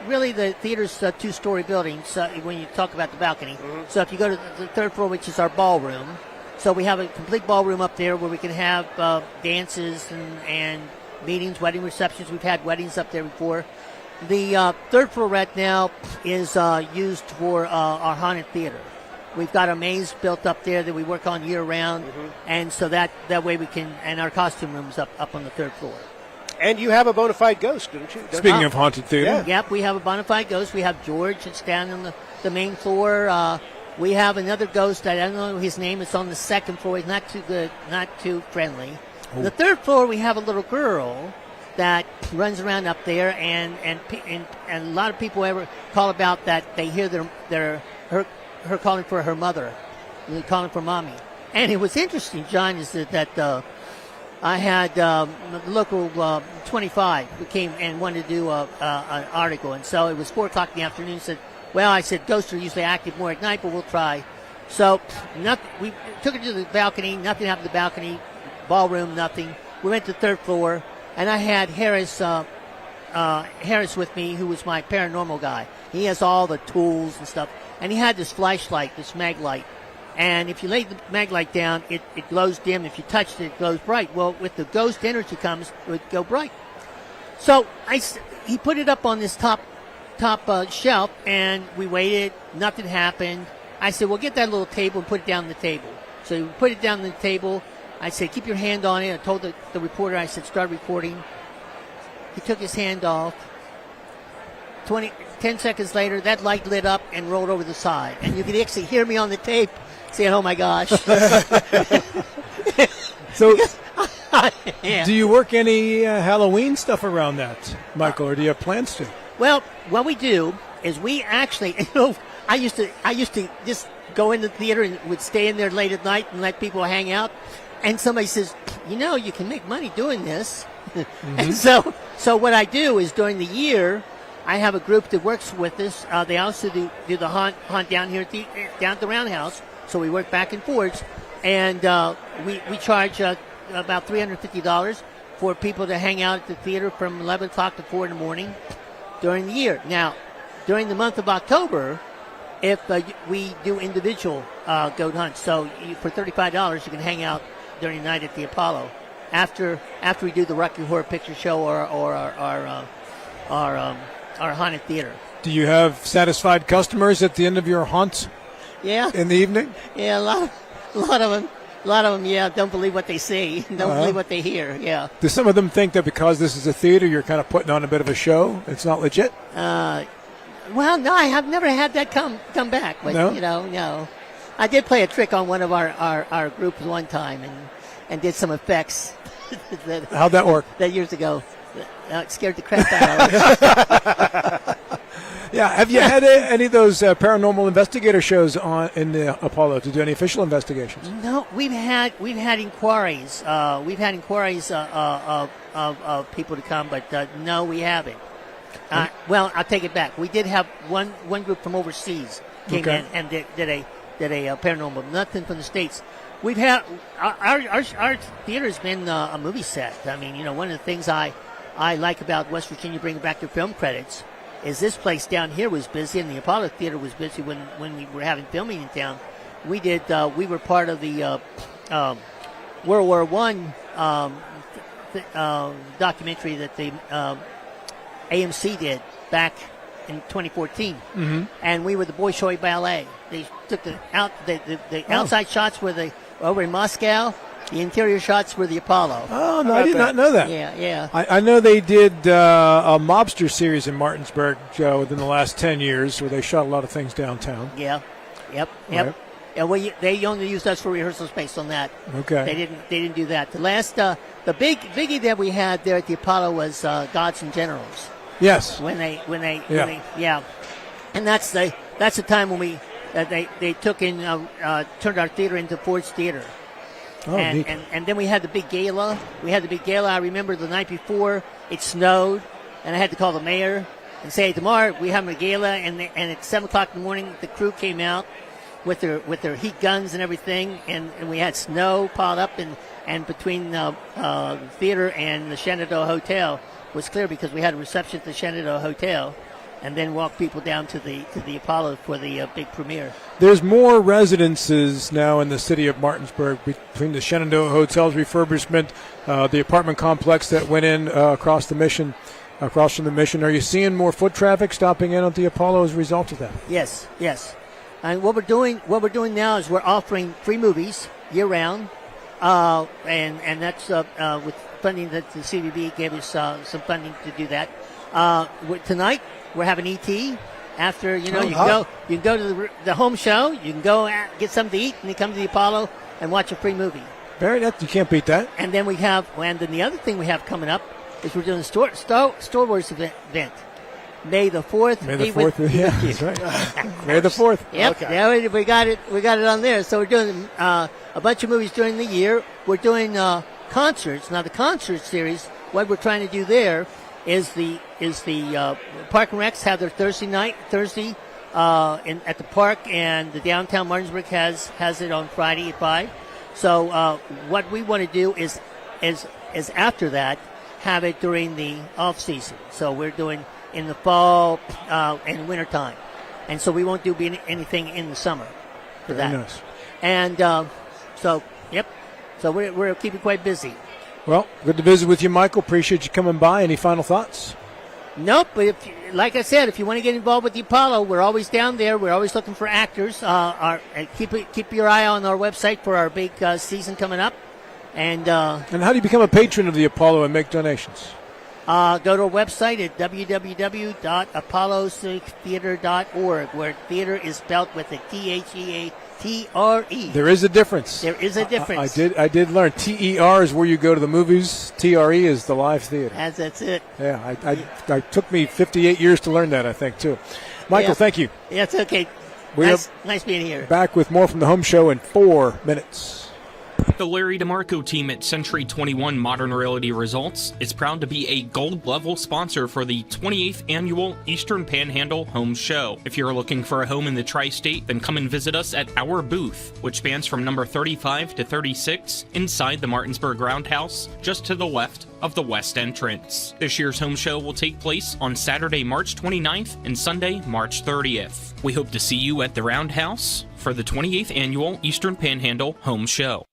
Speaker 20: really the theater's a 2-story building. So when you talk about the balcony, so if you go to the third floor, which is our ballroom, so we have a complete ballroom up there where we can have dances and meetings, wedding receptions. We've had weddings up there before. The third floor right now is used for our haunted theater. We've got a maze built up there that we work on year round, and so that way we can, and our costume room's up on the third floor.
Speaker 4: And you have a bona fide ghost, don't you?
Speaker 3: Speaking of haunted theater.
Speaker 4: Yeah.
Speaker 20: Yep, we have a bona fide ghost. We have George that's down on the main floor. We have another ghost. I don't know his name. It's on the second floor. He's not too good, not too friendly.
Speaker 3: Oh.
Speaker 20: The third floor, we have a little girl that runs around up there, and a lot of people ever call about that. They hear her calling for her mother, calling for mommy. And it was interesting, John, is that I had local 25 who came and wanted to do an article, and so it was 4 o'clock in the afternoon. Said, well, I said ghosts are usually active more at night, but we'll try. So we took her to the balcony. Nothing happened to the balcony. Ballroom, nothing. We went to the third floor, and I had Harris with me, who was my paranormal guy. He has all the tools and stuff, and he had this flashlight, this mag light. And if you lay the mag light down, it glows dim. If you touched it, it glows bright. Well, with the ghost energy comes, it would go bright. So he put it up on this top shelf, and we waited. Nothing happened. I said, well, get that little table and put it down on the table. So we put it down on the table. I said, keep your hand on it. I told the reporter, I said, start recording. He took his hand off. 10 seconds later, that light lit up and rolled over the side. And you could actually hear me on the tape saying, oh, my gosh.
Speaker 3: So,
Speaker 20: Yeah.
Speaker 3: do you work any Halloween stuff around that, Michael, or do you have plans to?
Speaker 20: Well, what we do is we actually, I used to just go in the theater and would stay in there late at night and let people hang out. And somebody says, you can make money doing this. Mm-hmm. And so what I do is during the year, I have a group that works with us. They also do the haunt down here down at the Roundhouse. So we work back and forth. And we charge about $350 for people to hang out at the theater from 11 o'clock to 4 in the morning during the year. Now, during the month of October, if we do individual goat hunts, so for $35 you can hang out during the night at the Apollo after we do the Rocky Horror Picture Show or our haunted theater.
Speaker 3: Do you have satisfied customers at the end of your haunts?
Speaker 20: Yeah.
Speaker 3: In the evening?
Speaker 20: Yeah, a lot of them. Yeah, don't believe what they see. Don't believe what they hear. Yeah.
Speaker 3: Do some of them think that because this is a theater, you're kind of putting on a bit of a show? It's not legit?
Speaker 20: Well, no, I have never had that come back. But,
Speaker 3: no?
Speaker 20: No. I did play a trick on one of our groups one time and did some effects.
Speaker 3: How'd that work?
Speaker 20: That years ago. It scared the crap out of me.
Speaker 3: Yeah, have you had any of those paranormal investigator shows in the Apollo to do any official investigations?
Speaker 20: No, we've had inquiries. We've had inquiries of people to come, but no, we haven't. Well, I'll take it back. We did have one group from overseas came in and did a paranormal. Nothing from the States. We've had our theater's been a movie set. I mean, one of the things I like about West Virginia bringing back their film credits is this place down here was busy, and the Apollo Theater was busy when we were having filming in town. We were part of the World War I documentary that the AMC did back in 2014, and we were the Bolshoi Ballet. They took the outside shots were over in Moscow. The interior shots were the Apollo.
Speaker 3: Oh, no, I did not know that.
Speaker 20: Yeah.
Speaker 3: I know they did a mobster series in Martinsburg, Joe, within the last 10 years where they shot a lot of things downtown.
Speaker 20: Yeah. Yep.
Speaker 3: Right.
Speaker 20: Yeah, they only used us for rehearsal space on that.
Speaker 3: Okay.
Speaker 20: They didn't do that. The last, the biggie that we had there at the Apollo was Gods and Generals.
Speaker 3: Yes.
Speaker 20: When they, and that's the time when they took in, turned our theater into Ford's Theater.
Speaker 3: Oh,
Speaker 20: and then we had the big gala. I remember the night before it snowed, and I had to call the mayor and say, tomorrow we have a gala, and at 7 o'clock in the morning the crew came out with their heat guns and everything, and we had snow piled up, and between the theater and the Shenandoah Hotel was clear because we had a reception at the Shenandoah Hotel, and then walked people down to the Apollo for the big premiere.
Speaker 3: There's more residences now in the city of Martinsburg between the Shenandoah Hotel's refurbishment, the apartment complex that went in across from the Mission. Are you seeing more foot traffic stopping in at the Apollo as a result of that?
Speaker 20: Yes. And what we're doing now is we're offering free movies year round. and that's with funding that the CVB gave us some funding to do that. Tonight we're having ET. After you can go to the home show. You can go get something to eat, and then come to the Apollo and watch a free movie.
Speaker 3: You can't beat that.
Speaker 20: And then the other thing we have coming up is we're doing a Star Wars event. May the 4th.
Speaker 3: May the 4th. Yeah, that's right. May the 4th.
Speaker 20: Yep.
Speaker 3: Okay.
Speaker 20: Yeah, we got it. We got it on there. So we're doing a bunch of movies during the year. We're doing concerts. Now the concert series, what we're trying to do there is the Park and Recs have their Thursday at the park, and the downtown Martinsburg has it on Friday at 5. So what we want to do is after that have it during the off season. So we're doing in the fall and winter time, and so we won't do anything in the summer for
Speaker 3: Very
Speaker 20: that.
Speaker 3: Nice.
Speaker 20: And so we're keeping quite busy.
Speaker 3: Well, good to visit with you, Michael. Appreciate you coming by. Any final thoughts?
Speaker 20: Nope. But like I said, if you want to get involved with the Apollo, we're always down there. We're always looking for actors. Keep your eye on our website for our big season coming up. And
Speaker 3: how do you become a patron of the Apollo and make donations?
Speaker 20: Go to our website at www.apollo-theater.org, where theater is spelled with a THEATRE.
Speaker 3: There is a difference.
Speaker 20: There is a difference.
Speaker 3: I did learn. TER is where you go to the movies. TRE is the live theater.
Speaker 20: That's it.
Speaker 3: Yeah, I took me 58 years to learn that, I think, too. Michael, thank you.
Speaker 20: Yeah, it's okay. Nice being here.
Speaker 3: Back with more from the home show in 4 minutes.
Speaker 1: The Larry DeMarco team at Century 21 Modern Realty Results is proud to be a gold-level sponsor for the 28th Annual Eastern Panhandle Home Show. If you're looking for a home in the tri-state, then come and visit us at our booth, which spans from number 35 to 36 inside the Martinsburg Roundhouse, just to the left of the west entrance. This year's home show will take place on Saturday, March 29th and Sunday, March 30th. We hope to see you at the Roundhouse for the 28th Annual Eastern Panhandle Home Show.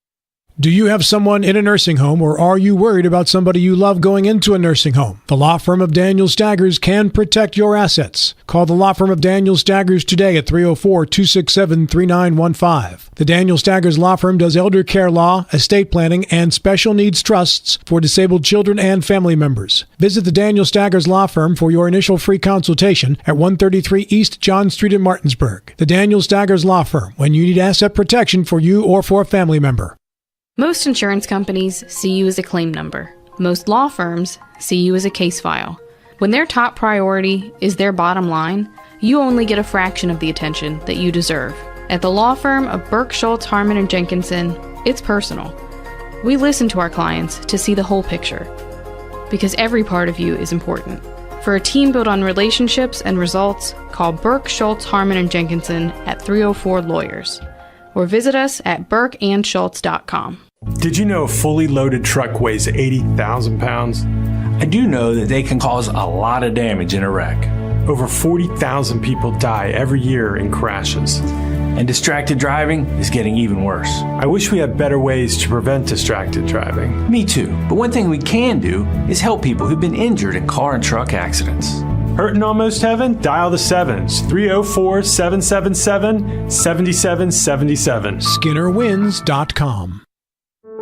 Speaker 13: Do you have someone in a nursing home, or are you worried about somebody you love going into a nursing home? The law firm of Daniel Staggers can protect your assets. Call the law firm of Daniel Staggers today at 304-267-3915. The Daniel Staggers Law Firm does elder care law, estate planning, and special needs trusts for disabled children and family members. Visit the Daniel Staggers Law Firm for your initial free consultation at 133 East John Street in Martinsburg. The Daniel Staggers Law Firm, when you need asset protection for you or for a family member.
Speaker 14: Most insurance companies see you as a claim number. Most law firms see you as a case file. When their top priority is their bottom line, you only get a fraction of the attention that you deserve. At the law firm of Burke, Schultz, Harmon, and Jenkinson, it's personal. We listen to our clients to see the whole picture, because every part of you is important. For a team built on relationships and results, call Burke, Schultz, Harmon, and Jenkinson at 304 Lawyers, or visit us at burkeandschultz.com.
Speaker 16: Did you know a fully loaded truck weighs 80,000 pounds?
Speaker 15: I do know that they can cause a lot of damage in a wreck.
Speaker 16: Over 40,000 people die every year in crashes.
Speaker 15: And distracted driving is getting even worse.
Speaker 16: I wish we had better ways to prevent distracted driving.
Speaker 15: Me too. But one thing we can do is help people who've been injured in car and truck accidents.
Speaker 16: Hurting almost heaven? Dial the 7s. 304-777-7777.
Speaker 13: SkinnerWins.com.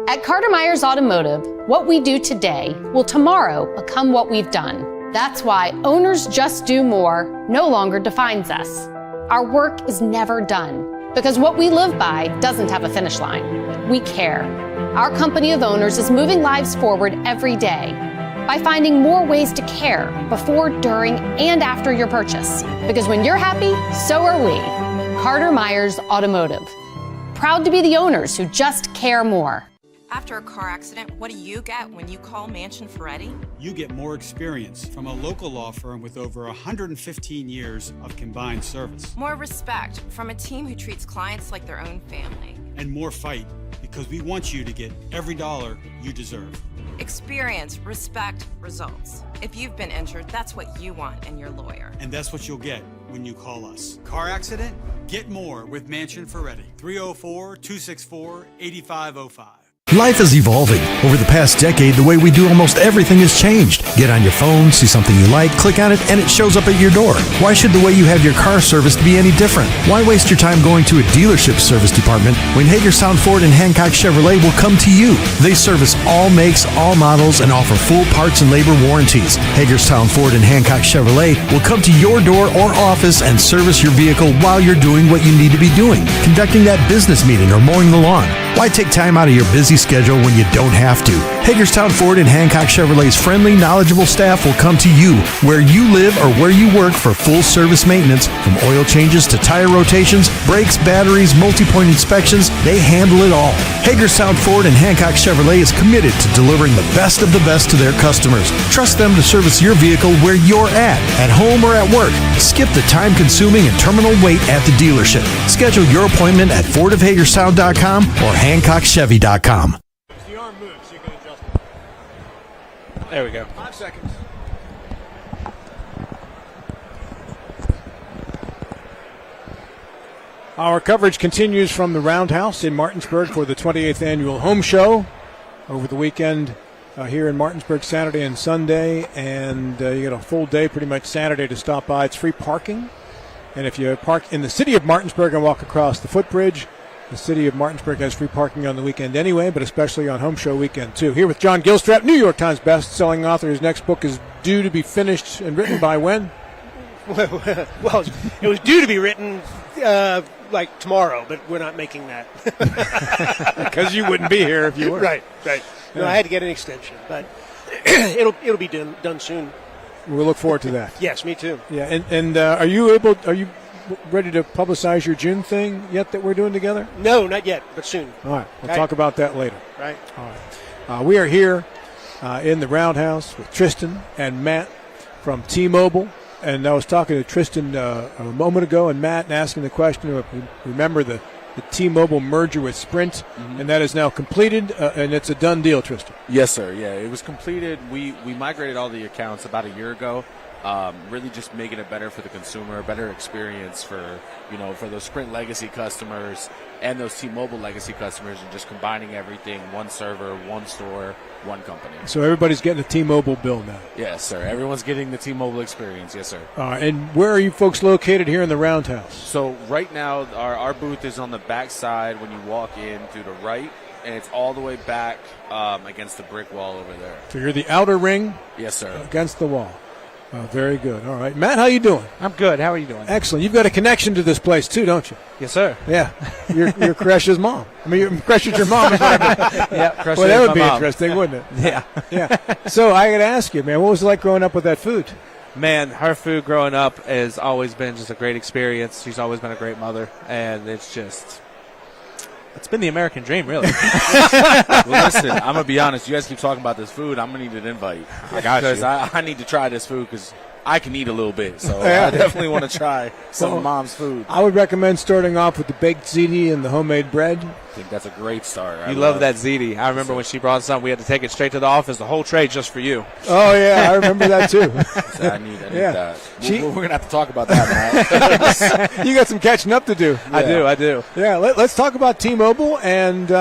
Speaker 12: At Carter Myers Automotive, what we do today will tomorrow become what we've done. That's why owners just do more no longer defines us. Our work is never done because what we live by doesn't have a finish line. We care. Our company of owners is moving lives forward every day by finding more ways to care before, during, and after your purchase. Because when you're happy, so are we. Carter Myers Automotive. Proud to be the owners who just care more.
Speaker 9: After a car accident, what do you get when you call Mansion Ferretti?
Speaker 10: You get more experience from a local law firm with over 115 years of combined service.
Speaker 9: More respect from a team who treats clients like their own family.
Speaker 10: And more fight, because we want you to get every dollar you deserve.
Speaker 9: Experience, respect, results. If you've been injured, that's what you want in your lawyer.
Speaker 10: And that's what you'll get when you call us. Car accident? Get more with Mansion Ferretti. 304-264-8505.
Speaker 8: Life is evolving. Over the past decade, the way we do almost everything has changed. Get on your phone, see something you like, click on it, and it shows up at your door. Why should the way you have your car serviced be any different? Why waste your time going to a dealership service department when Hagerstown Ford and Hancock Chevrolet will come to you? They service all makes, all models, and offer full parts and labor warranties. Hagerstown Ford and Hancock Chevrolet will come to your door or office and service your vehicle while you're doing what you need to be doing, conducting that business meeting or mowing the lawn. Why take time out of your busy schedule when you don't have to? Hagerstown Ford and Hancock Chevrolet's friendly, knowledgeable staff will come to you where you live or where you work for full service maintenance, from oil changes to tire rotations, brakes, batteries, multi-point inspections. They handle it all. Hagerstown Ford and Hancock Chevrolet is committed to delivering the best of the best to their customers. Trust them to service your vehicle where you're at home or at work. Skip the time-consuming and terminal wait at the dealership. Schedule your appointment at fordofhagerstown.com or hancockchevy.com.
Speaker 3: The arm moves, you can adjust it.
Speaker 21: There we go.
Speaker 3: 5 seconds. Our coverage continues from the Roundhouse in Martinsburg for the 28th Annual Home Show over the weekend here in Martinsburg, Saturday and Sunday. And you get a full day pretty much Saturday to stop by. It's free parking. And if you park in the city of Martinsburg and walk across the footbridge, the city of Martinsburg has free parking on the weekend anyway, but especially on Home Show weekend, too. Here with John Gilstrap, New York Times best-selling author. His next book is due to be finished and written by when?
Speaker 4: Well, it was due to be written like tomorrow, but we're not making that.
Speaker 3: Because you wouldn't be here if you were.
Speaker 4: Right. No, I had to get an extension, but it'll be done soon.
Speaker 3: We'll look forward to that.
Speaker 4: Yes, me too.
Speaker 3: Yeah, and are you ready to publicize your June thing yet that we're doing together?
Speaker 4: No, not yet, but soon.
Speaker 3: All right, we'll talk about that later.
Speaker 4: Right.
Speaker 3: All right. We are here in the Roundhouse with Tristan and Matt from T-Mobile. And I was talking to Tristan a moment ago and Matt and asking the question of, remember the T-Mobile merger with Sprint, and that is now completed, and it's a done deal, Tristan.
Speaker 22: Yes, sir. Yeah, it was completed. We migrated all the accounts about a year ago, really just making it better for the consumer, a better experience for those Sprint legacy customers and those T-Mobile legacy customers, and just combining everything, one server, one store, one company.
Speaker 3: So everybody's getting a T-Mobile bill now.
Speaker 22: Yes, sir. Everyone's getting the T-Mobile experience. Yes, sir.
Speaker 3: And where are you folks located here in the Roundhouse?
Speaker 22: So right now, our booth is on the back side when you walk in to the right, and it's all the way back against the brick wall over there.
Speaker 3: So you're the outer ring?
Speaker 22: Yes, sir.
Speaker 3: Against the wall. Oh, very good. All right. Matt, how you doing?
Speaker 21: I'm good. How are you doing?
Speaker 3: Excellent. You've got a connection to this place, too, don't you?
Speaker 21: Yes, sir.
Speaker 3: Yeah. You're Kresh's mom. I mean, Kresh's your mom.
Speaker 21: Yeah, Kresh
Speaker 3: well, that would be
Speaker 21: mom.
Speaker 3: interesting, wouldn't it?
Speaker 21: Yeah.
Speaker 3: Yeah. So I got to ask you, man, what was it like growing up with that food?
Speaker 21: Man, her food growing up has always been just a great experience. She's always been a great mother, and it's been the American dream, really.
Speaker 22: Well, listen, I'm going to be honest. You guys keep talking about this food. I'm going to need an invite.
Speaker 21: I got you.
Speaker 22: Because I need to try this food because I can eat a little bit. So I definitely want to try some of Mom's food.
Speaker 3: I would recommend starting off with the baked ziti and the homemade bread.
Speaker 22: I think that's a great start.
Speaker 21: You love that ziti. I remember when she brought some, we had to take it straight to the office, the whole tray just for you.
Speaker 3: Oh, yeah, I remember that, too.
Speaker 22: I need that. We're going to have to talk about that now.
Speaker 3: You got some catching up to do.
Speaker 21: Yeah. I do.
Speaker 3: Yeah, let's talk about T-Mobile, and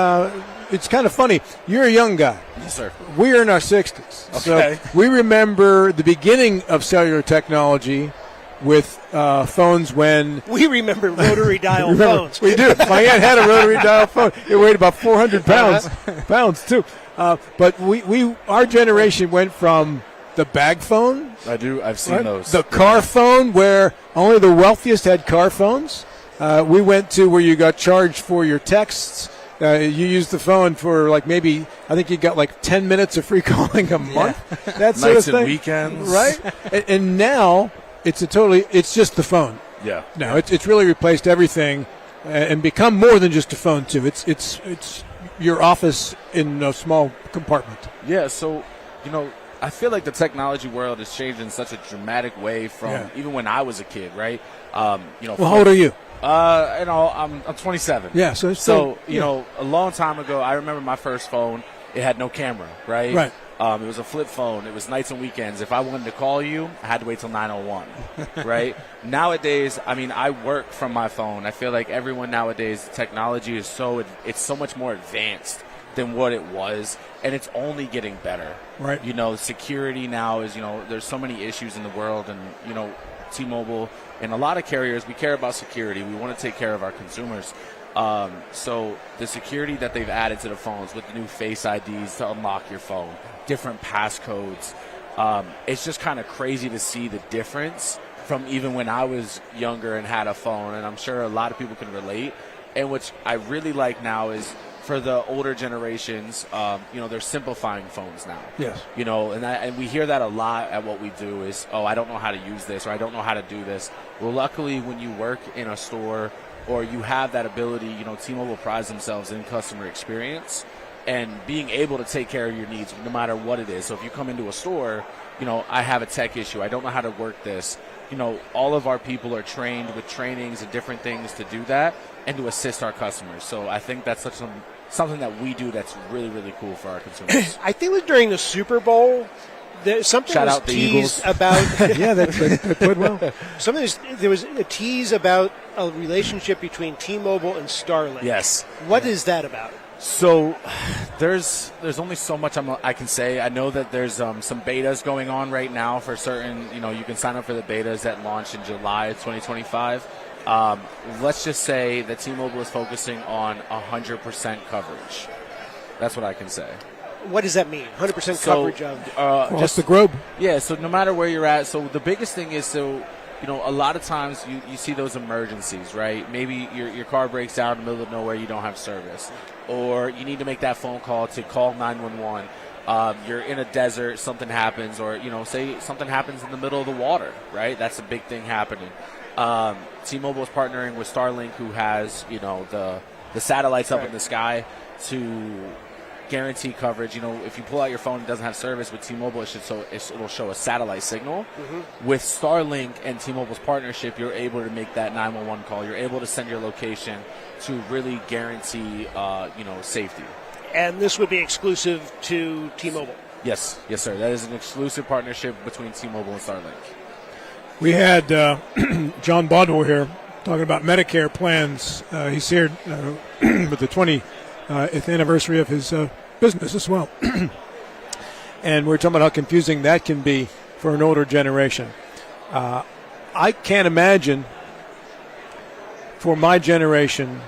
Speaker 3: it's kind of funny. You're a young guy.
Speaker 22: Yes, sir.
Speaker 3: We're in our 60s.
Speaker 22: Okay.
Speaker 3: So we remember the beginning of cellular technology with phones when...
Speaker 4: We remember rotary dial phones.
Speaker 3: We do. My aunt had a rotary dial phone. It weighed about 400 pounds too. But our generation went from the bag phone.
Speaker 22: I've seen those.
Speaker 3: The car phone, where only the wealthiest had car phones. We went to where you got charged for your texts. You used the phone for I think you got 10 minutes of free calling a month. That sort
Speaker 22: Nights
Speaker 3: of thing.
Speaker 22: and weekends.
Speaker 3: Right? and now it's just the phone.
Speaker 22: Yeah.
Speaker 3: No, it's really replaced everything and become more than just a phone too. It's your office in a small compartment.
Speaker 22: Yeah, so I feel like the technology world has changed in such a dramatic way from even when I was a kid, right?
Speaker 3: Well, how old are you?
Speaker 22: I'm 27.
Speaker 3: Yeah, so
Speaker 22: a long time ago, I remember my first phone. It had no camera, right?
Speaker 3: Right.
Speaker 22: It was a flip phone. It was nights and weekends. If I wanted to call you, I had to wait till 9:01, right? Nowadays, I work from my phone. I feel like everyone nowadays, technology is so much more advanced than what it was, and it's only getting better.
Speaker 3: Right.
Speaker 22: You know, security now is, there's so many issues in the world, and, T-Mobile and a lot of carriers, we care about security. We want to take care of our consumers. So the security that they've added to the phones with the new Face IDs to unlock your phone, different passcodes, it's just kind of crazy to see the difference from even when I was younger and had a phone, and I'm sure a lot of people can relate. And what I really like now is for the older generations, they're simplifying phones now.
Speaker 3: Yes.
Speaker 22: And we hear that a lot at what we do is, I don't know how to use this, or I don't know how to do this. Well, luckily, when you work in a store or you have that ability, T-Mobile prides themselves in customer experience and being able to take care of your needs no matter what it is. So if you come into a store, I have a tech issue, I don't know how to work this. All of our people are trained with trainings and different things to do that and to assist our customers. So I think that's something that we do that's really, really cool for our consumers.
Speaker 4: I think it was during the Super Bowl. Something
Speaker 22: Shout
Speaker 4: was
Speaker 22: out the
Speaker 4: teased
Speaker 22: Eagles.
Speaker 4: about.
Speaker 3: Yeah, they played well.
Speaker 4: There was a tease about a relationship between T-Mobile and Starlink.
Speaker 22: Yes.
Speaker 4: What is that about?
Speaker 22: So there's only so much I can say. I know that there's some betas going on right now for certain, you can sign up for the betas that launch in July of 2025. Let's just say that T-Mobile is focusing on 100% coverage. That's what I can say.
Speaker 4: What does that mean? 100% coverage of?
Speaker 3: Just the globe.
Speaker 22: Yeah, so no matter where you're at. So the biggest thing is, a lot of times you see those emergencies, right? Maybe your car breaks down in the middle of nowhere, you don't have service. Or you need to make that phone call to call 911. You're in a desert, something happens, or, say something happens in the middle of the water, right? That's a big thing happening. T-Mobile is partnering with Starlink, who has, the satellites up in the sky to guarantee coverage. If you pull out your phone and it doesn't have service with T-Mobile, it'll show a satellite signal. Mm-hmm. With Starlink and T-Mobile's partnership, you're able to make that 911 call. You're able to send your location to really guarantee, safety.
Speaker 4: And this would be exclusive to T-Mobile?
Speaker 22: Yes, sir. That is an exclusive partnership between T-Mobile and Starlink.
Speaker 3: We had John Baudwell here talking about Medicare plans. He's here with the 20th anniversary of his business as well. And we're talking about how confusing that can be for an older generation. I can't imagine for my generation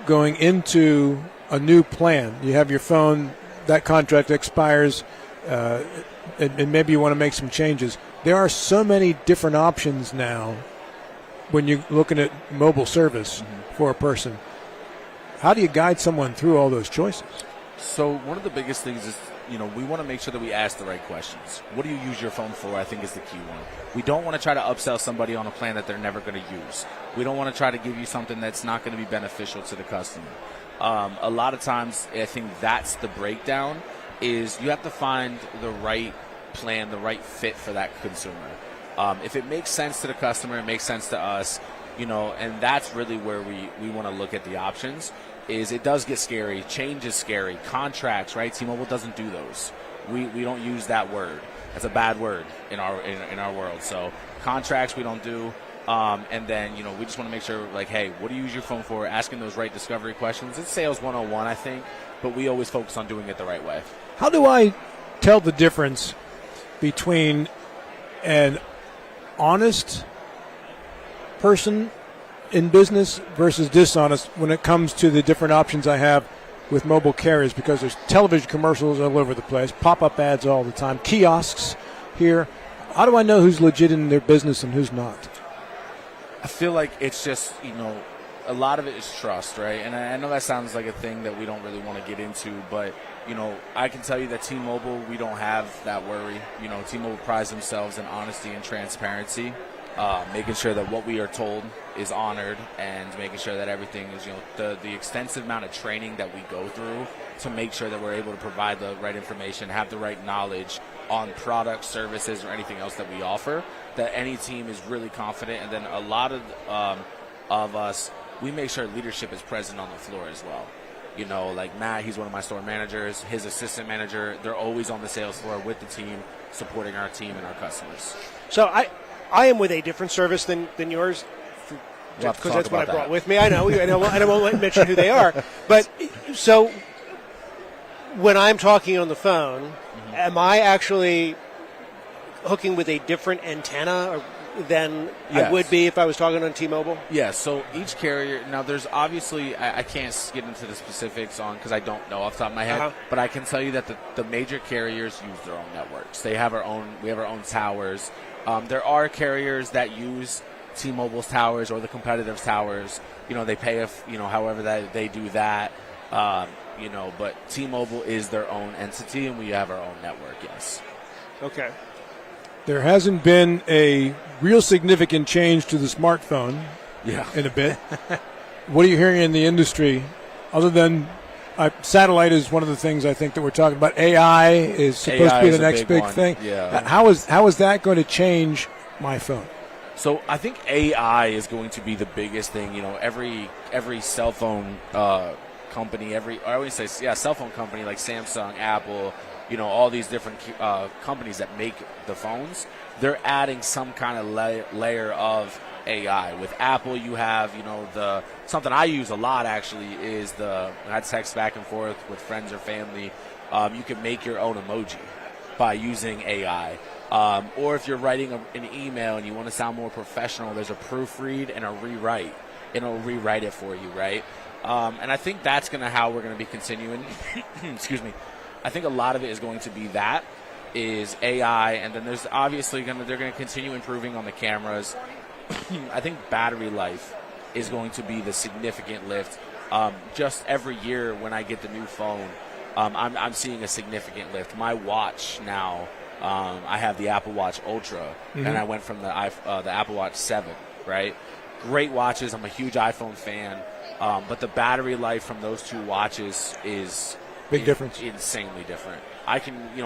Speaker 3: going into a new plan. You have your phone, that contract expires, and maybe you want to make some changes. There are so many different options now when you're looking at mobile service for a person. How do you guide someone through all those choices?
Speaker 22: So one of the biggest things is, we want to make sure that we ask the right questions. What do you use your phone for, I think, is the key one. We don't want to try to upsell somebody on a plan that they're never going to use. We don't want to try to give you something that's not going to be beneficial to the customer. A lot of times, I think that's the breakdown, is you have to find the right plan, the right fit for that consumer. If it makes sense to the customer, it makes sense to us, and that's really where we want to look at the options. Is it does get scary. Change is scary. Contracts, right? T-Mobile doesn't do those. We don't use that word. That's a bad word in our world. So contracts we don't do. And then, we just want to make sure, hey, what do you use your phone for? Asking those right discovery questions. It's sales 101, I think, but we always focus on doing it the right way.
Speaker 3: How do I tell the difference between an honest person in business versus dishonest when it comes to the different options I have with mobile carriers? Because there's television commercials all over the place, pop-up ads all the time, kiosks here. How do I know who's legit in their business and who's not?
Speaker 22: I feel like it's just, a lot of it is trust, right? And I know that sounds like a thing that we don't really want to get into, but, I can tell you that T-Mobile, we don't have that worry. T-Mobile prides themselves in honesty and transparency, making sure that what we are told is honored, and making sure that everything is, the extensive amount of training that we go through to make sure that we're able to provide the right information, have the right knowledge on products, services, or anything else that we offer, that any team is really confident. And then a lot of us, we make sure leadership is present on the floor as well. Like Matt, he's one of my store managers, his assistant manager, they're always on the sales floor with the team, supporting our team and our customers.
Speaker 4: So I am with a different service than yours, because that's what I brought with me. I know, and I won't mention who they are. But so when I'm talking on the phone, am I actually hooking with a different antenna than I would be if I was talking on T-Mobile?
Speaker 22: Yeah, so each carrier, now there's obviously, I can't get into the specifics on because I don't know off the top of my head, but I can tell you that the major carriers use their own networks. We have our own towers. There are carriers that use T-Mobile's towers or the competitive towers. They pay however that they do that. But T-Mobile is their own entity, and we have our own network, yes.
Speaker 4: Okay.
Speaker 3: There hasn't been a real significant change to the smartphone in a bit. What are you hearing in the industry other than satellite is one of the things I think that we're talking about. AI is supposed to be the next big thing.
Speaker 22: Yeah.
Speaker 3: How is that going to change my phone?
Speaker 22: So I think AI is going to be the biggest thing. Every cell phone company, cell phone company like Samsung, Apple, all these different companies that make the phones, they're adding some kind of layer of AI. With Apple, you have, something I use a lot actually is when I text back and forth with friends or family, you can make your own emoji by using AI. Or if you're writing an email and you want to sound more professional, there's a proofread and a rewrite. It'll rewrite it for you, right? And I think that's how we're going to be continuing. Excuse me. I think a lot of it is going to be is AI, and then there's obviously they're going to continue improving on the cameras. I think battery life is going to be the significant lift. Just every year when I get the new phone, I'm seeing a significant lift. My watch now, I have the Apple Watch Ultra, and I went from the Apple Watch 7, right? Great watches. I'm a huge iPhone fan, but the battery life from those two watches is
Speaker 3: big difference.
Speaker 22: Insanely different. I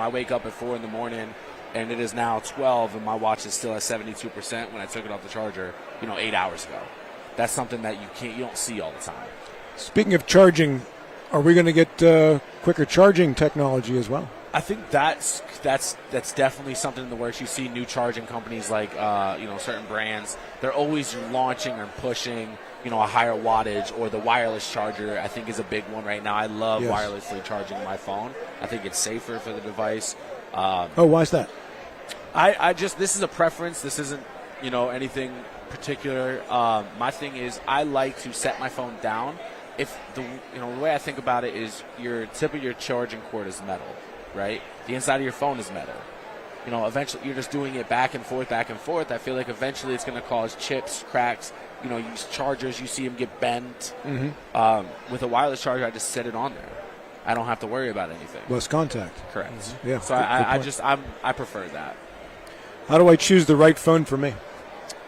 Speaker 22: wake up at 4 in the morning, and it is now 12, and my watch is still at 72% when I took it off the charger, 8 hours ago. That's something that you don't see all the time.
Speaker 3: Speaking of charging, are we going to get quicker charging technology as well?
Speaker 22: I think that's definitely something in the works. You see new charging companies like certain brands. They're always launching or pushing a higher wattage, or the wireless charger I think is a big one right now. I love wirelessly charging my phone. I think it's safer for the device.
Speaker 3: Why is that?
Speaker 22: This is a preference. This isn't anything particular. My thing is I like to set my phone down. If the way I think about it is your tip of your charging cord is metal, right? The inside of your phone is metal. Eventually you're just doing it back and forth. I feel like eventually it's going to cause chips, cracks. Use chargers, you see them get bent. With a wireless charger, I just set it on there. I don't have to worry about anything.
Speaker 3: Less contact.
Speaker 22: Correct.
Speaker 3: Yeah.
Speaker 22: So I prefer that.
Speaker 3: How do I choose the right phone for me?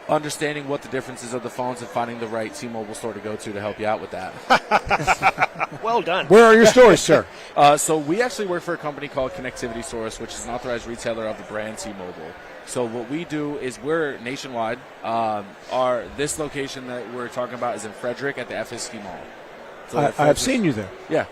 Speaker 22: Understanding what the differences of the phones and finding the right T-Mobile store to go to help you out with that.
Speaker 4: Well done.
Speaker 3: Where are your stores, sir?
Speaker 22: So we actually work for a company called Connectivity Source, which is an authorized retailer of the brand T-Mobile. So what we do is we're nationwide. This location that we're talking about is in Frederick at the FSK Mall. So
Speaker 3: I've seen you there.
Speaker 22: Yeah.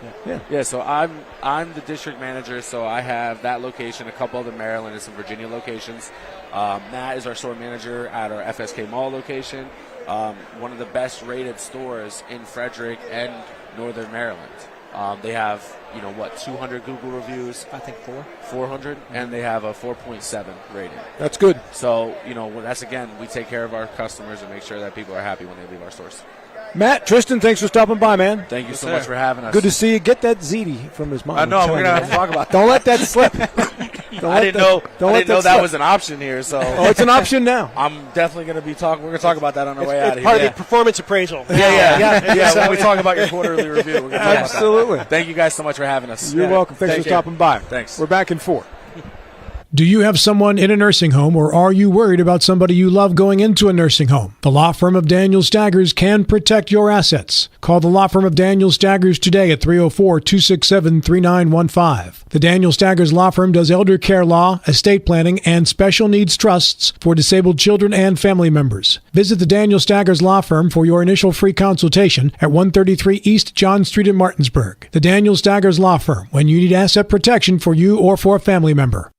Speaker 22: So I'm the district manager. So I have that location, a couple other Maryland and some Virginia locations. Matt is our store manager at our FSK Mall location. One of the best rated stores in Frederick and Northern Maryland. They have 200 Google reviews.
Speaker 4: I think
Speaker 22: 400, and they have a 4.7 rating.
Speaker 3: That's good.
Speaker 22: So that's again, we take care of our customers and make sure that people are happy when they leave our stores.
Speaker 3: Matt, Tristan, thanks for stopping by, man.
Speaker 22: Thank you so much for having us.
Speaker 3: Good to see you. Get that ziti from his mom.
Speaker 22: I know, we're going to have to talk about that.
Speaker 3: Don't let that slip.
Speaker 22: I didn't know that was an option here. So
Speaker 3: it's an option now.
Speaker 22: I'm definitely going to be talking. We're going to talk about that on our way out of here.
Speaker 4: Part of the performance appraisal.
Speaker 22: Yeah. When we talk about your quarterly review, we're going to talk
Speaker 3: Absolutely.
Speaker 22: about that. Thank you guys so much for having us.
Speaker 3: You're welcome. Thanks for stopping by.
Speaker 22: Thanks.
Speaker 3: We're back in 4.
Speaker 13: Do you have someone in a nursing home, or are you worried about somebody you love going into a nursing home? The law firm of Daniel Staggers can protect your assets. Call the law firm of Daniel Staggers today at 304-267-3915. The Daniel Staggers Law Firm does elder care law, estate planning, and special needs trusts for disabled children and family members. Visit the Daniel Staggers Law Firm for your initial free consultation at 133 East John Street in Martinsburg. The Daniel Staggers Law Firm, when you need asset protection for you or for a family member.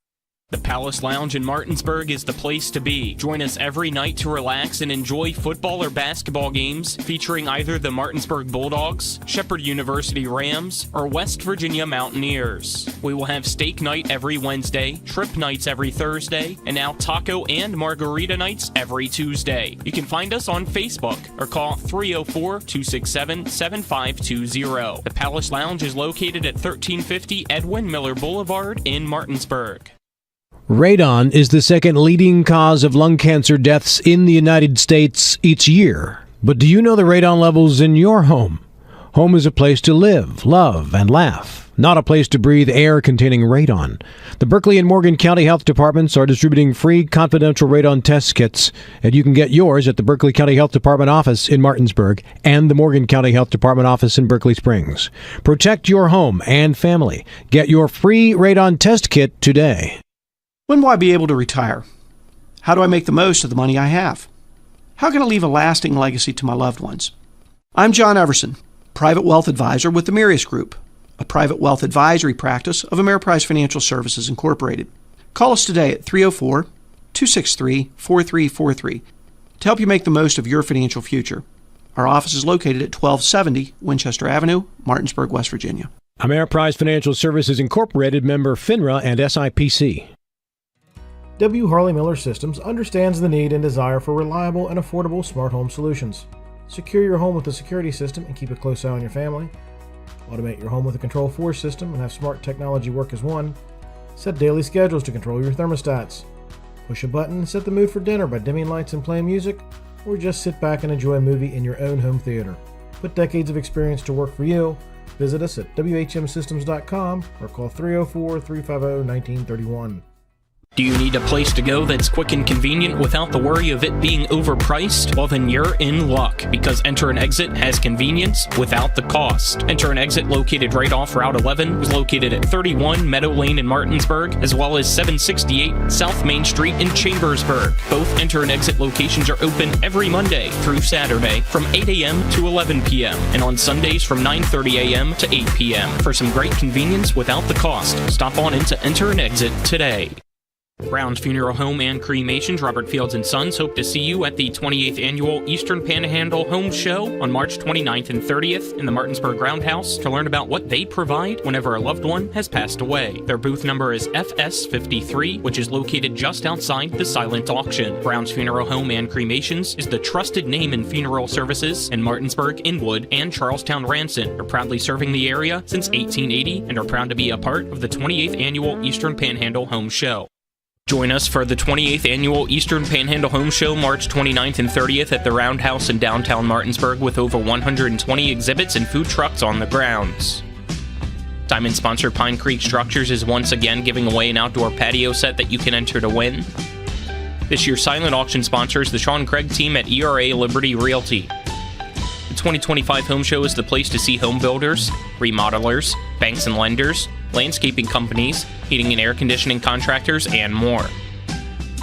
Speaker 1: The Palace Lounge in Martinsburg is the place to be. Join us every night to relax and enjoy football or basketball games featuring either the Martinsburg Bulldogs, Shepherd University Rams, or West Virginia Mountaineers. We will have steak night every Wednesday, trip nights every Thursday, and now taco and margarita nights every Tuesday. You can find us on Facebook or call 304-267-7520. The Palace Lounge is located at 1350 Edwin Miller Boulevard in Martinsburg.
Speaker 13: Radon is the second leading cause of lung cancer deaths in the United States each year. But do you know the radon levels in your home? Home is a place to live, love, and laugh, not a place to breathe air containing radon. The Berkeley and Morgan County Health Departments are distributing free confidential radon test kits, and you can get yours at the Berkeley County Health Department office in Martinsburg and the Morgan County Health Department office in Berkeley Springs. Protect your home and family. Get your free radon test kit today.
Speaker 2: When will I be able to retire? How do I make the most of the money I have? How can I leave a lasting legacy to my loved ones? I'm John Everson, Private Wealth Advisor with the Mirius Group, a private wealth advisory practice of Ameriprise Financial Services Incorporated. Call us today at 304-263-4343 to help you make the most of your financial future. Our office is located at 1270 Winchester Avenue, Martinsburg, West Virginia.
Speaker 13: Ameriprise Financial Services Incorporated, member FINRA and SIPC.
Speaker 18: W. Harley Miller Systems understands the need and desire for reliable and affordable smart home solutions. Secure your home with a security system and keep a close eye on your family. Automate your home with a Control 4 system and have smart technology work as one. Set daily schedules to control your thermostats. Push a button and set the mood for dinner by dimming lights and playing music, or just sit back and enjoy a movie in your own home theater. Put decades of experience to work for you. Visit us at WHMsystems.com or call 304-350-1931.
Speaker 1: Do you need a place to go that's quick and convenient without the worry of it being overpriced? Well, then you're in luck, because Enter and Exit has convenience without the cost. Enter and Exit, located right off Route 11, is located at 31 Meadow Lane in Martinsburg, as well as 768 South Main Street in Chambersburg. Both Enter and Exit locations are open every Monday through Saturday from 8 a.m. to 11 p.m. and on Sundays from 9:30 a.m. to 8 p.m. For some great convenience without the cost, stop on into Enter and Exit today. Brown's Funeral Home and Cremations, Robert Fields & Sons, hope to see you at the 28th Annual Eastern Panhandle Home Show on March 29th and 30th in the Martinsburg Roundhouse to learn about what they provide whenever a loved one has passed away. Their booth number is FS53, which is located just outside the silent auction. Brown's Funeral Home and Cremations is the trusted name in funeral services in Martinsburg, Inwood, and Charlestown Ranson. They're proudly serving the area since 1880 and are proud to be a part of the 28th Annual Eastern Panhandle Home Show. Join us for the 28th Annual Eastern Panhandle Home Show March 29th and 30th at the Roundhouse in downtown Martinsburg with over 120 exhibits and food trucks on the grounds. Diamond sponsor Pine Creek Structures is once again giving away an outdoor patio set that you can enter to win. This year's silent auction sponsors the Sean Craig team at ERA Liberty Realty. The 2025 Home Show is the place to see home builders, remodelers, banks and lenders, landscaping companies, heating and air conditioning contractors, and more.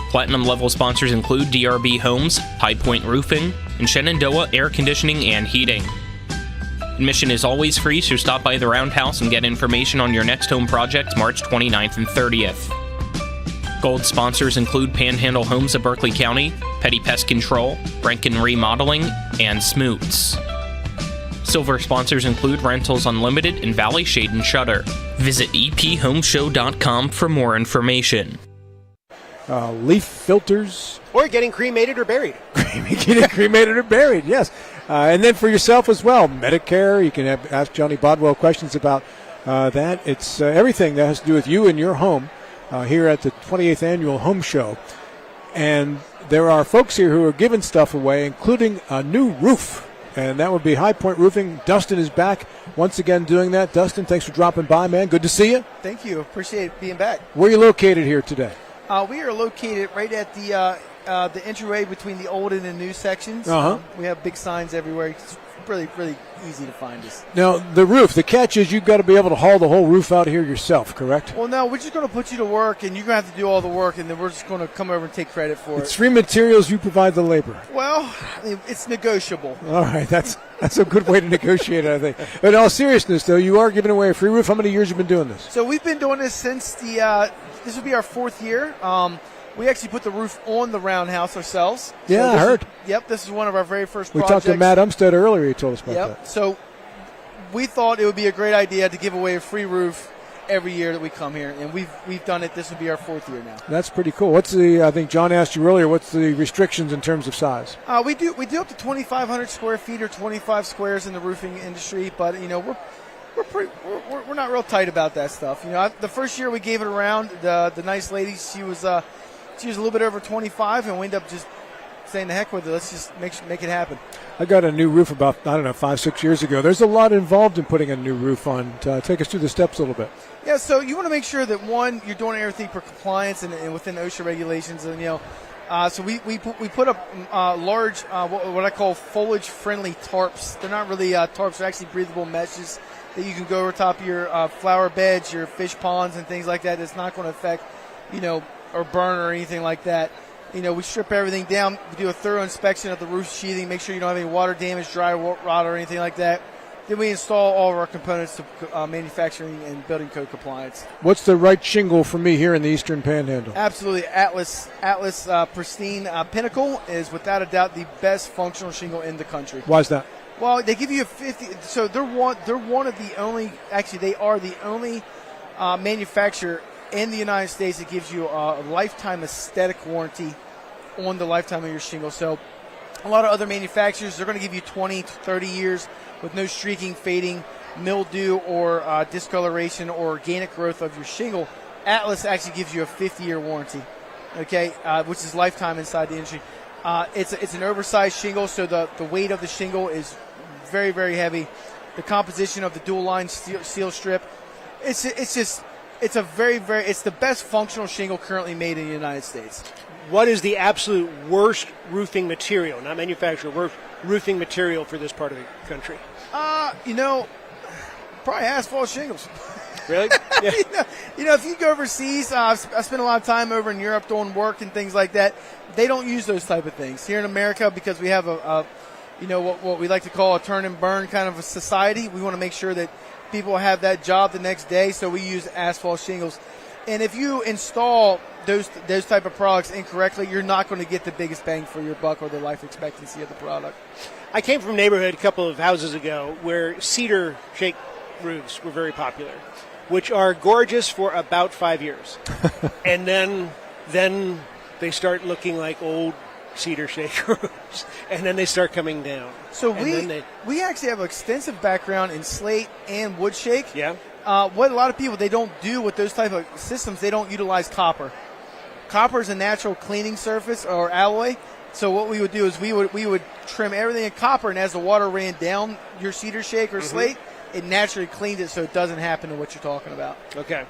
Speaker 1: Platinum level sponsors include DRB Homes, High Point Roofing, and Shenandoah Air Conditioning and Heating. Admission is always free, so stop by the Roundhouse and get information on your next home project March 29th and 30th. Gold sponsors include Panhandle Homes of Berkeley County, Petty Pest Control, Rankin Remodeling, and Smoots. Silver sponsors include Rentals Unlimited and Valley Shade and Shutter. Visit ephomeshow.com for more information.
Speaker 3: Leaf filters.
Speaker 4: Or getting cremated or buried.
Speaker 3: Getting cremated or buried, yes. And then for yourself as well, Medicare. You can ask Johnny Bodwell questions about that. It's everything that has to do with you and your home here at the 28th Annual Home Show. And there are folks here who are giving stuff away, including a new roof. And that would be High Point Roofing. Dustin is back once again doing that. Dustin, thanks for dropping by, man. Good to see you.
Speaker 7: Thank you. Appreciate being back.
Speaker 3: Where are you located here today?
Speaker 7: We are located right at the entryway between the old and the new sections.
Speaker 3: Uh-huh.
Speaker 7: We have big signs everywhere. really easy to find us.
Speaker 3: Now, the roof, the catch is you've got to be able to haul the whole roof out here yourself, correct?
Speaker 7: Well, no, we're just going to put you to work, and you're going to have to do all the work, and then we're just going to come over and take credit for
Speaker 3: It's
Speaker 7: it.
Speaker 3: free materials, you provide the labor.
Speaker 7: Well, I mean, it's negotiable.
Speaker 3: All right, that's a good way to negotiate it, I think. But in all seriousness, though, you are giving away a free roof. How many years have you been doing this?
Speaker 7: So we've been doing this since this will be our 4th year. We actually put the roof on the roundhouse ourselves.
Speaker 3: Yeah, I heard.
Speaker 7: This is one of our very first
Speaker 3: We
Speaker 7: projects.
Speaker 3: talked to Matt Umstead earlier. He told us about that.
Speaker 7: So we thought it would be a great idea to give away a free roof every year that we come here, and we've done it. This will be our 4th year now.
Speaker 3: That's pretty cool. I think John asked you earlier, what's the restrictions in terms of size?
Speaker 7: We do up to 2,500 square feet or 25 squares in the roofing industry, but we're not real tight about that stuff. The first year we gave it around, the nice lady, she was a little bit over 25, and we ended up just saying the heck with it. Let's just make it happen.
Speaker 3: I got a new roof about, 5-6 years ago. There's a lot involved in putting a new roof on. Take us through the steps a little bit.
Speaker 7: Yeah, so you want to make sure that, one, you're doing everything for compliance and within OSHA regulations. And, so we put up large, what I call foliage-friendly tarps. They're not really tarps. They're actually breathable meshes that you can go over top of your flower beds, your fish ponds, and things like that. It's not going to affect, or burn or anything like that. We strip everything down. We do a thorough inspection of the roof sheathing, make sure you don't have any water damage, dry rot, or anything like that. Then we install all of our components to manufacturing and building code compliance.
Speaker 3: What's the right shingle for me here in the Eastern Panhandle?
Speaker 7: Absolutely. Atlas Pristine Pinnacle is without a doubt the best functional shingle in the country.
Speaker 3: Why is that?
Speaker 7: Well, they give you a 50. So they're one of the only. Actually, they are the only manufacturer in the United States that gives you a lifetime aesthetic warranty on the lifetime of your shingle. So a lot of other manufacturers, they're going to give you 20 to 30 years with no streaking, fading, mildew, or discoloration or organic growth of your shingle. Atlas actually gives you a 50-year warranty, okay, which is lifetime inside the industry. It's an oversized shingle, so the weight of the shingle is very, very heavy. The composition of the dual-line seal strip, it's the best functional shingle currently made in the United States.
Speaker 4: What is the absolute worst roofing material, not manufacturer, worst roofing material for this part of the country?
Speaker 7: Probably asphalt shingles.
Speaker 4: Really? Yeah.
Speaker 7: If you go overseas, I spent a lot of time over in Europe doing work and things like that. They don't use those type of things. Here in America, because we have what we like to call a turn and burn kind of a society, we want to make sure that people have that job the next day, so we use asphalt shingles. And if you install those type of products incorrectly, you're not going to get the biggest bang for your buck or the life expectancy of the product.
Speaker 4: I came from a neighborhood a couple of houses ago where cedar shake roofs were very popular, which are gorgeous for about 5 years. And then they start looking like old cedar shake roofs, and then they start coming down.
Speaker 7: So we actually have an extensive background in slate and wood shake.
Speaker 4: Yeah.
Speaker 7: What a lot of people, they don't do with those type of systems, they don't utilize copper. Copper is a natural cleaning surface or alloy. So what we would do is we would trim everything in copper, and as the water ran down your cedar shake or slate, it naturally cleaned it so it doesn't happen to what you're talking about.
Speaker 4: Okay.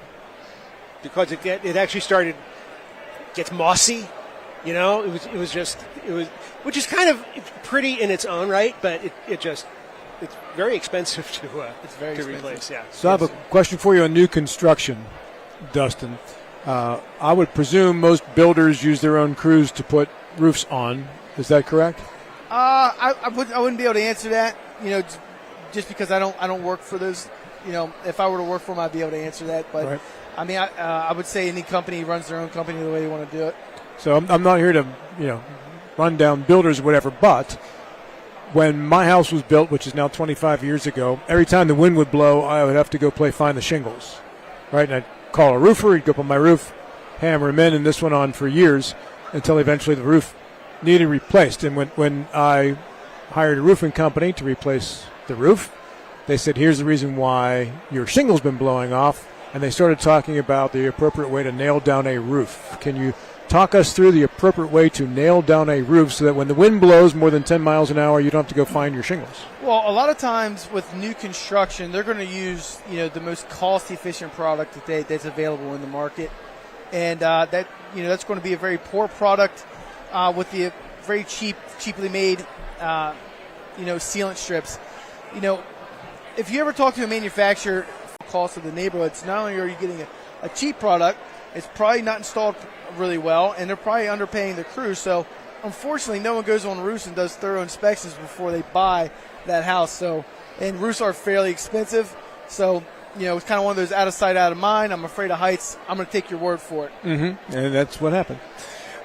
Speaker 4: Because it actually gets mossy. It was which is kind of pretty in its own right, but it's very expensive to replace. Yeah.
Speaker 3: So I have a question for you on new construction, Dustin. I would presume most builders use their own crews to put roofs on. Is that correct?
Speaker 7: I wouldn't be able to answer that. Just because I don't work for those. If I were to work for them, I'd be able to answer that. But
Speaker 3: right.
Speaker 7: I mean, I would say any company runs their own company the way they want to do it.
Speaker 3: So I'm not here to run down builders or whatever, but when my house was built, which is now 25 years ago, every time the wind would blow, I would have to go find the shingles, right? And I'd call a roofer, he'd go up on my roof, hammer him in, and this went on for years until eventually the roof needed replaced. And when I hired a roofing company to replace the roof, they said, here's the reason why your shingle's been blowing off, and they started talking about the appropriate way to nail down a roof. Can you talk us through the appropriate way to nail down a roof so that when the wind blows more than 10 miles an hour, you don't have to go find your shingles?
Speaker 7: Well, a lot of times with new construction, they're going to use the most cost-efficient product that's available in the market, and that's going to be a very poor product with the very cheaply made sealant strips. If you ever talk to a manufacturer, the cost of the neighborhoods, not only are you getting a cheap product, it's probably not installed really well, and they're probably underpaying the crew. So, unfortunately, no one goes on roofs and does thorough inspections before they buy that house. So, and roofs are fairly expensive. So, it's kind of one of those out of sight, out of mind. I'm afraid of heights. I'm going to take your word for it.
Speaker 3: Mm-hmm. And that's what happened.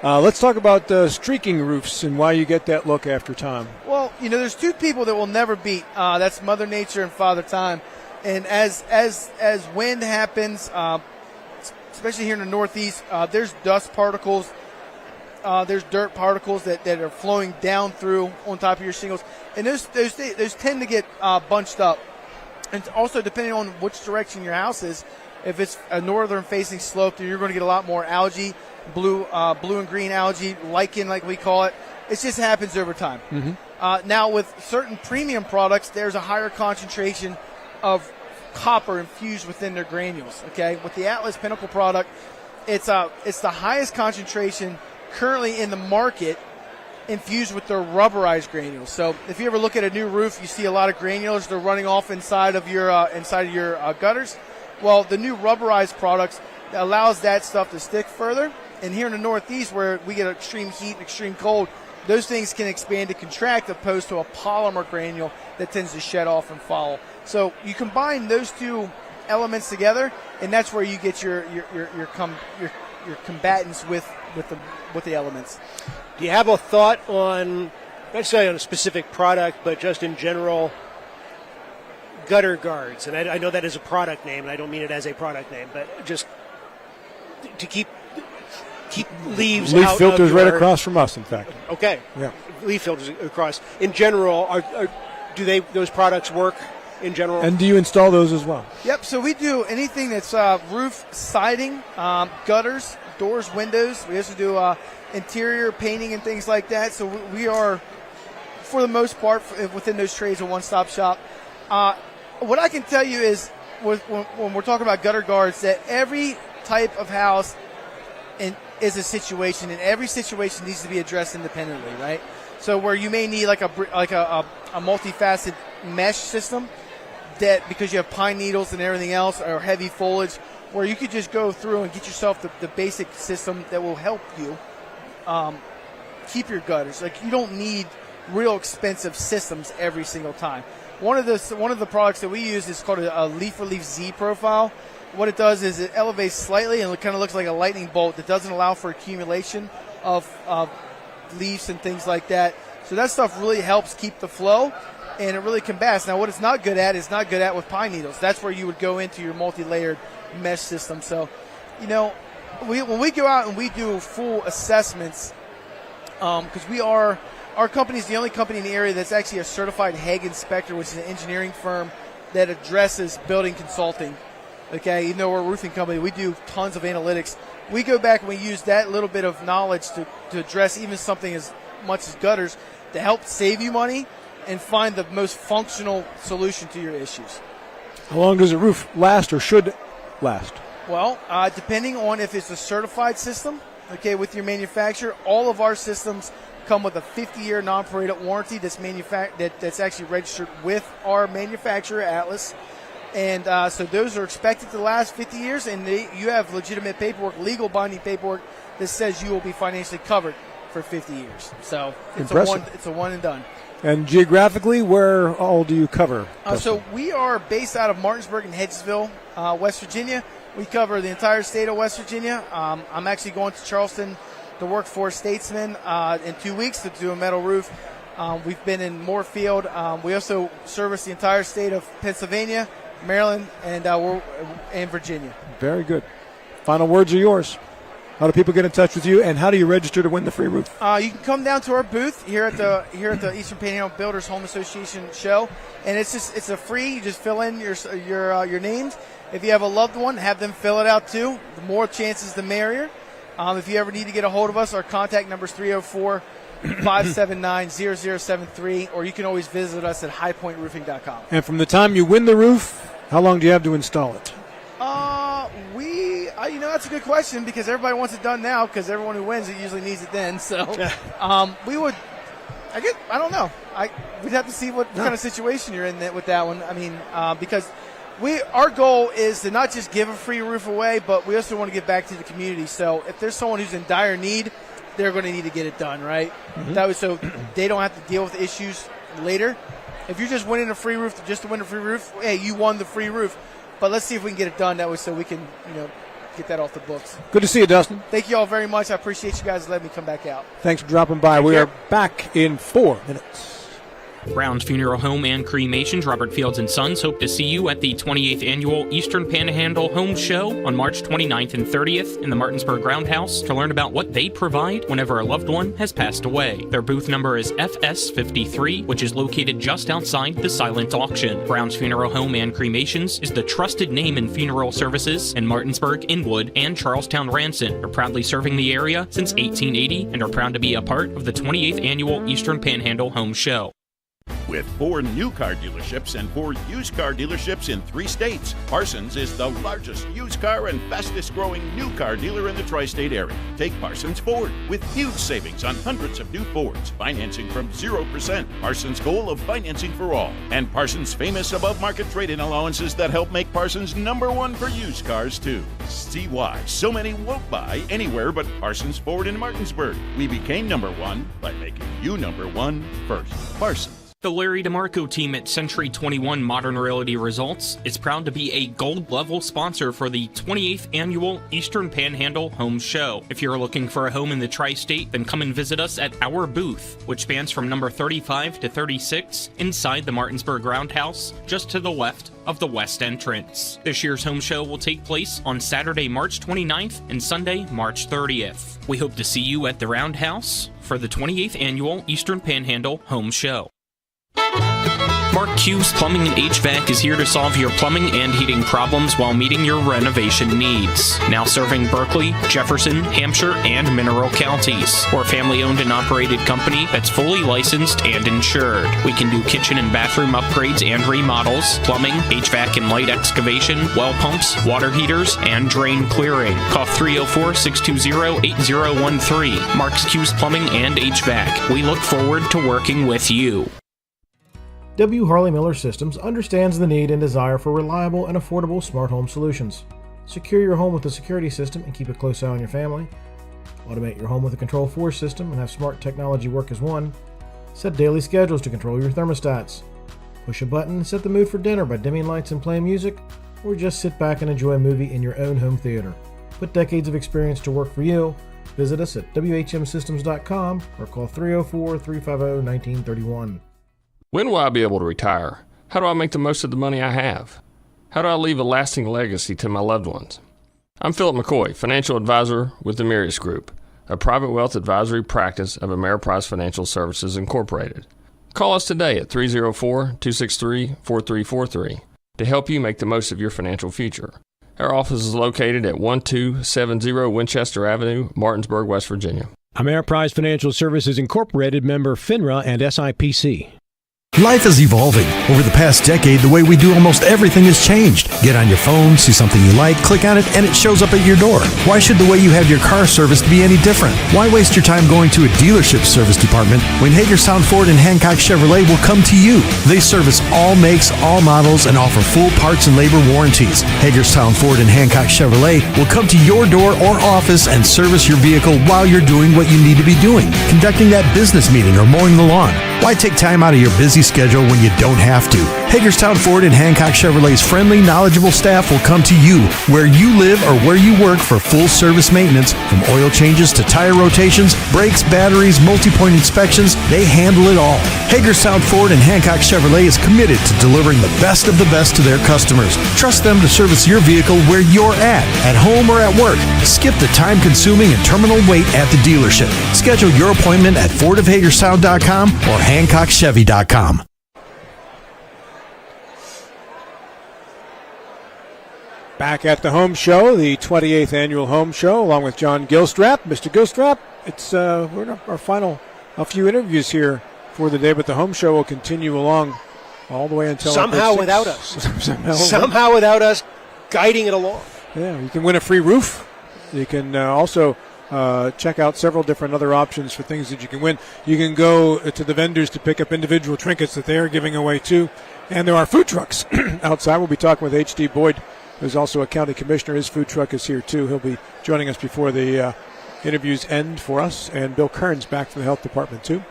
Speaker 3: Let's talk about streaking roofs and why you get that look after time.
Speaker 7: Well, there's two people that will never beat. That's Mother Nature and Father Time. And as wind happens, especially here in the Northeast, there's dust particles, there's dirt particles that are flowing down through on top of your shingles, and those tend to get bunched up. And also, depending on which direction your house is, if it's a northern-facing slope, then you're going to get a lot more algae, blue and green algae, lichen like we call it. It just happens over time.
Speaker 3: Mm-hmm.
Speaker 7: Now, with certain premium products, there's a higher concentration of copper infused within their granules. Okay, with the Atlas Pinnacle product, it's the highest concentration currently in the market infused with their rubberized granules. So if you ever look at a new roof, you see a lot of granules. They're running off inside of your gutters. Well, the new rubberized products allows that stuff to stick further. And here in the Northeast, where we get extreme heat and extreme cold, those things can expand and contract opposed to a polymer granule that tends to shed off and fall. So you combine those two elements together, and that's where you get your combatants with the elements.
Speaker 4: Do you have a thought on, not necessarily on a specific product, but just in general, gutter guards? And I know that is a product name, and I don't mean it as a product name, but just to keep leaf out
Speaker 3: filters
Speaker 4: of
Speaker 3: right across from us, in fact.
Speaker 4: Okay.
Speaker 3: Yeah.
Speaker 4: Leaf filters across. In general, do those products work in general?
Speaker 3: And do you install those as well?
Speaker 7: Yep. So we do anything that's roof siding, gutters, doors, windows. We also do interior painting and things like that. So we are, for the most part, within those trades, a one-stop shop. What I can tell you is, when we're talking about gutter guards, that every type of house is a situation, and every situation needs to be addressed independently, right? So where you may need like a multifaceted mesh system, that because you have pine needles and everything else, or heavy foliage, where you could just go through and get yourself the basic system that will help you keep your gutters. Like, you don't need real expensive systems every single time. One of the products that we use is called a Leaf Relief Z profile. What it does is it elevates slightly, and it kind of looks like a lightning bolt that doesn't allow for accumulation of leaves and things like that. So that stuff really helps keep the flow, and it really combats. Now, what it's not good at is not good at with pine needles. That's where you would go into your multi-layered mesh system. So, when we go out and we do full assessments, because our company is the only company in the area that's actually a certified Hague inspector, which is an engineering firm that addresses building consulting. Okay, even though we're a roofing company, we do tons of analytics. We go back and we use that little bit of knowledge to address even something as much as gutters to help save you money and find the most functional solution to your issues.
Speaker 3: How long does a roof last or should last?
Speaker 7: Well, depending on if it's a certified system, okay, with your manufacturer, all of our systems come with a 50-year non-paraded warranty that's actually registered with our manufacturer, Atlas. And so those are expected to last 50 years, and you have legitimate paperwork, legal binding paperwork that says you will be financially covered for 50 years. So it's a one and done.
Speaker 3: And geographically, where all do you cover?
Speaker 7: So we are based out of Martinsburg and Hedgesville, West Virginia. We cover the entire state of West Virginia. I'm actually going to Charleston to work for Statesman in 2 weeks to do a metal roof. We've been in Moorfield. We also service the entire state of Pennsylvania, Maryland, and we're in Virginia.
Speaker 3: Very good. Final words are yours. How do people get in touch with you, and how do you register to win the free roof?
Speaker 7: You can come down to our booth here at the Eastern Panhandle Builders Home Association show, and it's a free. You just fill in your names. If you have a loved one, have them fill it out too. The more chances, the merrier. If you ever need to get a hold of us, our contact number is 304-579-0073, or you can always visit us at highpointroofing.com.
Speaker 3: And from the time you win the roof, how long do you have to install it?
Speaker 7: That's a good question, because everybody wants it done now, because everyone who wins it usually needs it then. So we would I don't know. We'd have to see what kind of situation you're in with that one. I mean, because our goal is to not just give a free roof away, but we also want to give back to the community. So if there's someone who's in dire need, they're going to need to get it done, right?
Speaker 3: Mm-hmm.
Speaker 7: So they don't have to deal with issues later. If you're just winning a free roof just to win a free roof, hey, you won the free roof. But let's see if we can get it done that way so we can, get that off the books.
Speaker 3: Good to see you, Dustin.
Speaker 7: Thank you all very much. I appreciate you guys letting me come back out.
Speaker 3: Thanks for dropping by. We are back in 4 minutes.
Speaker 1: Brown's Funeral Home and Cremations, Robert Fields & Sons, hope to see you at the 28th Annual Eastern Panhandle Home Show on March 29th and 30th in the Martinsburg Roundhouse to learn about what they provide whenever a loved one has passed away. Their booth number is FS53, which is located just outside the silent auction. Brown's Funeral Home and Cremations is the trusted name in funeral services in Martinsburg, Inwood, and Charlestown Ranson. They're proudly serving the area since 1880 and are proud to be a part of the 28th Annual Eastern Panhandle Home Show.
Speaker 17: With 4 new car dealerships and 4 used car dealerships in 3 states, Parsons is the largest used car and fastest growing new car dealer in the tri-state area. Take Parsons Ford with huge savings on hundreds of new Fords, financing from 0%, Parsons' goal of financing for all, and Parsons' famous above-market trade-in allowances that help make Parsons #1 for used cars too. See why so many won't buy anywhere but Parsons Ford in Martinsburg. We became #1 by making you #1 first. Parsons.
Speaker 1: The Larry DeMarco team at Century 21 Modern Realty Results is proud to be a gold-level sponsor for the 28th Annual Eastern Panhandle Home Show. If you're looking for a home in the tri-state, then come and visit us at our booth, which spans from number 35 to 36 inside the Martinsburg Roundhouse, just to the left of the west entrance. This year's home show will take place on Saturday, March 29th and Sunday, March 30th. We hope to see you at the Roundhouse for the 28th Annual Eastern Panhandle Home Show. Mark Q's Plumbing and HVAC is here to solve your plumbing and heating problems while meeting your renovation needs. Now serving Berkeley, Jefferson, Hampshire, and Mineral counties. We're a family-owned and operated company that's fully licensed and insured. We can do kitchen and bathroom upgrades and remodels, plumbing, HVAC and light excavation, well pumps, water heaters, and drain clearing. Call 304-620-8013. Mark's Q's Plumbing and HVAC. We look forward to working with you.
Speaker 18: W. Harley Miller Systems understands the need and desire for reliable and affordable smart home solutions. Secure your home with a security system and keep a close eye on your family. Automate your home with a Control4 system and have smart technology work as one. Set daily schedules to control your thermostats. Push a button and set the mood for dinner by dimming lights and playing music, or just sit back and enjoy a movie in your own home theater. Put decades of experience to work for you. Visit us at whmsystems.com or call 304-350-1931.
Speaker 11: When will I be able to retire? How do I make the most of the money I have? How do I leave a lasting legacy to my loved ones? I'm Philip McCoy, financial advisor with the Mirius Group, a private wealth advisory practice of Ameriprise Financial Services Incorporated. Call us today at 304-263-4343 to help you make the most of your financial future. Our office is located at 1270 Winchester Avenue, Martinsburg, West Virginia.
Speaker 13: Ameriprise Financial Services Incorporated, member FINRA and SIPC.
Speaker 8: Life is evolving. Over the past decade, the way we do almost everything has changed. Get on your phone, see something you like, click on it, and it shows up at your door. Why should the way you have your car serviced be any different? Why waste your time going to a dealership service department when Hagerstown Ford and Hancock Chevrolet will come to you? They service all makes, all models, and offer full parts and labor warranties. Hagerstown Ford and Hancock Chevrolet will come to your door or office and service your vehicle while you're doing what you need to be doing, conducting that business meeting or mowing the lawn. Why take time out of your busy schedule when you don't have to? Hagerstown Ford and Hancock Chevrolet's friendly, knowledgeable staff will come to you where you live or where you work for full service maintenance, from oil changes to tire rotations, brakes, batteries, multi-point inspections. They handle it all. Hagerstown Ford and Hancock Chevrolet is committed to delivering the best of the best to their customers. Trust them to service your vehicle where you're at home or at work. Skip the time-consuming and terminal wait at the dealership. Schedule your appointment at fordofhagerstown.com or hancockchevy.com.
Speaker 3: Back at the home show, the 28th annual home show, along with John Gilstrap. Mr. Gilstrap, it's we're in our final few interviews here for the day, but the home show will continue along all the way until
Speaker 4: somehow without us. Somehow without us guiding it along.
Speaker 3: Yeah, you can win a free roof. You can also check out several different other options for things that you can win. You can go to the vendors to pick up individual trinkets that they are giving away too. And there are food trucks outside. We'll be talking with H.D. Boyd, who's also a county commissioner. His food truck is here too. He'll be joining us before the interviews end for us. And Bill Kern's back from the health department too.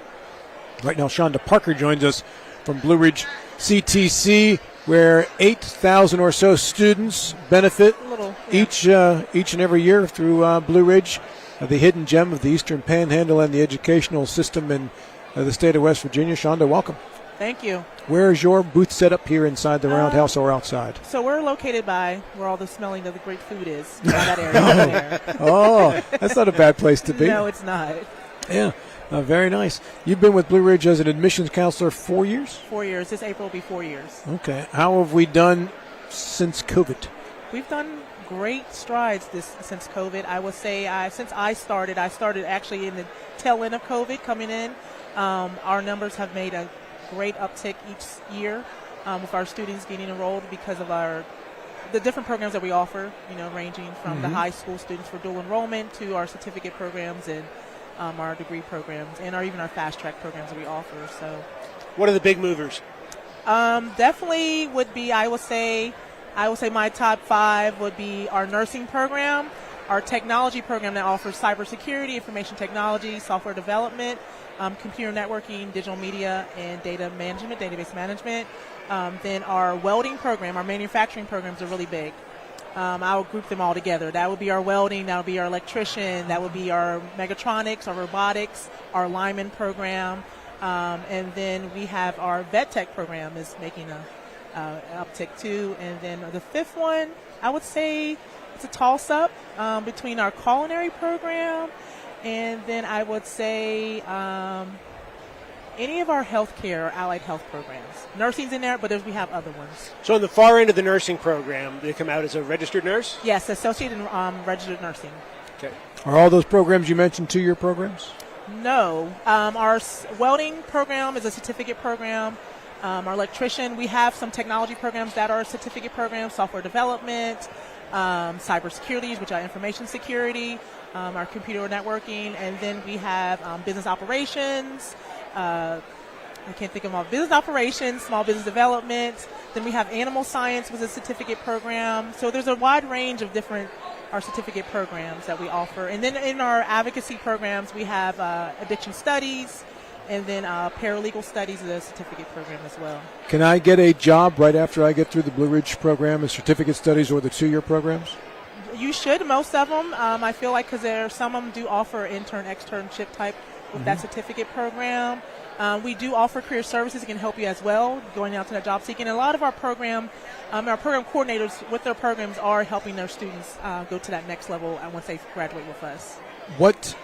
Speaker 3: Right now, Shonda Parker joins us from Blue Ridge CTC, where 8,000 or so students benefit each and every year through Blue Ridge, the hidden gem of the Eastern Panhandle and the educational system in the state of West Virginia. Shonda, welcome.
Speaker 5: Thank you.
Speaker 3: Where is your booth set up here inside the roundhouse or outside?
Speaker 5: So we're located by where all the smelling of the great food is. By that area over there.
Speaker 3: Oh, that's not a bad place to be.
Speaker 5: No, it's not.
Speaker 3: Yeah, very nice. You've been with Blue Ridge as an admissions counselor 4 years?
Speaker 5: 4 years. This April will be 4 years.
Speaker 3: Okay. How have we done since COVID?
Speaker 5: We've done great strides since COVID. I would say since I started actually in the tail end of COVID coming in. Our numbers have made a great uptick each year with our students getting enrolled because of the different programs that we offer, ranging from the high school students for dual enrollment to our certificate programs and our degree programs and even our fast track programs that we offer. So,
Speaker 4: what are the big movers?
Speaker 5: Definitely would be, I would say my top 5 would be our nursing program, our technology program that offers cybersecurity, information technology, software development, computer networking, digital media, and data management, database management. Then our welding program, our manufacturing programs are really big. I'll group them all together. That would be our welding, that would be our electrician, that would be our mechatronics, our robotics, our lineman program. And then we have our vet tech program is making an uptick too. And then the 5th one, I would say it's a toss-up between our culinary program and then I would say any of our healthcare, allied health programs. Nursing's in there, but we have other ones.
Speaker 4: So on the far end of the nursing program, they come out as a registered nurse?
Speaker 5: Yes, associated registered nursing.
Speaker 3: Okay. Are all those programs you mentioned 2-year programs?
Speaker 5: No. Our welding program is a certificate program. Our electrician, we have some technology programs that are certificate programs, software development, cybersecurity, which are information security, our computer networking, and then we have business operations. I can't think of all. Business operations, small business development. Then we have animal science was a certificate program. So there's a wide range of different our certificate programs that we offer. And then in our advocacy programs, we have addiction studies, and then paralegal studies is a certificate program as well.
Speaker 3: Can I get a job right after I get through the Blue Ridge program, the certificate studies or the 2-year programs?
Speaker 5: You should, most of them. I feel like because some of them do offer externship type with that certificate program. We do offer career services that can help you as well, going out to that job seeking. And a lot of our program coordinators with their programs are helping their students go to that next level once they graduate with us.
Speaker 3: What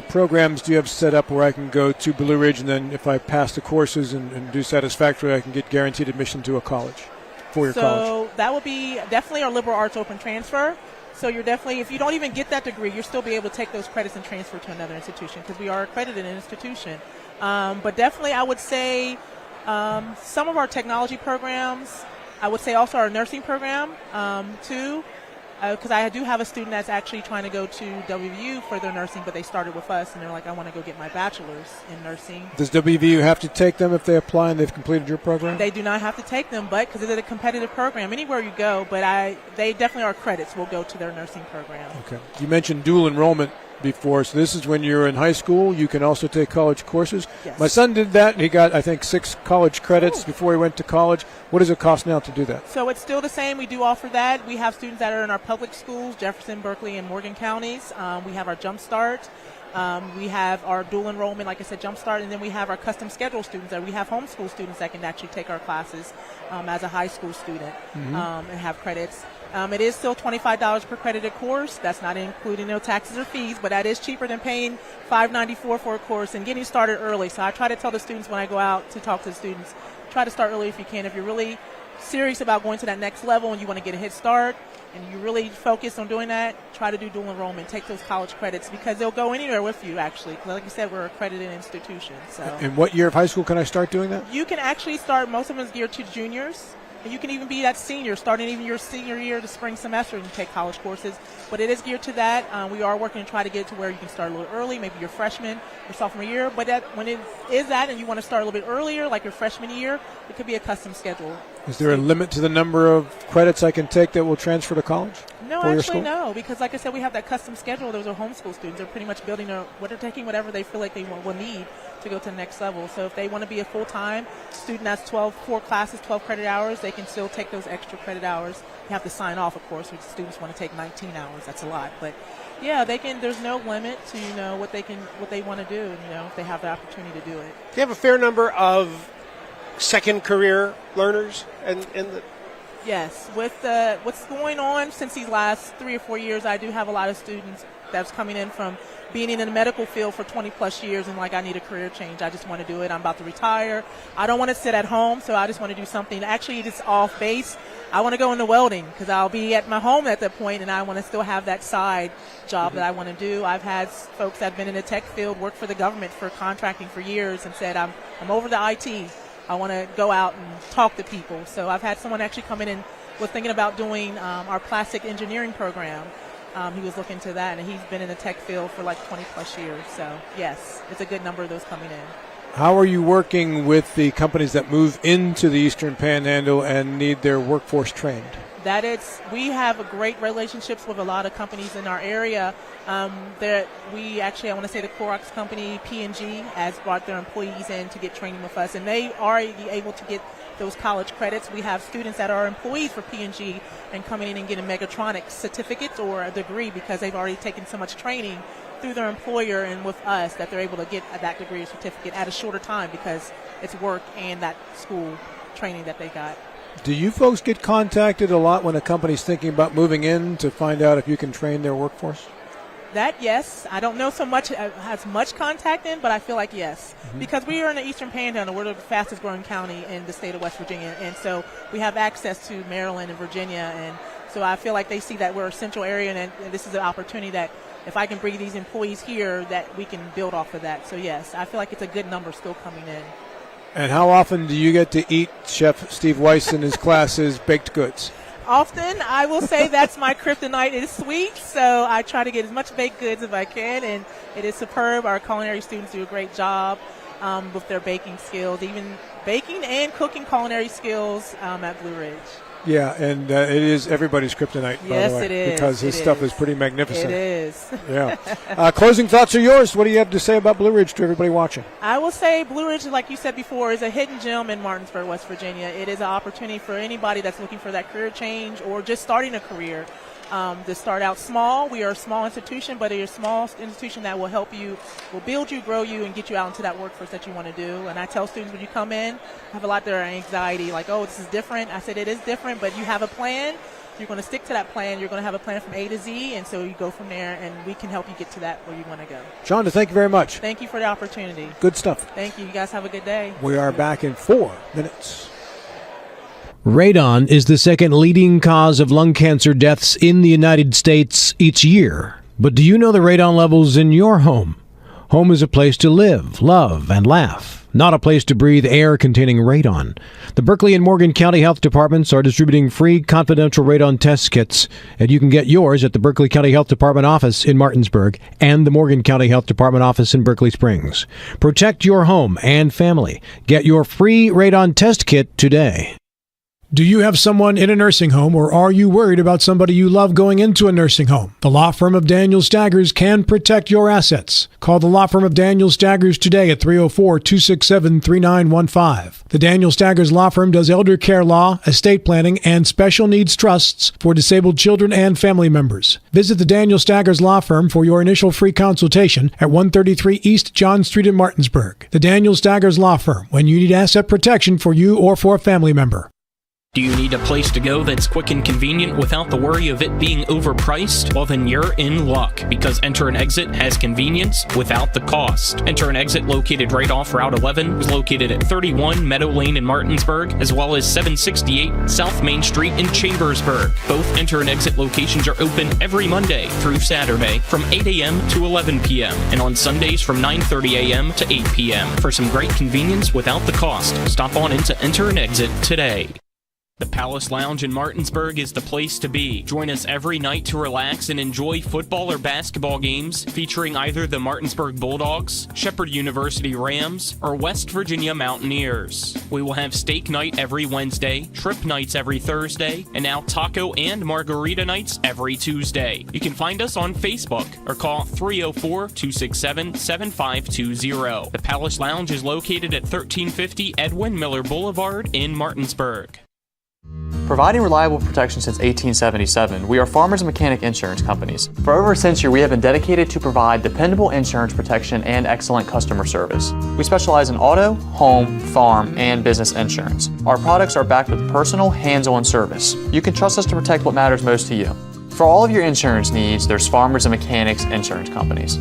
Speaker 3: programs do you have set up where I can go to Blue Ridge, and then if I pass the courses and do satisfactorily, I can get guaranteed admission to a college, four-year college?
Speaker 5: So that would be definitely our liberal arts open transfer. So you're definitely, if you don't even get that degree, you'll still be able to take those credits and transfer to another institution because we are accredited institution. But definitely I would say some of our technology programs, I would say also our nursing program too, because I do have a student that's actually trying to go to WVU for their nursing, but they started with us and they're like, I want to go get my bachelor's in nursing.
Speaker 3: Does WVU have to take them if they apply and they've completed your program?
Speaker 5: They do not have to take them, but because it's a competitive program, anywhere you go, but they definitely are credits will go to their nursing program.
Speaker 3: Okay. You mentioned dual enrollment before, so this is when you're in high school. You can also take college courses.
Speaker 5: Yes.
Speaker 3: My son did that. He got, I think, 6 college credits before he went to college. What does it cost now to do that?
Speaker 5: So it's still the same. We do offer that. We have students that are in our public schools, Jefferson, Berkeley, and Morgan counties. We have our Jump Start. We have our dual enrollment, like I said, Jump Start, and then we have our custom schedule students. We have homeschool students that can actually take our classes as a high school student and have credits. It is still $25 per credited course. That's not including no taxes or fees, but that is cheaper than paying $5.94 for a course and getting started early. So I try to tell the students when I go out to talk to the students, try to start early if you can. If you're really serious about going to that next level and you want to get a head start and you really focus on doing that, try to do dual enrollment. Take those college credits because they'll go anywhere with you, actually. Like you said, we're an accredited institution. So.
Speaker 3: And what year of high school can I start doing that?
Speaker 5: You can actually start, most of them is geared to juniors. And you can even be that senior, starting even your senior year, the spring semester, and take college courses. But it is geared to that. We are working to try to get to where you can start a little early, maybe your freshman or sophomore year. But when it is that and you want to start a little bit earlier, like your freshman year, it could be a custom schedule.
Speaker 3: Is there a limit to the number of credits I can take that will transfer to college?
Speaker 5: No,
Speaker 3: for your
Speaker 5: actually,
Speaker 3: school?
Speaker 5: no, because like I said, we have that custom schedule. Those are homeschool students. They're pretty much building they're taking whatever they feel like they will need to go to the next level. So if they want to be a full-time student, that's 4 classes, 12 credit hours, they can still take those extra credit hours. You have to sign off, of course, which students want to take 19 hours. That's a lot. But yeah, they can. There's no limit to, what they want to do, if they have the opportunity to do it.
Speaker 4: Do you have a fair number of second career learners
Speaker 5: Yes, with what's going on since these last 3 or 4 years, I do have a lot of students that's coming in from being in the medical field for 20 plus years and I need a career change. I just want to do it. I'm about to retire. I don't want to sit at home, so I just want to do something. Actually, it's off base. I want to go into welding because I'll be at my home at that point, and I want to still have that side job that I want to do. I've had folks that have been in the tech field, worked for the government for contracting for years, and said, I'm over the IT. I want to go out and talk to people. So I've had someone actually come in and was thinking about doing our plastic engineering program. He was looking to that, and he's been in the tech field for 20 plus years. So yes, it's a good number of those coming in.
Speaker 3: How are you working with the companies that move into the Eastern Panhandle and need their workforce trained?
Speaker 5: We have great relationships with a lot of companies in our area. I want to say the Clorox company, P&G, has brought their employees in to get training with us, and they are able to get those college credits. We have students that are employees for P&G and coming in and getting Megatronics certificates or a degree because they've already taken so much training through their employer and with us that they're able to get that degree or certificate at a shorter time because it's work and that school training that they got.
Speaker 3: Do you folks get contacted a lot when a company's thinking about moving in to find out if you can train their workforce?
Speaker 5: That, yes. I don't know so much as much contact in, but I feel like yes. Mm-hmm. Because we are in the Eastern Panhandle. We're the fastest growing county in the state of West Virginia. And so we have access to Maryland and Virginia. And so I feel like they see that we're a central area, and this is an opportunity that if I can bring these employees here, that we can build off of that. So, yes, I feel like it's a good number still coming in.
Speaker 3: And how often do you get to eat Chef Steve Weiss and his class's baked goods?
Speaker 5: Often. I will say that's my kryptonite is sweet, so I try to get as much baked goods as I can, and it is superb. Our culinary students do a great job with their baking skills, even baking and cooking culinary skills at Blue Ridge.
Speaker 3: Yeah, and it is everybody's kryptonite, by
Speaker 5: yes,
Speaker 3: the way,
Speaker 5: it is.
Speaker 3: because his stuff is pretty magnificent.
Speaker 5: It is.
Speaker 3: Yeah. Closing thoughts are yours. What do you have to say about Blue Ridge to everybody watching?
Speaker 5: I will say Blue Ridge, like you said before, is a hidden gem in Martinsburg, West Virginia. It is an opportunity for anybody that's looking for that career change or just starting a career. To start out small. We are a small institution, but it is a small institution that will help you, will build you, grow you, and get you out into that workforce that you want to do. And I tell students when you come in, I have a lot of their anxiety, like, oh, this is different. I said it is different, but you have a plan. You're going to stick to that plan. You're going to have a plan from A to Z, and so you go from there, and we can help you get to that where you want to go.
Speaker 3: Shonda, thank you very much.
Speaker 5: Thank you for the opportunity.
Speaker 3: Good stuff.
Speaker 5: Thank you. You guys have a good day.
Speaker 3: We are back in 4 minutes.
Speaker 13: Radon is the second leading cause of lung cancer deaths in the United States each year. But do you know the radon levels in your home? Home is a place to live, love, and laugh, not a place to breathe air containing radon. The Berkeley and Morgan County Health Departments are distributing free confidential radon test kits, and you can get yours at the Berkeley County Health Department office in Martinsburg and the Morgan County Health Department office in Berkeley Springs. Protect your home and family. Get your free radon test kit today.
Speaker 18: Do you have someone in a nursing home, or are you worried about somebody you love going into a nursing home? The law firm of Daniel Staggers can protect your assets. Call the law firm of Daniel Staggers today at 304-267-3915. The Daniel Staggers Law Firm does elder care law, estate planning, and special needs trusts for disabled children and family members. Visit the Daniel Staggers Law Firm for your initial free consultation at 133 East John Street in Martinsburg. The Daniel Staggers Law Firm, when you need asset protection for you or for a family member.
Speaker 1: Do you need a place to go that's quick and convenient without the worry of it being overpriced? Well, then you're in luck, because Enter and Exit has convenience without the cost. Enter and Exit, located right off Route 11, is located at 31 Meadow Lane in Martinsburg, as well as 768 South Main Street in Chambersburg. Both Enter and Exit locations are open every Monday through Saturday from 8 a.m. to 11 p.m. and on Sundays from 9:30 a.m. to 8 p.m. For some great convenience without the cost, stop on into Enter and Exit today. The Palace Lounge in Martinsburg is the place to be. Join us every night to relax and enjoy football or basketball games featuring either the Martinsburg Bulldogs, Shepherd University Rams, or West Virginia Mountaineers. We will have steak night every Wednesday, shrimp nights every Thursday, and now taco and margarita nights every Tuesday. You can find us on Facebook or call 304-267-7520. The Palace Lounge is located at 1350 Edwin Miller Boulevard in Martinsburg.
Speaker 6: Providing reliable protection since 1877, we are Farmers and Mechanic Insurance Companies. For over a century, we have been dedicated to provide dependable insurance protection and excellent customer service. We specialize in auto, home, farm, and business insurance. Our products are backed with personal, hands-on service. You can trust us to protect what matters most to you. For all of your insurance needs, there's Farmers and Mechanics Insurance Companies.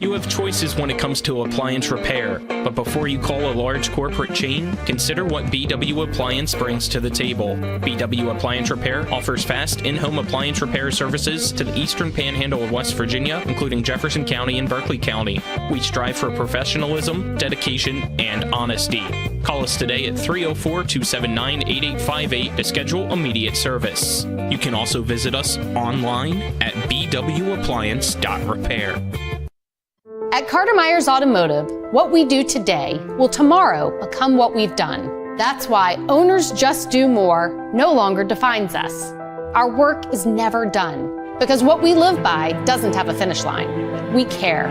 Speaker 1: You have choices when it comes to appliance repair, but before you call a large corporate chain, consider what BW Appliance brings to the table. BW Appliance Repair offers fast in-home appliance repair services to the eastern panhandle of West Virginia, including Jefferson County and Berkeley County. We strive for professionalism, dedication, and honesty. Call us today at 304-279-8858 to schedule immediate service. You can also visit us online at bwappliance.repair.
Speaker 12: At Carter Myers Automotive, what we do today will tomorrow become what we've done. That's why Owners Just Do More no longer defines us. Our work is never done because what we live by doesn't have a finish line. We care.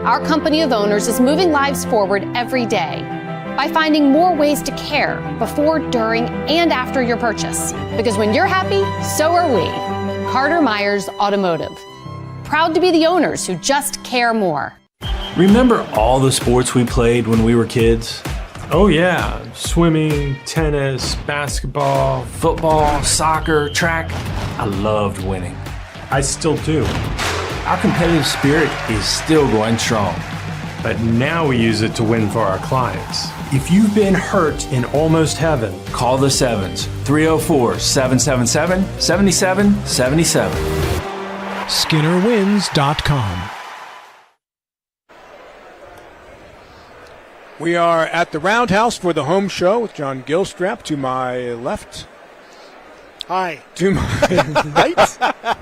Speaker 12: Our company of owners is moving lives forward every day by finding more ways to care before, during, and after your purchase. Because when you're happy, so are we. Carter Myers Automotive. Proud to be the owners who just care more.
Speaker 15: Remember all the sports we played when we were kids?
Speaker 16: Oh yeah, swimming, tennis, basketball,
Speaker 15: Football, soccer, track. I loved winning.
Speaker 16: I still do.
Speaker 15: Our competitive spirit is still going strong.
Speaker 16: But now we use it to win for our clients. If you've been hurt in almost heaven,
Speaker 15: call the Sevens, 304-777-7777.
Speaker 13: SkinnerWins.com.
Speaker 3: We are at the Roundhouse for the home show with John Gilstrap to my left.
Speaker 4: Hi.
Speaker 3: To my right,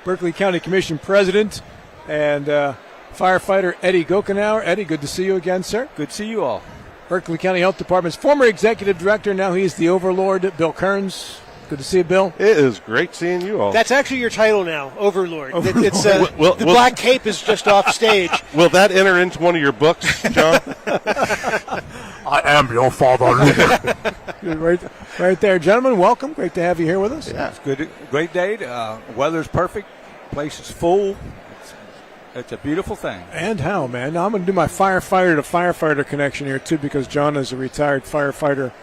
Speaker 3: Berkeley County Commission President and firefighter Eddie Gokenauer. Eddie, good to see you again, sir.
Speaker 19: Good to see you all.
Speaker 3: Berkeley County Health Department's former executive director, now he's the overlord, Bill Kearns. Good to see you, Bill.
Speaker 23: It is great seeing you all.
Speaker 4: That's actually your title now, Overlord. It's the black cape is just off stage.
Speaker 23: Will that enter into one of your books, John?
Speaker 19: I am your father.
Speaker 3: right there, gentlemen. Welcome. Great to have you here with us.
Speaker 19: Yeah, it's good. Great day. Weather's perfect. Place is full. It's a beautiful thing.
Speaker 3: And how, man? Now I'm going to do my firefighter to firefighter connection here too, because John is a retired firefighter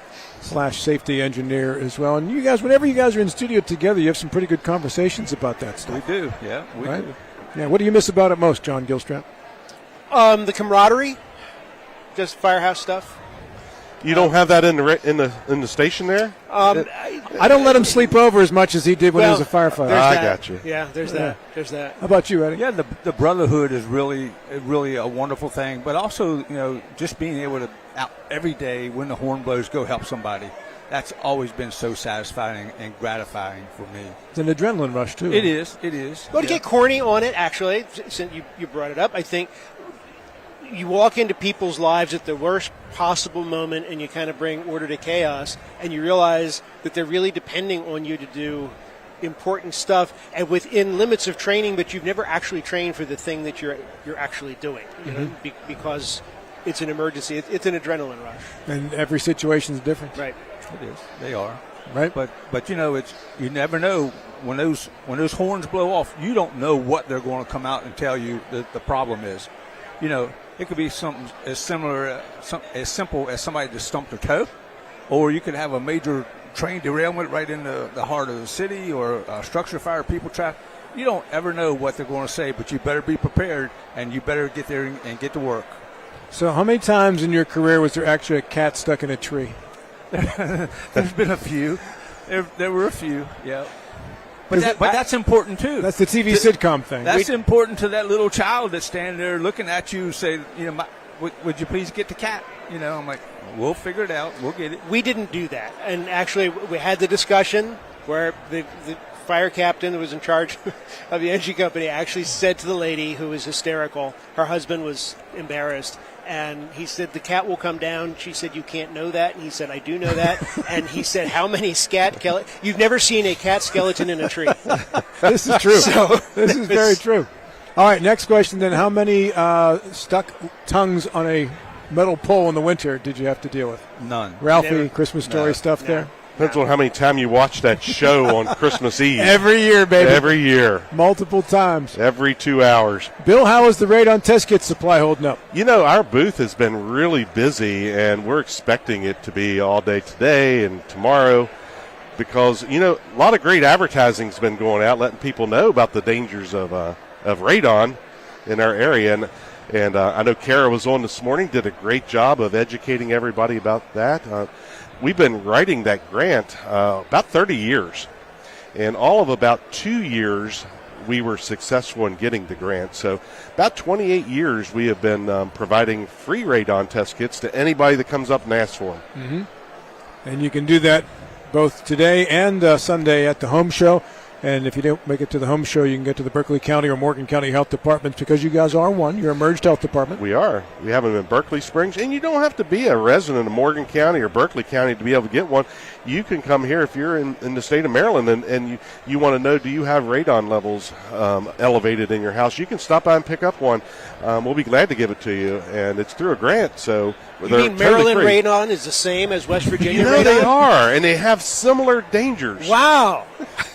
Speaker 3: / safety engineer as well. And you guys, whenever you guys are in studio together, you have some pretty good conversations about that stuff.
Speaker 19: We do, yeah, we do.
Speaker 3: Yeah, what do you miss about it most, John Gilstrap?
Speaker 4: The camaraderie, just firehouse stuff.
Speaker 23: You don't have that in the station there?
Speaker 3: I don't let him sleep over as much as he did when he was a firefighter.
Speaker 23: I got you.
Speaker 4: Yeah, there's that. There's that.
Speaker 3: How about you, Eddie?
Speaker 19: Yeah, the brotherhood is really a wonderful thing. But also, just being able to out every day when the horn blows, go help somebody. That's always been so satisfying and gratifying for me.
Speaker 3: It's an adrenaline rush too.
Speaker 19: It is.
Speaker 4: Well, to get corny on it, actually, since you brought it up, I think you walk into people's lives at the worst possible moment and you kind of bring order to chaos, and you realize that they're really depending on you to do important stuff and within limits of training, but you've never actually trained for the thing that you're actually doing, you know, because it's an emergency. It's an adrenaline rush.
Speaker 3: And every situation is different.
Speaker 4: Right.
Speaker 19: It is. They are.
Speaker 3: Right.
Speaker 19: But you never know when those horns blow off. You don't know what they're going to come out and tell you that the problem is. It could be something as simple as somebody just stumped a toe, or you could have a major train derailment right in the heart of the city, or a structure fire, people trapped. You don't ever know what they're going to say, but you better be prepared, and you better get there and get to work.
Speaker 3: So how many times in your career was there actually a cat stuck in a tree?
Speaker 19: There's been a few. There were a few, yeah. But that's important too.
Speaker 3: That's the TV sitcom thing.
Speaker 19: That's important to that little child that's standing there looking at you. Say, would you please get the cat? I'm like, we'll figure it out. We'll get it.
Speaker 4: We didn't do that, and actually, we had the discussion where the fire captain who was in charge of the energy company actually said to the lady who was hysterical, her husband was embarrassed, and he said, the cat will come down. She said, you can't know that. And he said, I do know that. And he said, how many you've never seen a cat skeleton in a tree.
Speaker 3: This is true. This is very true. All right, next question then. How many stuck tongues on a metal pole in the winter did you have to deal with?
Speaker 19: None.
Speaker 3: Ralphie, Christmas Story stuff there?
Speaker 23: Depends on how many times you watch that show on Christmas Eve.
Speaker 3: Every year, baby.
Speaker 23: Every year.
Speaker 3: Multiple times.
Speaker 23: Every 2 hours.
Speaker 3: Bill, how is the radon test kit supply holding up?
Speaker 23: Our booth has been really busy, and we're expecting it to be all day today and tomorrow because, a lot of great advertising's been going out, letting people know about the dangers of radon in our area. And I know Kara was on this morning, did a great job of educating everybody about that. We've been writing that grant about 30 years. And all of about 2 years, we were successful in getting the grant. So about 28 years, we have been providing free radon test kits to anybody that comes up and asks for them.
Speaker 3: Mm-hmm. And you can do that both today and Sunday at the home show. And if you don't make it to the home show, you can get to the Berkeley County or Morgan County Health Departments because you guys are one. You're a merged health department.
Speaker 23: We are. We have them in Berkeley Springs. And you don't have to be a resident of Morgan County or Berkeley County to be able to get one. You can come here if you're in the state of Maryland and you want to know, do you have radon levels elevated in your house? You can stop by and pick up one. We'll be glad to give it to you. And it's through a grant, so
Speaker 4: you mean Maryland radon is the same as West Virginia radon?
Speaker 23: They are, and they have similar dangers.
Speaker 4: Wow.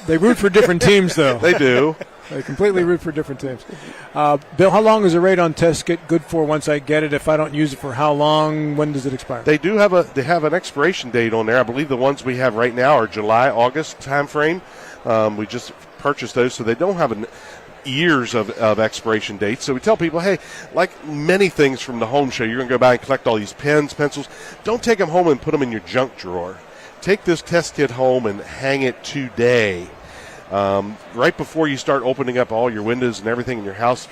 Speaker 3: They root for different teams, though.
Speaker 23: They do.
Speaker 3: They completely root for different teams. Bill, how long is a radon test kit good for once I get it? If I don't use it for how long? When does it expire?
Speaker 23: They do have an expiration date on there. I believe the ones we have right now are July, August time frame. We just purchased those, so they don't have years of expiration dates. So we tell people, hey, like many things from the home show, you're going to go by and collect all these pens, pencils. Don't take them home and put them in your junk drawer. Take this test kit home and hang it today. Right before you start opening up all your windows and everything in your house.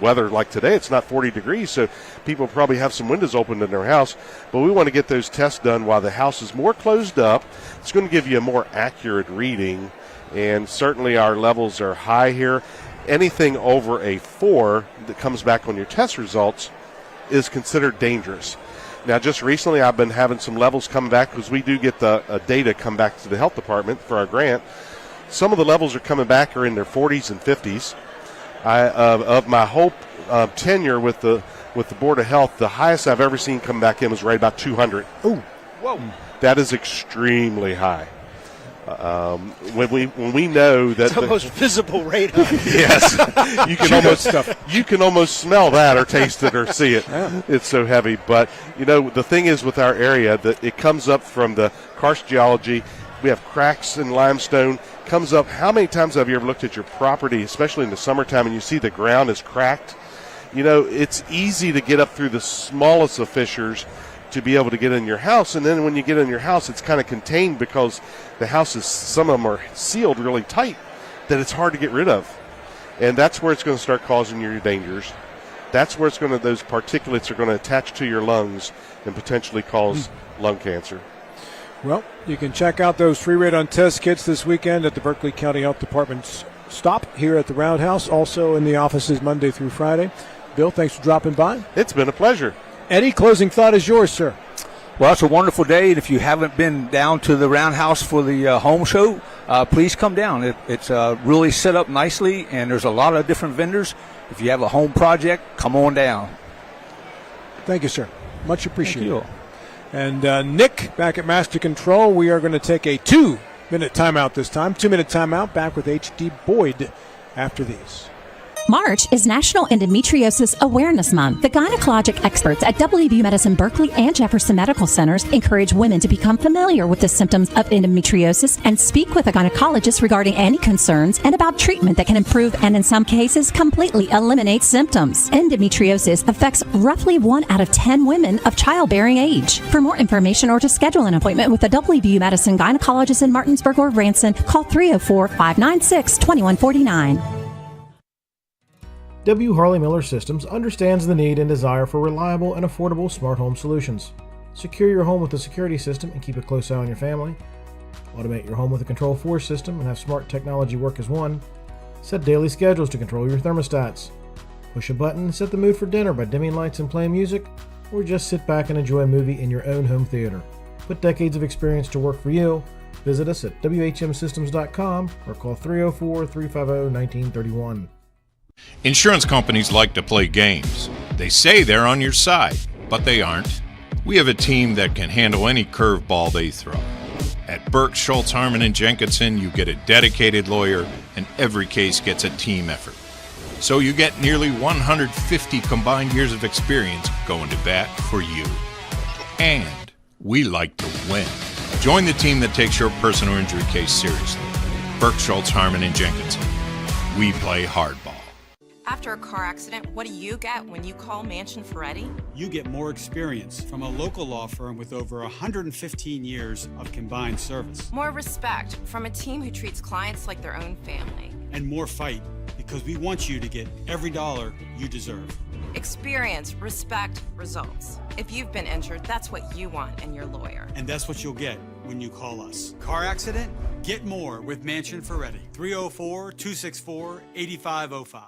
Speaker 23: Weather like today, it's not 40 degrees, so people probably have some windows open in their house. But we want to get those tests done while the house is more closed up. It's going to give you a more accurate reading, and certainly our levels are high here. Anything over a 4 that comes back on your test results is considered dangerous. Now, just recently, I've been having some levels come back because we do get the data come back to the health department for our grant. Some of the levels are coming back are in their 40s and 50s. Of my whole tenure with the Board of Health, the highest I've ever seen come back in was right about 200.
Speaker 3: Ooh,
Speaker 4: whoa!
Speaker 23: That is extremely high. When we know that
Speaker 4: it's almost visible radon.
Speaker 23: Yes, you can almost smell that or taste it or see it.
Speaker 3: Yeah.
Speaker 23: It's so heavy. But the thing is with our area that it comes up from the karst geology. We have cracks in limestone. Comes up. How many times have you ever looked at your property, especially in the summertime, and you see the ground is cracked? It's easy to get up through the smallest of fissures to be able to get in your house, and then when you get in your house, it's kind of contained because the houses, some of them are sealed really tight, that it's hard to get rid of, and that's where it's going to start causing your dangers. That's where those particulates are going to attach to your lungs and potentially cause lung cancer.
Speaker 3: Well, you can check out those free radon test kits this weekend at the Berkeley County Health Department's stop here at the Roundhouse, also in the offices Monday through Friday. Bill, thanks for dropping by.
Speaker 23: It's been a pleasure.
Speaker 3: Eddie, closing thought is yours, sir.
Speaker 19: Well, it's a wonderful day, and if you haven't been down to the Roundhouse for the home show, please come down. It's really set up nicely, and there's a lot of different vendors. If you have a home project, come on down.
Speaker 3: Thank you, sir. Much appreciated.
Speaker 19: Thank you.
Speaker 3: And Nick, back at Master Control, we are going to take a 2-minute timeout this time. 2-minute timeout, back with H.D. Boyd after these.
Speaker 9: March is National Endometriosis Awareness Month. The gynecologic experts at WVU Medicine Berkeley and Jefferson Medical Centers encourage women to become familiar with the symptoms of endometriosis and speak with a gynecologist regarding any concerns and about treatment that can improve and in some cases completely eliminate symptoms. Endometriosis affects roughly 1 out of 10 women of childbearing age. For more information or to schedule an appointment with a WVU Medicine gynecologist in Martinsburg or Branson, call 304-596-2149.
Speaker 18: W. Harley Miller Systems understands the need and desire for reliable and affordable smart home solutions. Secure your home with a security system and keep a close eye on your family. Automate your home with a Control4 system and have smart technology work as one. Set daily schedules to control your thermostats. Push a button and set the mood for dinner by dimming lights and playing music, or just sit back and enjoy a movie in your own home theater. Put decades of experience to work for you. Visit us at WHMsystems.com or call 304-350-1931.
Speaker 14: Insurance companies like to play games. They say they're on your side, but they aren't. We have a team that can handle any curveball they throw. At Burke, Schultz, Harmon, and Jenkinson, you get a dedicated lawyer, and every case gets a team effort. So you get nearly 150 combined years of experience going to bat for you. And we like to win. Join the team that takes your personal injury case seriously. Burke, Schultz, Harmon, and Jenkinson. We play hardball.
Speaker 20: After a car accident, what do you get when you call Mansion Ferretti?
Speaker 10: You get more experience from a local law firm with over 115 years of combined service.
Speaker 20: More respect from a team who treats clients like their own family.
Speaker 10: And more fight, because we want you to get every dollar you deserve.
Speaker 20: Experience, respect, results. If you've been injured, that's what you want in your lawyer.
Speaker 10: And that's what you'll get when you call us. Car accident? Get more with Mansion Ferretti. 304-264-8505.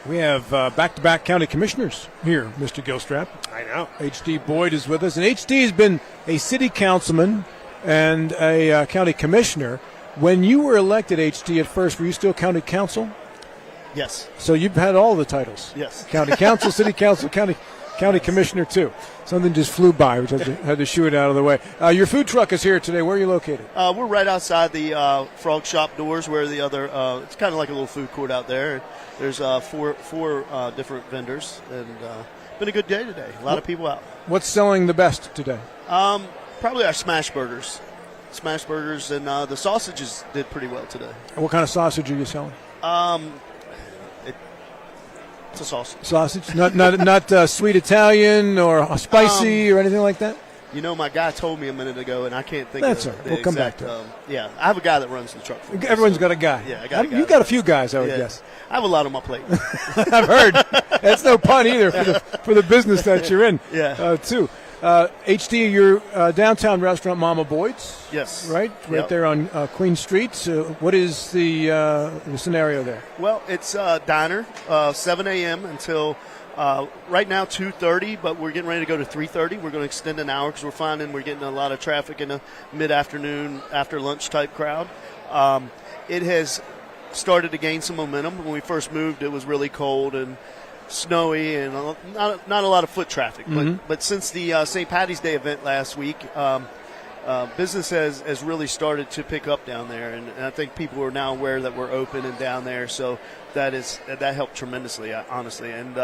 Speaker 3: We have back-to-back county commissioners here, Mr. Gilstrap.
Speaker 4: I know.
Speaker 3: H.D. Boyd is with us, and H.D. has been a city councilman and a county commissioner. When you were elected, H.D., at first, were you still county council?
Speaker 4: Yes.
Speaker 3: So you've had all the titles.
Speaker 4: Yes.
Speaker 3: County council, city council, county commissioner, too. Something just flew by, which had to shoo it out of the way. Your food truck is here today. Where are you located?
Speaker 24: We're right outside the Frog Shop doors where the other it's kind of like a little food court out there. There's four different vendors, and been a good day today. A lot of people out.
Speaker 3: What's selling the best today?
Speaker 24: Probably our smash burgers. And the sausages did pretty well today.
Speaker 3: What kind of sausage are you selling?
Speaker 24: It's a sausage.
Speaker 3: Sausage? Not sweet Italian or spicy or anything like that?
Speaker 24: You know, my guy told me a minute ago, and I can't think
Speaker 3: That's
Speaker 24: of
Speaker 3: all right.
Speaker 24: the
Speaker 3: We'll come
Speaker 24: exact,
Speaker 3: back to it.
Speaker 24: yeah, I have a guy that runs the truck for me.
Speaker 3: Everyone's got a guy.
Speaker 24: Yeah, I got a guy.
Speaker 3: You got a few guys, I would guess.
Speaker 24: I have a lot on my plate.
Speaker 3: I've heard. That's no pun either for the business that you're in, too. HD, your downtown restaurant, Mama Boyd's.
Speaker 24: Yes.
Speaker 3: Right there on Queen Street. So what is the scenario there?
Speaker 24: Well, it's diner, 7 a.m. until right now 2:30, but we're getting ready to go to 3:30. We're going to extend an hour because we're finding we're getting a lot of traffic in the mid-afternoon, after lunch type crowd. It has started to gain some momentum. When we first moved, it was really cold and snowy and not a lot of foot traffic. But since the St. Patty's Day event last week, business has really started to pick up down there, and I think people are now aware that we're open and down there. So that helped tremendously, honestly. And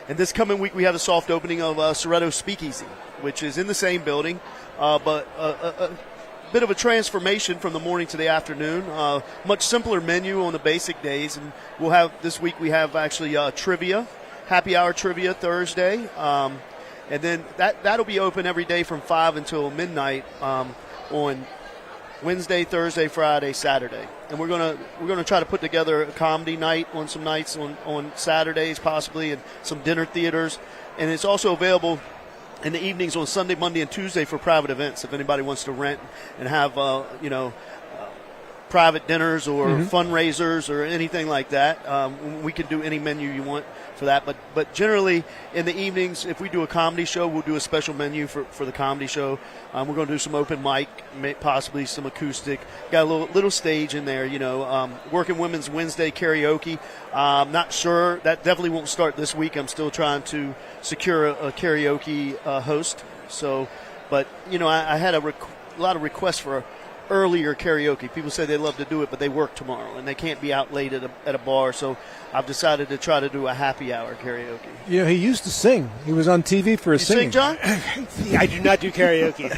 Speaker 24: this coming week we have a soft opening of Soretto Speakeasy, which is in the same building, but a bit of a transformation from the morning to the afternoon. Much simpler menu on the basic days, and we'll have this week we have actually trivia. Happy hour trivia Thursday, and then that'll be open every day from 5 until midnight on Wednesday, Thursday, Friday, Saturday. And we're gonna try to put together a comedy night on some nights on Saturdays possibly, and some dinner theaters. And it's also available in the evenings on Sunday, Monday, and Tuesday for private events. If anybody wants to rent and have private dinners or fundraisers or anything like that, we can do any menu you want for that. But generally in the evenings, if we do a comedy show, we'll do a special menu for the comedy show. We're going to do some open mic, possibly some acoustic. Got a little stage in there, Working Women's Wednesday karaoke. Not sure. That definitely won't start this week. I'm still trying to secure a karaoke host. So, but I had a lot of requests for earlier karaoke. People say they love to do it, but they work tomorrow and they can't be out late at a bar. So I've decided to try to do a happy hour karaoke.
Speaker 3: Yeah, he used to sing. He was on TV for his singing.
Speaker 24: Sing, John?
Speaker 4: I do not do karaoke.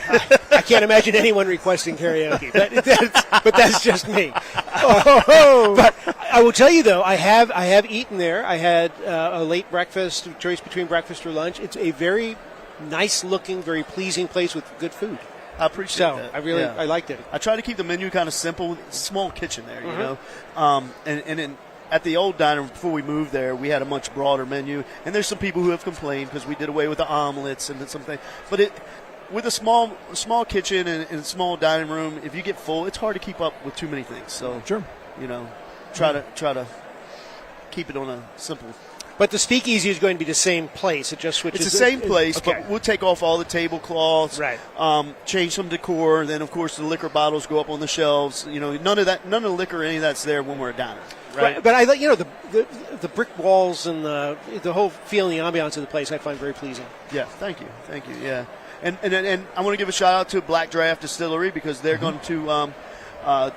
Speaker 4: I can't imagine anyone requesting karaoke, but that's just me. But I will tell you though, I have eaten there. I had a late breakfast, choice between breakfast or lunch. It's a very nice looking, very pleasing place with good food.
Speaker 24: I appreciate that.
Speaker 4: I liked it.
Speaker 24: I try to keep the menu kind of simple. It's a small kitchen there, you know. And at the old diner, before we moved there, we had a much broader menu. And there's some people who have complained because we did away with the omelets and something. But with a small kitchen and a small dining room, if you get full, it's hard to keep up with too many things. So,
Speaker 3: sure.
Speaker 24: You know, try to keep it on a simple.
Speaker 4: But the speakeasy is going to be the same place. It just switches.
Speaker 24: It's the same place,
Speaker 4: okay.
Speaker 24: but we'll take off all the tablecloths,
Speaker 4: right?
Speaker 24: Change some decor. Then, of course, the liquor bottles go up on the shelves. You know, none of the liquor, any of that's there when we're a diner, right?
Speaker 4: But I like, the brick walls and the whole feeling, the ambiance of the place, I find very pleasing.
Speaker 24: Yeah, thank you, yeah. And I want to give a shout out to Black Draft Distillery because they're going to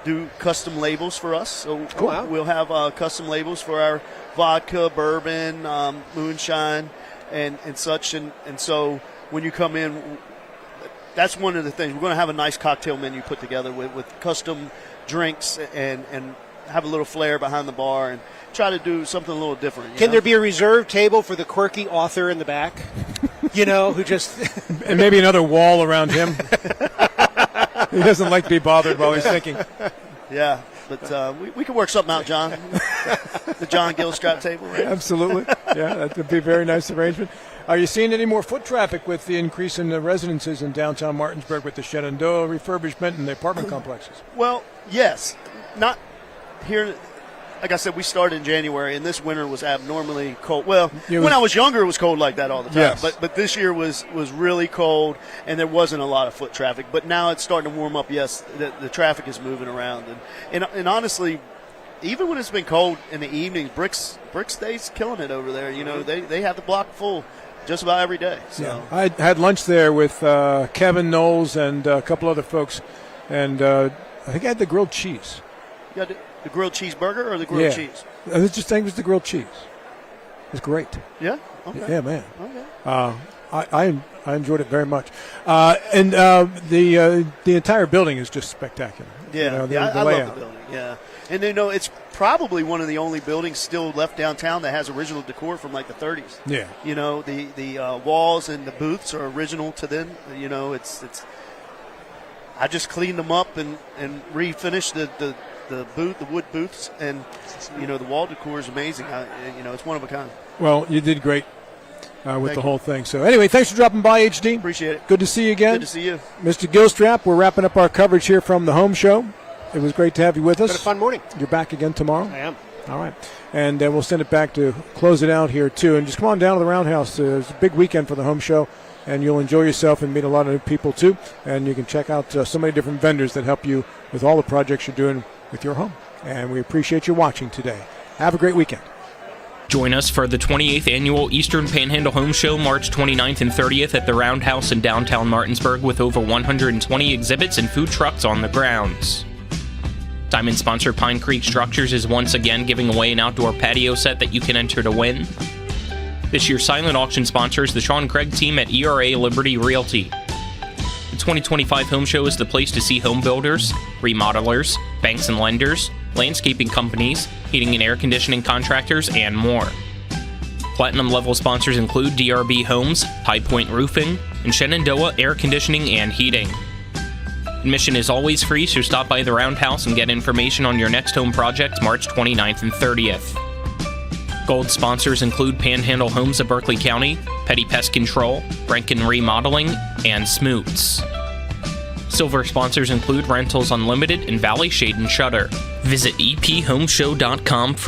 Speaker 24: do custom labels for us. So
Speaker 4: cool.
Speaker 24: We'll have custom labels for our vodka, bourbon, moonshine, and such. And so when you come in, that's one of the things. We're going to have a nice cocktail menu put together with custom drinks and have a little flair behind the bar and try to do something a little different.
Speaker 4: Can there be a reserved table for the quirky author in the back? Who just...
Speaker 3: and maybe another wall around him. He doesn't like to be bothered while he's thinking.
Speaker 24: Yeah, but we can work something out, John. The John Gilstrap table, right?
Speaker 3: Absolutely. Yeah, that would be a very nice arrangement. Are you seeing any more foot traffic with the increase in the residences in downtown Martinsburg with the Shenandoah refurbishment and the apartment complexes?
Speaker 24: Well, yes. Not here. Like I said, we started in January, and this winter was abnormally cold. Well, when I was younger, it was cold like that all the time.
Speaker 3: Yes.
Speaker 24: But this year was really cold, and there wasn't a lot of foot traffic. But now it's starting to warm up. Yes, the traffic is moving around, and honestly, even when it's been cold in the evenings, Brick stays killing it over there. They have the block full just about every day. So.
Speaker 3: Yeah. I had lunch there with Kevin Knowles and a couple other folks, and I think I had the grilled cheese.
Speaker 24: You got the grilled cheeseburger or the grilled cheese?
Speaker 3: I think it was the grilled cheese. It's great.
Speaker 24: Yeah? Okay.
Speaker 3: Yeah, man.
Speaker 24: Okay.
Speaker 3: I enjoyed it very much. And the entire building is just spectacular.
Speaker 24: Yeah, I love the building, yeah. And it's probably one of the only buildings still left downtown that has original decor from like the 30s.
Speaker 3: Yeah.
Speaker 24: The walls and the booths are original to them. It's I just cleaned them up and refinished the wood booths, and the wall decor is amazing. It's one of a kind.
Speaker 3: Well, you did great with the whole thing. So anyway, thanks for dropping by, HD.
Speaker 24: Appreciate it.
Speaker 3: Good to see you again.
Speaker 24: Good to see you,
Speaker 3: Mr. Gilstrap. We're wrapping up our coverage here from the home show. It was great to have you with us.
Speaker 4: It's been a fun morning.
Speaker 3: You're back again tomorrow.
Speaker 4: I am.
Speaker 3: All right, and we'll send it back to close it out here too. And just come on down to the Roundhouse. It's a big weekend for the home show, and you'll enjoy yourself and meet a lot of new people too. And you can check out so many different vendors that help you with all the projects you're doing with your home. And we appreciate you watching today. Have a great weekend.
Speaker 1: Join us for the 28th Annual Eastern Panhandle Home Show, March 29th and 30th at the Roundhouse in downtown Martinsburg with over 120 exhibits and food trucks on the grounds. Diamond sponsor Pine Creek Structures is once again giving away an outdoor patio set that you can enter to win. This year's silent auction sponsors the Sean Craig team at ERA Liberty Realty. The 2025 Home Show is the place to see home builders, remodelers, banks and lenders, landscaping companies, heating and air conditioning contractors, and more. Platinum level sponsors include DRB Homes, High Point Roofing, and Shenandoah Air Conditioning and Heating. Admission is always free, so stop by the Roundhouse and get information on your next home project March 29th and 30th. Gold sponsors include Panhandle Homes of Berkeley County, Petty Pest Control, Rankin Remodeling, and Smoots. Silver sponsors include Rentals Unlimited and Valley Shade and Shutter. Visit ephomeshow.com for